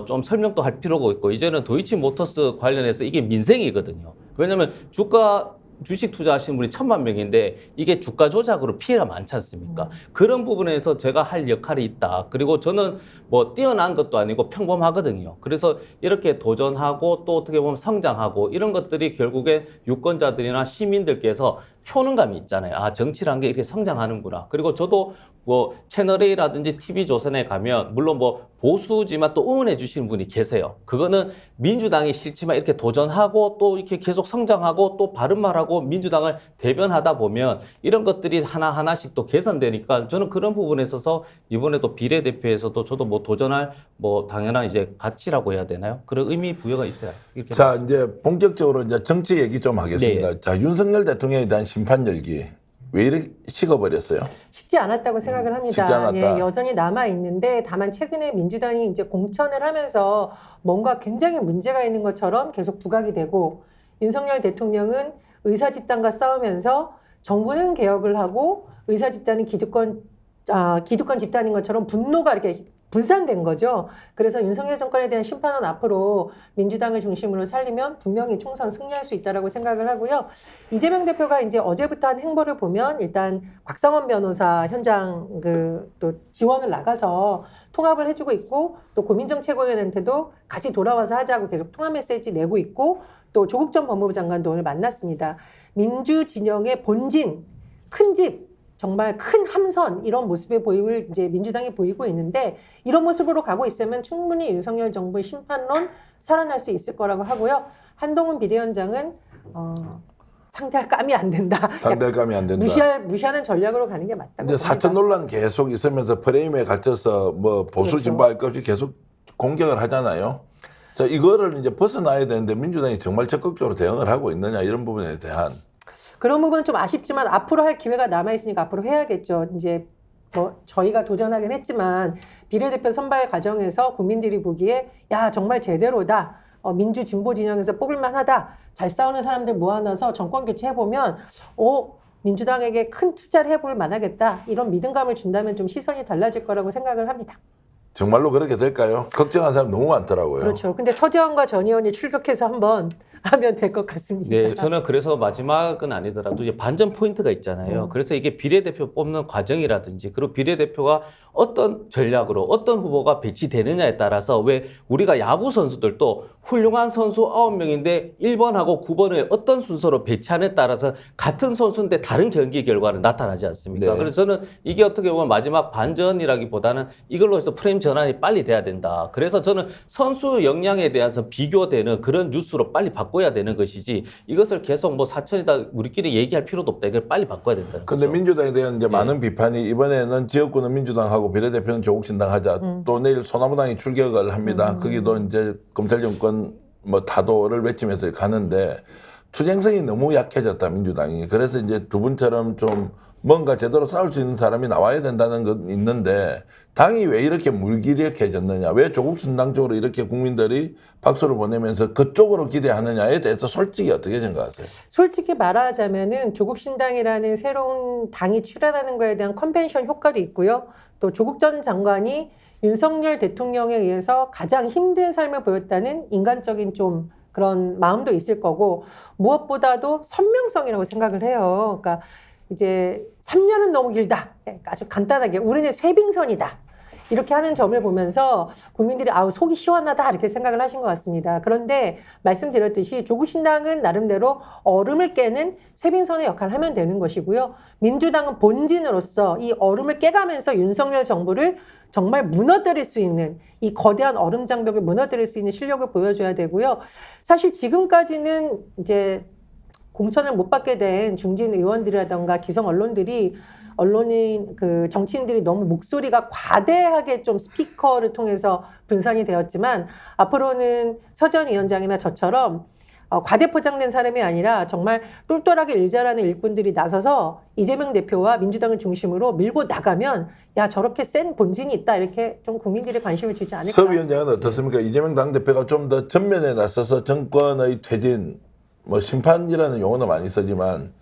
Speaker 4: 좀 설명도 할 필요가 있고 이제는 도이치모터스 관련해서 이게 민생이거든요. 왜냐하면 주식 투자하시는 분이 1,000,000명인데 이게 주가 조작으로 피해가 많지 않습니까? 그런 부분에서 제가 할 역할이 있다. 그리고 저는 뭐 뛰어난 것도 아니고 평범하거든요. 그래서 이렇게 도전하고 또 어떻게 보면 성장하고 이런 것들이 결국에 유권자들이나 시민들께서 효능감이 있잖아요. 아, 정치란 게 이렇게 성장하는구나. 그리고 저도 뭐 채널A라든지 TV조선에 가면 물론 뭐 보수지만 또 응원해 주시는 분이 계세요. 그거는 민주당이 싫지만 이렇게 도전하고 또 이렇게 계속 성장하고 또 바른 말하고 민주당을 대변하다 보면 이런 것들이 하나하나씩 또 개선되니까 저는 그런 부분에 있어서 이번에 또 비례대표에서도 저도 뭐 도전할 뭐 당연한 이제 가치라고 해야 되나요? 그런 의미 부여가 있어요. 이렇게
Speaker 1: 자, 이제 본격적으로 이제 정치 얘기 좀 하겠습니다.
Speaker 4: 네.
Speaker 1: 자, 윤석열 대통령에 대한 심판 열기 왜 이렇게 식어버렸어요?
Speaker 5: 쉽지 않았다고 생각을 합니다.
Speaker 1: 쉽지 않았다.
Speaker 5: 예, 여전히 남아 있는데 다만 최근에 민주당이 이제 공천을 하면서 뭔가 굉장히 문제가 있는 것처럼 계속 부각이 되고 윤석열 대통령은 의사 집단과 싸우면서 정부는 개혁을 하고 의사 집단은 기득권 집단인 것처럼 분노가 이렇게 분산된 거죠. 그래서 윤석열 정권에 대한 심판은 앞으로 민주당을 중심으로 살리면 분명히 총선 승리할 수 있다라고 생각을 하고요. 이재명 대표가 이제 어제부터 한 행보를 보면 일단 곽상원 변호사 현장 또 지원을 나가서 통합을 해주고 있고 또 고민정 최고위원한테도 같이 돌아와서 하자고 계속 통합 메시지 내고 있고 또 조국 전 법무부 장관도 오늘 만났습니다. 민주 진영의 본진, 큰 집, 정말 큰 함선 이런 모습의 보임을 이제 민주당이 보이고 있는데 이런 모습으로 가고 있으면 충분히 윤석열 정부의 심판론 살아날 수 있을 거라고 하고요. 한동훈 비대위원장은 상대할 감이 안 된다.
Speaker 1: 상대할 감이 안 된다.
Speaker 5: 무시하는 전략으로 가는 게 맞다고
Speaker 1: 근데 사천 논란 계속 있으면서 프레임에 갇혀서 뭐 보수
Speaker 5: 그렇죠.
Speaker 1: 진보할 것 없이 계속 공격을 하잖아요. 자, 이거를 이제 벗어나야 되는데 민주당이 정말 적극적으로 대응을 하고 있느냐 이런 부분에 대한
Speaker 5: 그런 부분은 좀 아쉽지만 앞으로 할 기회가 남아있으니까 앞으로 해야겠죠. 이제 뭐 저희가 도전하긴 했지만 비례대표 선발 과정에서 국민들이 보기에 야 정말 제대로다. 민주 진보 진영에서 뽑을만하다. 잘 싸우는 사람들 모아놔서 정권 교체해보면 민주당에게 큰 투자를 해볼 만하겠다. 이런 믿음감을 준다면 좀 시선이 달라질 거라고 생각을 합니다.
Speaker 1: 정말로 그렇게 될까요? 걱정하는 사람 너무 많더라고요.
Speaker 5: 그렇죠. 근데 서지원과 전 의원이 출격해서 한번 하면 될 것 같습니다.
Speaker 4: 네, 저는 그래서 마지막은 아니더라도 이제 반전 포인트가 있잖아요. 그래서 이게 비례대표 뽑는 과정이라든지 그리고 비례대표가 어떤 전략으로 어떤 후보가 배치되느냐에 따라서 왜 우리가 야구 선수들도 훌륭한 선수 9명인데 1번하고 9번을 어떤 순서로 배치하느냐에 따라서 같은 선수인데 다른 경기 결과는 나타나지 않습니까?
Speaker 1: 네.
Speaker 4: 그래서 저는 이게 어떻게 보면 마지막 반전이라기보다는 이걸로 해서 프레임 전환이 빨리 돼야 된다. 그래서 저는 선수 역량에 대해서 비교되는 그런 뉴스로 빨리 바꿔야 되는 것이지 이것을 계속 뭐 사천이다 우리끼리 얘기할 필요도 없다. 이걸 빨리 바꿔야 된다는
Speaker 1: 근데
Speaker 4: 거죠.
Speaker 1: 민주당에 대한 이제 많은 비판이 이번에는 지역구는 민주당하고 비례대표는 조국신당 하자. 또 내일 소나무당이 출격을 합니다. 거기도 이제 검찰 정권 뭐 타도를 외치면서 가는데 투쟁성이 너무 약해졌다 민주당이. 그래서 이제 두 분처럼 좀 뭔가 제대로 싸울 수 있는 사람이 나와야 된다는 건 있는데 당이 왜 이렇게 물기력해졌느냐, 왜 조국신당 쪽으로 이렇게 국민들이 박수를 보내면서 그쪽으로 기대하느냐에 대해서 솔직히 어떻게 생각하세요?
Speaker 5: 솔직히 말하자면은 조국신당이라는 새로운 당이 출현하는 거에 대한 컨벤션 효과도 있고요. 또 조국 전 장관이 윤석열 대통령에 의해서 가장 힘든 삶을 보였다는 인간적인 좀 그런 마음도 있을 거고 무엇보다도 선명성이라고 생각을 해요. 그러니까 이제 3년은 너무 길다. 아주 간단하게 우리는 쇠빙선이다. 이렇게 하는 점을 보면서 국민들이 아우 속이 시원하다 이렇게 생각을 하신 것 같습니다. 그런데 말씀드렸듯이 조국신당은 나름대로 얼음을 깨는 쇠빙선의 역할을 하면 되는 것이고요. 민주당은 본진으로서 이 얼음을 깨가면서 윤석열 정부를 정말 무너뜨릴 수 있는 이 거대한 얼음 장벽을 무너뜨릴 수 있는 실력을 보여줘야 되고요. 사실 지금까지는 이제 공천을 못 받게 된 중진 의원들이라던가 기성 언론들이 언론인 그 정치인들이 너무 목소리가 과대하게 좀 스피커를 통해서 분산이 되었지만 앞으로는 서전 위원장이나 저처럼 과대 포장된 사람이 아니라 정말 똘똘하게 일 잘하는 일꾼들이 나서서 이재명 대표와 민주당을 중심으로 밀고 나가면 야 저렇게 센 본진이 있다 이렇게 좀 국민들의 관심을 주지 않을까.
Speaker 1: 서 위원장은 어떻습니까? 이재명 당대표가 좀 더 전면에 나서서 정권의 퇴진, 뭐 심판이라는 용어는 많이 쓰지만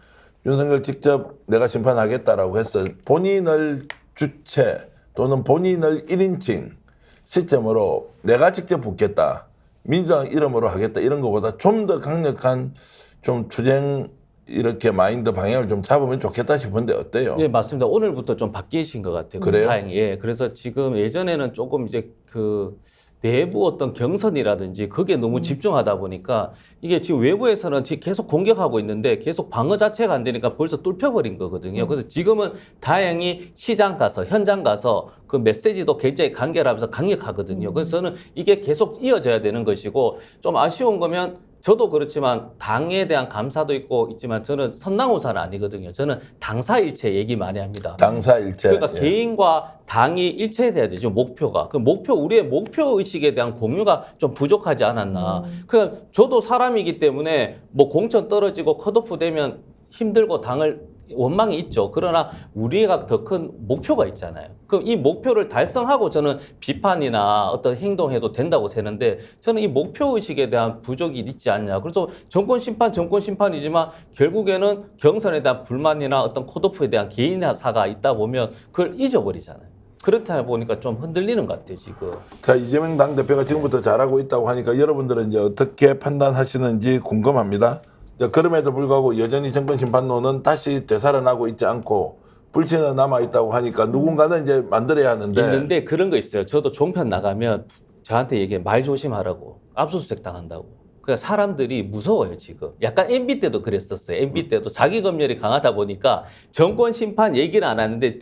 Speaker 1: 윤석열 직접 내가 심판하겠다라고 해서 본인을 주체 또는 본인을 1인칭 시점으로 내가 직접 붙겠다. 민주당 이름으로 하겠다. 이런 것보다 좀 더 강력한 좀 투쟁 이렇게 마인드 방향을 좀 잡으면 좋겠다 싶은데 어때요?
Speaker 4: 네, 맞습니다. 오늘부터 좀 바뀌신 것 같아요.
Speaker 1: 그래요?
Speaker 4: 다행히. 예. 그래서 지금 예전에는 조금 이제 그 내부 어떤 경선이라든지 그게 너무 집중하다 보니까 이게 지금 외부에서는 계속 공격하고 있는데 계속 방어 자체가 안 되니까 벌써 뚫혀버린 거거든요. 그래서 지금은 다행히 시장 가서 현장 가서 그 메시지도 굉장히 간결하면서 강력하거든요. 그래서 저는 이게 계속 이어져야 되는 것이고 좀 아쉬운 거면 저도 그렇지만 당에 대한 감사도 있지만 저는 선당우사는 아니거든요. 저는 당사일체 얘기 많이 합니다.
Speaker 1: 당사일체.
Speaker 4: 그러니까
Speaker 1: 예.
Speaker 4: 개인과 당이 일체돼야 되죠. 목표가. 그 우리의 목표 의식에 대한 공유가 좀 부족하지 않았나. 그냥 저도 사람이기 때문에 뭐 공천 떨어지고 컷오프 되면 힘들고 당을 원망이 있죠. 그러나 우리가 더 큰 목표가 있잖아요. 그럼 이 목표를 달성하고 저는 비판이나 어떤 행동해도 된다고 생각하는데 저는 이 목표 의식에 대한 부족이 있지 않냐. 그래서 정권 심판이지만 결국에는 경선에 대한 불만이나 어떤 컷오프에 대한 개인사가 있다 보면 그걸 잊어버리잖아요. 그렇다 보니까 좀 흔들리는 것 같아요, 지금.
Speaker 1: 자, 이재명 당대표가 지금부터 잘하고 있다고 하니까 여러분들은 이제 어떻게 판단하시는지 궁금합니다. 그럼에도 불구하고 여전히 정권 심판론은 다시 되살아나고 있지 않고 불씨는 남아있다고 하니까 누군가는 이제 만들어야 하는데.
Speaker 4: 있는데 그런 거 있어요. 저도 종편 나가면 저한테 얘기해. 말 조심하라고. 압수수색 당한다고. 그러니까 사람들이 무서워요, 지금. 약간 MB 때도 그랬었어요. MB 때도 자기 검열이 강하다 보니까 정권 심판 얘기는 안 하는데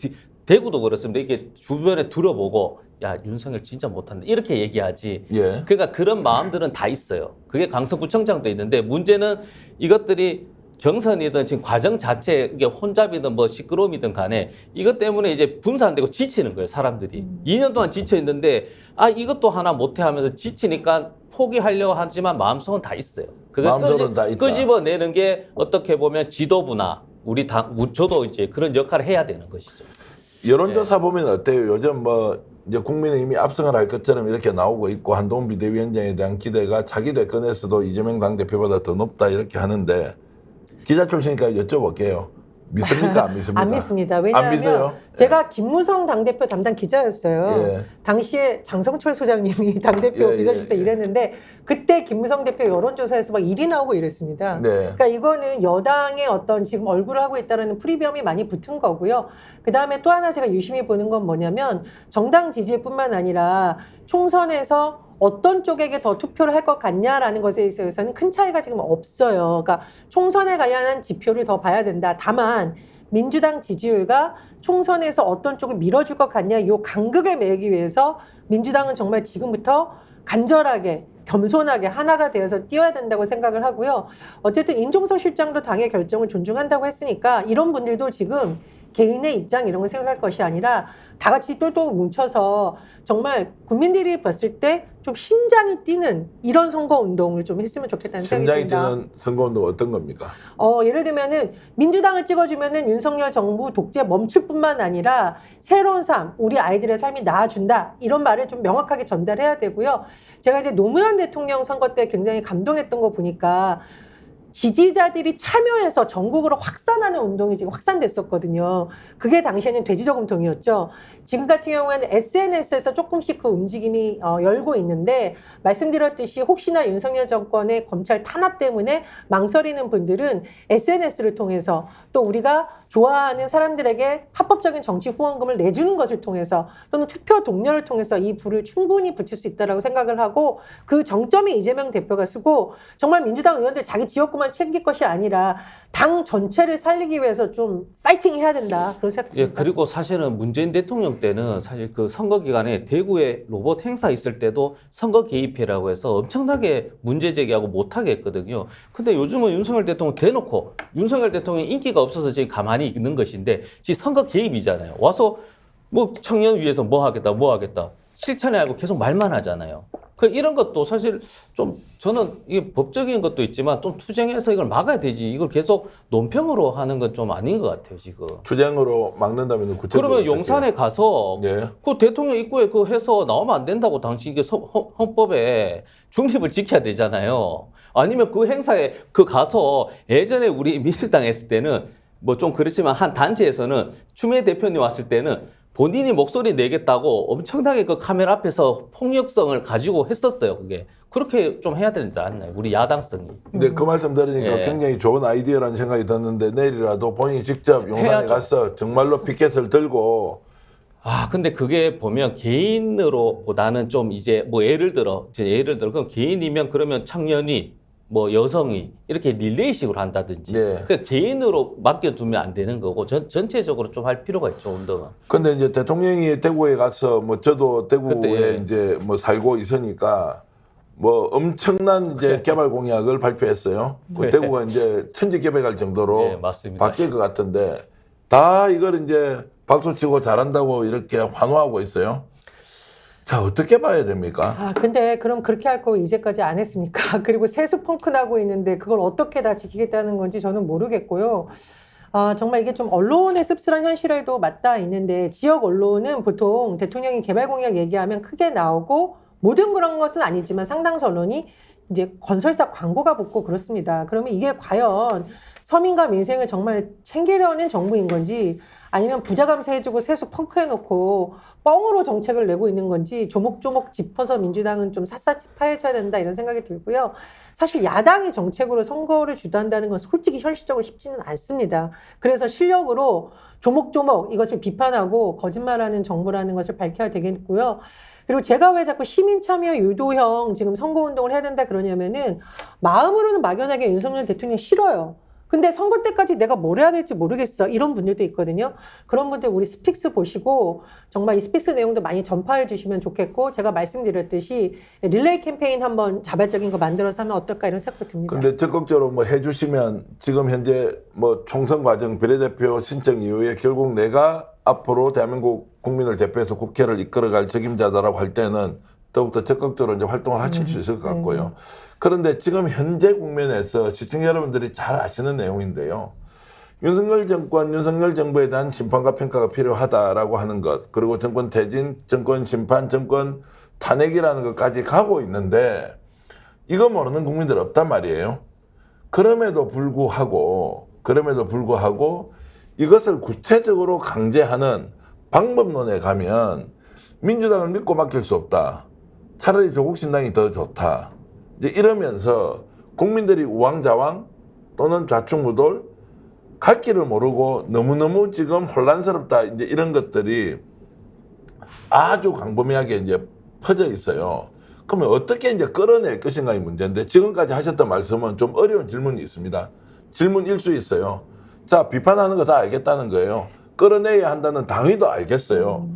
Speaker 4: 대구도 그렇습니다. 이게 주변에 들어보고 야 윤석열 진짜 못한다 이렇게 얘기하지.
Speaker 1: 예.
Speaker 4: 그러니까 그런 마음들은 다 있어요. 그게 강서구청장도 있는데 문제는 이것들이 경선이든 지금 과정 자체 이게 혼잡이든 뭐 시끄러움이든 간에 이것 때문에 이제 분산되고 지치는 거예요 사람들이. 2년 동안 지쳐 있는데 아 이것도 하나 못해 하면서 지치니까 포기하려고 하지만 마음속은 다 있어요. 그걸
Speaker 1: 마음속은 다 있다.
Speaker 4: 끄집어내는 게 어떻게 보면 지도부나 우리 당 저도 이제 그런 역할을 해야 되는 것이죠.
Speaker 1: 여론조사 보면 어때요? 요즘 뭐 이제 국민의힘이 압승을 할 것처럼 이렇게 나오고 있고 한동훈 비대위원장에 대한 기대가 자기 대권에서도 이재명 당대표보다 더 높다 이렇게 하는데 기자 출신이니까 여쭤볼게요. 믿습니까? 안 믿습니까?
Speaker 5: 안 믿습니다.
Speaker 1: 안
Speaker 5: 왜냐하면
Speaker 1: 믿어요?
Speaker 5: 제가 김무성 당대표 담당 기자였어요.
Speaker 1: 예.
Speaker 5: 당시에 장성철 소장님이 당대표
Speaker 1: 예,
Speaker 5: 비서실세
Speaker 1: 예.
Speaker 5: 일했는데 그때 김무성 대표 여론조사에서 막 1위 나오고 이랬습니다.
Speaker 1: 네.
Speaker 5: 그러니까 이거는 여당의 어떤 지금 얼굴을 하고 있다는 프리미엄이 많이 붙은 거고요. 그다음에 또 하나 제가 유심히 보는 건 뭐냐면 정당 지지뿐만 아니라 총선에서 어떤 쪽에게 더 투표를 할 것 같냐라는 것에 있어서는 큰 차이가 지금 없어요. 그러니까 총선에 관련한 지표를 더 봐야 된다. 다만 민주당 지지율과 총선에서 어떤 쪽을 밀어줄 것 같냐 이 간극을 메기 위해서 민주당은 정말 지금부터 간절하게 겸손하게 하나가 되어서 뛰어야 된다고 생각을 하고요. 어쨌든 임종석 실장도 당의 결정을 존중한다고 했으니까 이런 분들도 지금 개인의 입장 이런 걸 생각할 것이 아니라 다 같이 똘똘 뭉쳐서 정말 국민들이 봤을 때 좀 심장이 뛰는 이런 선거운동을 좀 했으면 좋겠다는 생각이
Speaker 1: 심장이
Speaker 5: 듭니다.
Speaker 1: 뛰는 선거운동 어떤 겁니까?
Speaker 5: 예를 들면은 민주당을 찍어주면은 윤석열 정부 독재 멈출 뿐만 아니라 새로운 삶, 우리 아이들의 삶이 나아준다 이런 말을 좀 명확하게 전달해야 되고요. 제가 이제 노무현 대통령 선거 때 굉장히 감동했던 거 보니까 지지자들이 참여해서 전국으로 확산하는 운동이 지금 확산됐었거든요. 그게 당시에는 돼지저금통이었죠. 지금 같은 경우에는 SNS에서 조금씩 그 움직임이 열고 있는데 말씀드렸듯이 혹시나 윤석열 정권의 검찰 탄압 때문에 망설이는 분들은 SNS를 통해서 또 우리가 좋아하는 사람들에게 합법적인 정치 후원금을 내주는 것을 통해서 또는 투표 동료를 통해서 이 불을 충분히 붙일 수 있다고 생각을 하고 그 정점이 이재명 대표가 쓰고 정말 민주당 의원들 자기 지역구만 챙길 것이 아니라 당 전체를 살리기 위해서 좀 파이팅 해야 된다 그런 생각입니다.
Speaker 4: 예, 그리고 사실은 문재인 대통령 때는 사실 그 선거 기간에 대구에 로봇 행사 있을 때도 선거 개입이라고 해서 엄청나게 문제 제기하고 못하게 했거든요. 근데 요즘은 윤석열 대통령 대놓고 윤석열 대통령이 인기가 없어서 지금 가만히 있는 것인데 지금 선거 개입이잖아요. 와서 뭐 청년 위해서 뭐 하겠다 실천해 하고 계속 말만 하잖아요. 이런 것도 사실 좀 저는 이게 법적인 것도 있지만 좀 투쟁해서 이걸 막아야 되지. 이걸 계속 논평으로 하는 건 좀 아닌 것 같아요, 지금.
Speaker 1: 투쟁으로 막는다면 구체적으로
Speaker 4: 그러면 용산에 가서
Speaker 1: 예.
Speaker 4: 그 대통령 입구에 그 해서 나오면 안 된다고 당시 이게 헌법에 중립을 지켜야 되잖아요. 아니면 그 행사에 그 가서 예전에 우리 민주당 했을 때는 뭐 좀 그렇지만 한 단체에서는 추미애 대표님 왔을 때는 본인이 목소리 내겠다고 엄청나게 그 카메라 앞에서 폭력성을 가지고 했었어요. 그게 그렇게 좀 해야 되지 않나요? 우리 야당성이.
Speaker 1: 근데 그 말씀 들으니까
Speaker 4: 예.
Speaker 1: 굉장히 좋은 아이디어라는 생각이 드는데 내일이라도 본인이 직접 용산에
Speaker 4: 해야죠.
Speaker 1: 가서 정말로 피켓을 들고
Speaker 4: 근데 그게 보면 개인으로 보다는 좀 이제 뭐 예를 들어 그럼 개인이면 그러면 청년이 뭐 여성이 이렇게 릴레이식으로 한다든지
Speaker 1: 예.
Speaker 4: 그 개인으로 맡겨두면 안 되는 거고 전체적으로 좀 할 필요가 있죠, 운동은.
Speaker 1: 근데 이제 대통령이 대구에 가서 뭐 저도 대구에
Speaker 4: 그때, 예.
Speaker 1: 이제 뭐 살고 있으니까 뭐 엄청난 이제 개발 공약을 발표했어요. 그
Speaker 4: 네.
Speaker 1: 대구가 이제 천지 개발할 정도로
Speaker 4: 네, 맞습니다.
Speaker 1: 바뀔 것 같은데 다 이걸 이제 박수 치고 잘한다고 이렇게 환호하고 있어요. 자, 어떻게 봐야 됩니까?
Speaker 5: 근데 그럼 그렇게 할 거 이제까지 안 했습니까? 그리고 세수 펑크 나고 있는데 그걸 어떻게 다 지키겠다는 건지 저는 모르겠고요. 정말 이게 좀 언론의 씁쓸한 현실에도 맞닿아 있는데 지역 언론은 보통 대통령이 개발 공약 얘기하면 크게 나오고 모든 그런 것은 아니지만 상당수 언론이 이제 건설사 광고가 붙고 그렇습니다. 그러면 이게 과연 서민과 민생을 정말 챙기려는 정부인 건지 아니면 부자 감세해주고 세수 펑크해놓고 뻥으로 정책을 내고 있는 건지 조목조목 짚어서 민주당은 좀 샅샅이 파헤쳐야 된다 이런 생각이 들고요. 사실 야당이 정책으로 선거를 주도한다는 건 솔직히 현실적으로 쉽지는 않습니다. 그래서 실력으로 조목조목 이것을 비판하고 거짓말하는 정부라는 것을 밝혀야 되겠고요. 그리고 제가 왜 자꾸 시민 참여 유도형 지금 선거운동을 해야 된다 그러냐면은 마음으로는 막연하게 윤석열 대통령 싫어요. 근데 선거 때까지 내가 뭘 해야 될지 모르겠어. 이런 분들도 있거든요. 그런 분들 우리 스픽스 보시고 정말 이 스픽스 내용도 많이 전파해 주시면 좋겠고 제가 말씀드렸듯이 릴레이 캠페인 한번 자발적인 거 만들어서 하면 어떨까 이런 생각도 듭니다.
Speaker 1: 근데 적극적으로 뭐 해주시면 지금 현재 뭐 총선 과정 비례대표 신청 이후에 결국 내가 앞으로 대한민국 국민을 대표해서 국회를 이끌어갈 책임자다라고 할 때는 더욱더 적극적으로 이제 활동을 하실 수 있을 것 같고요. 그런데 지금 현재 국면에서 시청자 여러분들이 잘 아시는 내용인데요. 윤석열 정권, 윤석열 정부에 대한 심판과 평가가 필요하다라고 하는 것, 그리고 정권 퇴진, 정권 심판, 정권 탄핵이라는 것까지 가고 있는데 이거 모르는 국민들 없단 말이에요. 그럼에도 불구하고 이것을 구체적으로 강제하는 방법론에 가면 민주당을 믿고 맡길 수 없다. 차라리 조국신당이 더 좋다. 이제 이러면서 국민들이 우왕좌왕 또는 좌충우돌 갈 길을 모르고 너무너무 지금 혼란스럽다. 이제 이런 것들이 아주 광범위하게 이제 퍼져 있어요. 그러면 어떻게 이제 끌어낼 것인가의 문제인데 지금까지 하셨던 말씀은 좀 어려운 질문이 있습니다. 질문일 수 있어요. 자, 비판하는 거 다 알겠다는 거예요. 끌어내야 한다는 당위도 알겠어요.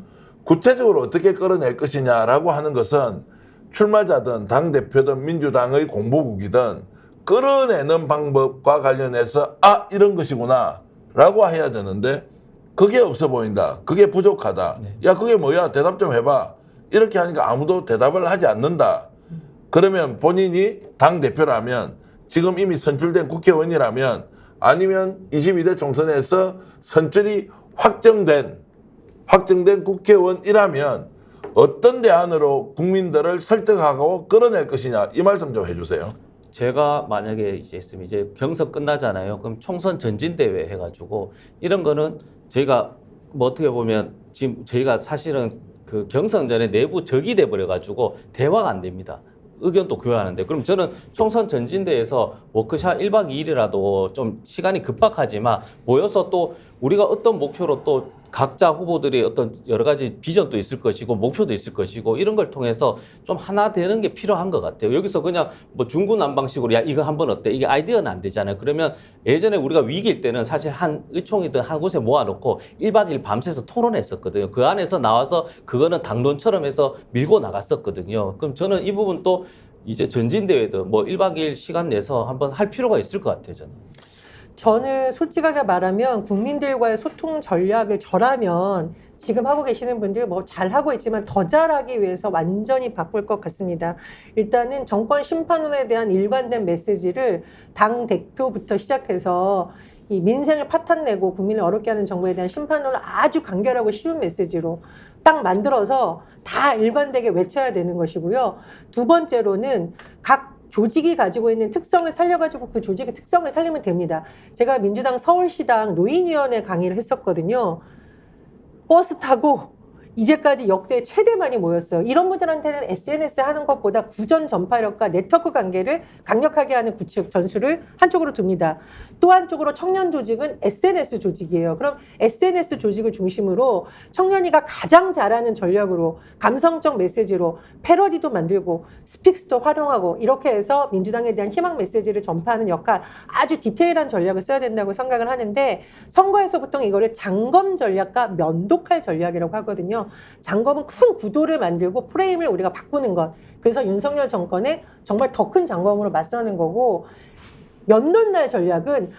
Speaker 1: 구체적으로 어떻게 끌어낼 것이냐라고 하는 것은 출마자든 당대표든 민주당의 공보국이든 끌어내는 방법과 관련해서 아, 이런 것이구나 라고 해야 되는데 그게 없어 보인다. 그게 부족하다. 야, 그게 뭐야? 대답 좀 해봐. 이렇게 하니까 아무도 대답을 하지 않는다. 그러면 본인이 당대표라면 지금 이미 선출된 국회의원이라면 아니면 22대 총선에서 선출이 확정된 국회의원이라면 어떤 대안으로 국민들을 설득하고 끌어낼 것이냐 이 말씀 좀 해주세요.
Speaker 4: 제가 만약에 이제 있으면 이제 경선 끝나잖아요. 그럼 총선 전진대회 해가지고 이런 거는 저희가 뭐 어떻게 보면 지금 저희가 사실은 그 경선 전에 내부 적이 돼버려가지고 대화가 안 됩니다. 의견도 교환하는데 그럼 저는 총선 전진대에서 워크샵 1박 2일이라도 좀 시간이 급박하지만 모여서 또 우리가 어떤 목표로 또 각자 후보들이 어떤 여러 가지 비전도 있을 것이고 목표도 있을 것이고 이런 걸 통해서 좀 하나 되는 게 필요한 것 같아요. 여기서 그냥 뭐 중구난방식으로 야 이거 한번 어때? 이게 아이디어는 안 되잖아요. 그러면 예전에 우리가 위기일 때는 사실 한 의총이든 한 곳에 모아놓고 1박 2일 밤새서 토론했었거든요. 그 안에서 나와서 그거는 당론처럼 해서 밀고 나갔었거든요. 그럼 저는 이 부분 또 이제 전진대회도 뭐 1박 2일 시간 내서 한번 할 필요가 있을 것 같아요.
Speaker 5: 저는 솔직하게 말하면 국민들과의 소통 전략을 저라면 지금 하고 계시는 분들 뭐 잘하고 있지만 더 잘하기 위해서 완전히 바꿀 것 같습니다. 일단은 정권 심판론에 대한 일관된 메시지를 당 대표부터 시작해서 이 민생을 파탄내고 국민을 어렵게 하는 정부에 대한 심판론을 아주 간결하고 쉬운 메시지로 딱 만들어서 다 일관되게 외쳐야 되는 것이고요. 두 번째로는 각 조직이 가지고 있는 특성을 살려가지고 그 조직의 특성을 살리면 됩니다. 제가 민주당 서울시당 노인위원회 강의를 했었거든요. 버스 타고 이제까지 역대 최대 많이 모였어요. 이런 분들한테는 SNS 하는 것보다 구전 전파력과 네트워크 관계를 강력하게 하는 구축 전술을 한쪽으로 둡니다. 또 한쪽으로 청년 조직은 SNS 조직이에요. 그럼 SNS 조직을 중심으로 청년이가 가장 잘하는 전략으로 감성적 메시지로 패러디도 만들고 스픽스도 활용하고 이렇게 해서 민주당에 대한 희망 메시지를 전파하는 역할 아주 디테일한 전략을 써야 된다고 생각을 하는데 선거에서 보통 이거를 장검 전략과 면도칼 전략이라고 하거든요. 장검은 큰 구도를 만들고 프레임을 우리가 바꾸는 것. 그래서 윤석열 정권에 정말 더 큰 장검으로 맞서는 거고 면도날 전략은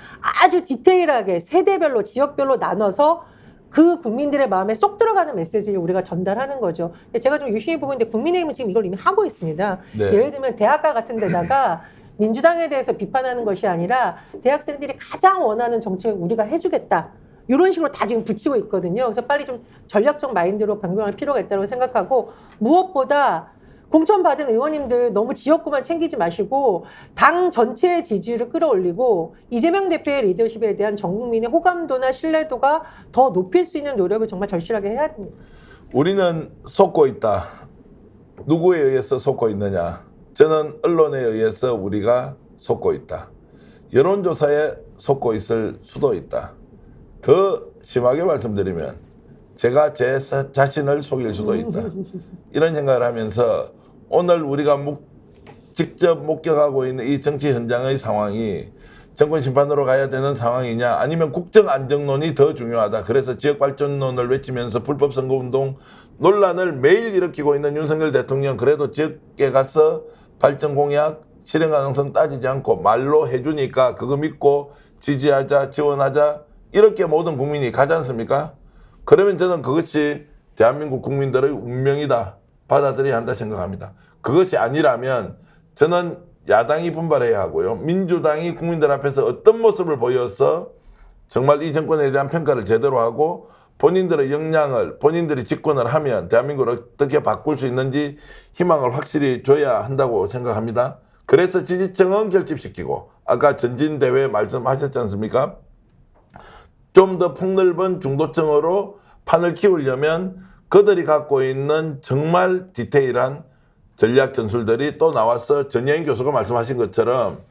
Speaker 5: 아주 디테일하게 세대별로 지역별로 나눠서 그 국민들의 마음에 쏙 들어가는 메시지를 우리가 전달하는 거죠. 제가 좀 유심히 보고 있는데 국민의힘은 지금 이걸 이미 하고 있습니다.
Speaker 1: 네.
Speaker 5: 예를 들면 대학가 같은 데다가 민주당에 대해서 비판하는 것이 아니라 대학생들이 가장 원하는 정책을 우리가 해주겠다. 이런 식으로 다 지금 붙이고 있거든요. 그래서 빨리 좀 전략적 마인드로 변경할 필요가 있다고 생각하고 무엇보다 공천받은 의원님들 너무 지역구만 챙기지 마시고 당 전체의 지지율을 끌어올리고 이재명 대표의 리더십에 대한 전 국민의 호감도나 신뢰도가 더 높일 수 있는 노력을 정말 절실하게 해야 됩니다.
Speaker 1: 우리는 속고 있다. 누구에 의해서 속고 있느냐? 저는 언론에 의해서 우리가 속고 있다. 여론조사에 속고 있을 수도 있다. 더 심하게 말씀드리면 제가 제 자신을 속일 수도 있다. 이런 생각을 하면서 오늘 우리가 직접 목격하고 있는 이 정치 현장의 상황이 정권 심판으로 가야 되는 상황이냐 아니면 국정 안정론이 더 중요하다. 그래서 지역발전론을 외치면서 불법 선거운동 논란을 매일 일으키고 있는 윤석열 대통령 그래도 지역에 가서 발전 공약 실현 가능성 따지지 않고 말로 해주니까 그거 믿고 지지하자 지원하자 이렇게 모든 국민이 가지 않습니까? 그러면 저는 그것이 대한민국 국민들의 운명이다. 받아들여야 한다 생각합니다. 그것이 아니라면 저는 야당이 분발해야 하고요. 민주당이 국민들 앞에서 어떤 모습을 보여서 정말 이 정권에 대한 평가를 제대로 하고 본인들의 역량을 본인들이 집권을 하면 대한민국을 어떻게 바꿀 수 있는지 희망을 확실히 줘야 한다고 생각합니다. 그래서 지지층은 결집시키고 아까 전진대회 말씀하셨지 않습니까? 좀 더 폭넓은 중도층으로 판을 키우려면 그들이 갖고 있는 정말 디테일한 전략 전술들이 또 나와서 전혜인 교수가 말씀하신 것처럼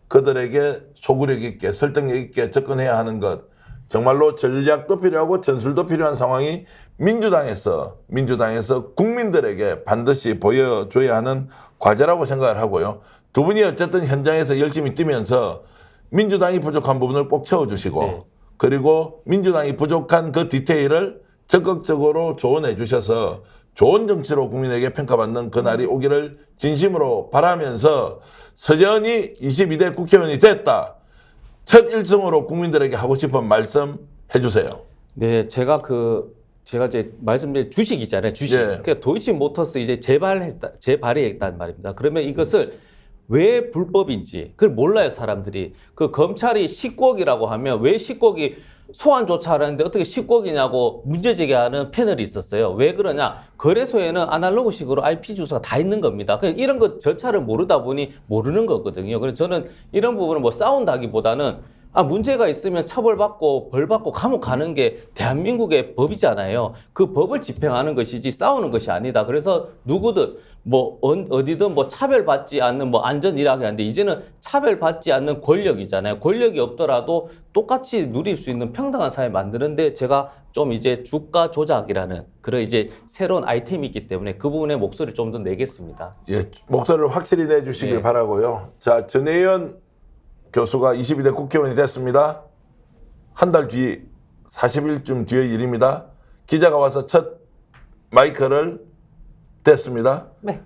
Speaker 1: 그들에게 소구력 있게 설득력 있게 접근해야 하는 것, 정말로 전략도 필요하고 전술도 필요한 상황이 민주당에서 국민들에게 반드시 보여줘야 하는 과제라고 생각을 하고요. 두 분이 어쨌든 현장에서 열심히 뛰면서 민주당이 부족한 부분을 꼭 채워주시고
Speaker 4: 네.
Speaker 1: 그리고 민주당이 부족한 그 디테일을 적극적으로 조언해 주셔서 좋은 정치로 국민에게 평가받는 그날이 오기를 진심으로 바라면서 서전이 22대 국회의원이 됐다. 첫 일성으로 국민들에게 하고 싶은 말씀 해주세요.
Speaker 4: 네, 제가 이제 말씀드린 주식이잖아요. 주식.
Speaker 1: 예.
Speaker 4: 그러니까 도이치모터스 이제 재발의했단 말입니다. 그러면 이것을 왜 불법인지 그걸 몰라요, 사람들이. 그 검찰이 10곡이라고 하면 왜 10곡이 소환조차 하는데 어떻게 10곡이냐고 문제 제기하는 패널이 있었어요. 왜 그러냐? 거래소에는 아날로그식으로 IP 주소가 다 있는 겁니다. 그냥 이런 것 절차를 모르다 보니 모르는 거거든요. 그래서 저는 이런 부분을 뭐 싸운다기보다는 문제가 있으면 처벌받고 벌받고 감옥 가는 게 대한민국의 법이잖아요. 그 법을 집행하는 것이지 싸우는 것이 아니다. 그래서 누구든 뭐 어디든 뭐 차별받지 않는 뭐 안전이라고 하는데 이제는 차별받지 않는 권력이잖아요. 권력이 없더라도 똑같이 누릴 수 있는 평등한 사회 만드는데 제가 좀 이제 주가 조작이라는 그런 이제 새로운 아이템이 있기 때문에 그 부분에 목소리를 좀 더 내겠습니다.
Speaker 1: 예, 목소리를 확실히 내주시길
Speaker 4: 네.
Speaker 1: 바라고요. 자, 전혜연 교수가 22대 국회의원이 됐습니다. 한 달 뒤, 40일쯤 뒤의 일입니다. 기자가 와서 첫 마이크를 댔습니다.
Speaker 5: 네.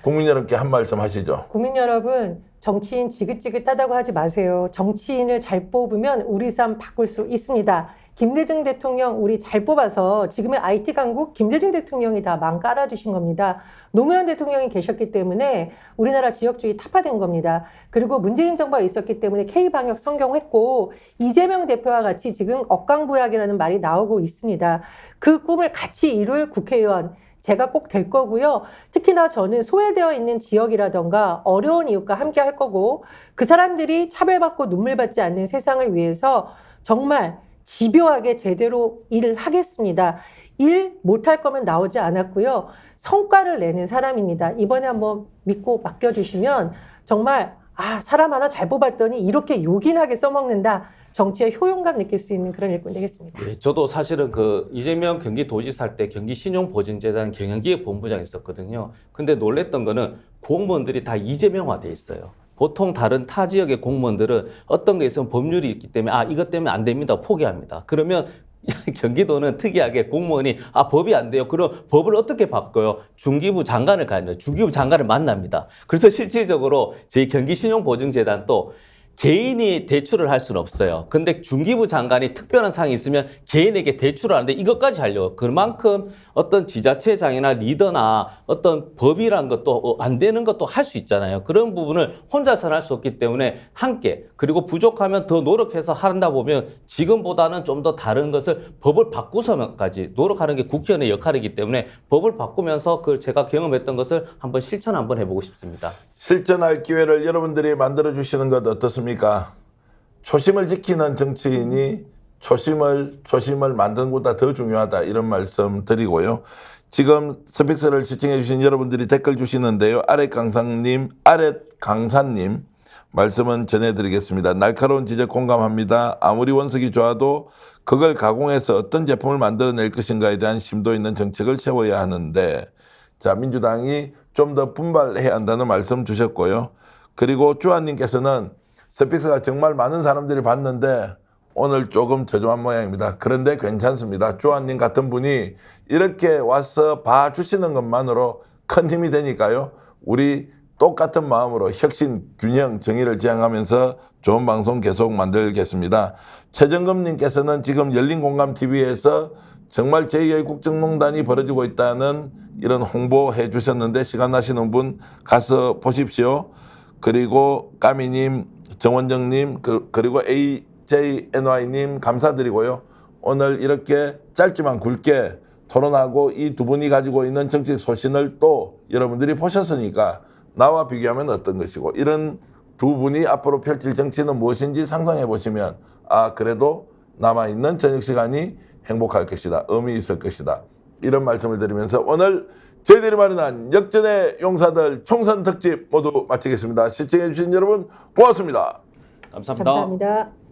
Speaker 1: 국민 여러분께 한 말씀 하시죠.
Speaker 5: 국민 여러분, 정치인 지긋지긋하다고 하지 마세요. 정치인을 잘 뽑으면 우리 삶 바꿀 수 있습니다. 김대중 대통령 우리 잘 뽑아서 지금의 IT 강국 김대중 대통령이 다 망 깔아주신 겁니다. 노무현 대통령이 계셨기 때문에 우리나라 지역주의 타파된 겁니다. 그리고 문재인 정부가 있었기 때문에 K방역 성공했고 이재명 대표와 같이 지금 억강부약이라는 말이 나오고 있습니다. 그 꿈을 같이 이룰 국회의원 제가 꼭 될 거고요. 특히나 저는 소외되어 있는 지역이라던가 어려운 이웃과 함께 할 거고 그 사람들이 차별받고 눈물 받지 않는 세상을 위해서 정말 집요하게 제대로 일을 하겠습니다. 일 못할 거면 나오지 않았고요. 성과를 내는 사람입니다. 이번에 한번 믿고 맡겨주시면 정말 사람 하나 잘 뽑았더니 이렇게 요긴하게 써먹는다. 정치의 효용감 느낄 수 있는 그런 일꾼 되겠습니다.
Speaker 4: 네, 저도 사실은 그 이재명 경기도지사 할 때 경기신용보증재단 경영기획본부장 있었거든요. 근데 놀랬던 거는 공무원들이 다 이재명화돼 있어요. 보통 다른 타 지역의 공무원들은 어떤 게 있으면 법률이 있기 때문에 이것 때문에 안 됩니다. 포기합니다. 그러면 경기도는 특이하게 공무원이 법이 안 돼요. 그럼 법을 어떻게 바꿔요? 중기부 장관을 가요. 중기부 장관을 만납니다. 그래서 실질적으로 저희 경기신용보증재단도 개인이 대출을 할 수는 없어요. 근데 중기부 장관이 특별한 사항이 있으면 개인에게 대출을 하는데 이것까지 하려고. 그만큼 어떤 지자체장이나 리더나 어떤 법이란 것도 안 되는 것도 할 수 있잖아요. 그런 부분을 혼자서는 할 수 없기 때문에 함께 그리고 부족하면 더 노력해서 한다 보면 지금보다는 좀 더 다른 것을 법을 바꾸서까지 노력하는 게 국회의원의 역할이기 때문에 법을 바꾸면서 그 제가 경험했던 것을 한번 실천 한번 해보고 싶습니다.
Speaker 1: 실천할 기회를 여러분들이 만들어주시는 것 어떻습니까? 초심을 지키는 정치인이 초심을 만드는 것보다 더 중요하다 이런 말씀 드리고요. 지금 스픽스를 시청해 주신 여러분들이 댓글 주시는데요. 아랫강사님 말씀은 전해드리겠습니다. 날카로운 지적 공감합니다. 아무리 원석이 좋아도 그걸 가공해서 어떤 제품을 만들어낼 것인가에 대한 심도 있는 정책을 세워야 하는데 자, 민주당이 좀 더 분발해야 한다는 말씀 주셨고요. 그리고 주한님께서는 스픽스가 정말 많은 사람들이 봤는데 오늘 조금 저조한 모양입니다. 그런데 괜찮습니다. 주한님 같은 분이 이렇게 와서 봐주시는 것만으로 큰 힘이 되니까요. 우리 똑같은 마음으로 혁신, 균형, 정의를 지향하면서 좋은 방송 계속 만들겠습니다. 최정금님께서는 지금 열린공감TV에서 정말 제2의 국정농단이 벌어지고 있다는 이런 홍보해 주셨는데 시간 나시는 분 가서 보십시오. 그리고 까미님, 정원정님, 그리고 AJNY님 감사드리고요. 오늘 이렇게 짧지만 굵게 토론하고 이 두 분이 가지고 있는 정책 소신을 또 여러분들이 보셨으니까 나와 비교하면 어떤 것이고 이런 두 분이 앞으로 펼칠 정치는 무엇인지 상상해 보시면 그래도 남아있는 저녁 시간이 행복할 것이다. 의미 있을 것이다. 이런 말씀을 드리면서 오늘 저희들이 마련한 역전의 용사들 총선 특집 모두 마치겠습니다. 시청해주신 여러분 고맙습니다.
Speaker 4: 감사합니다.
Speaker 5: 감사합니다.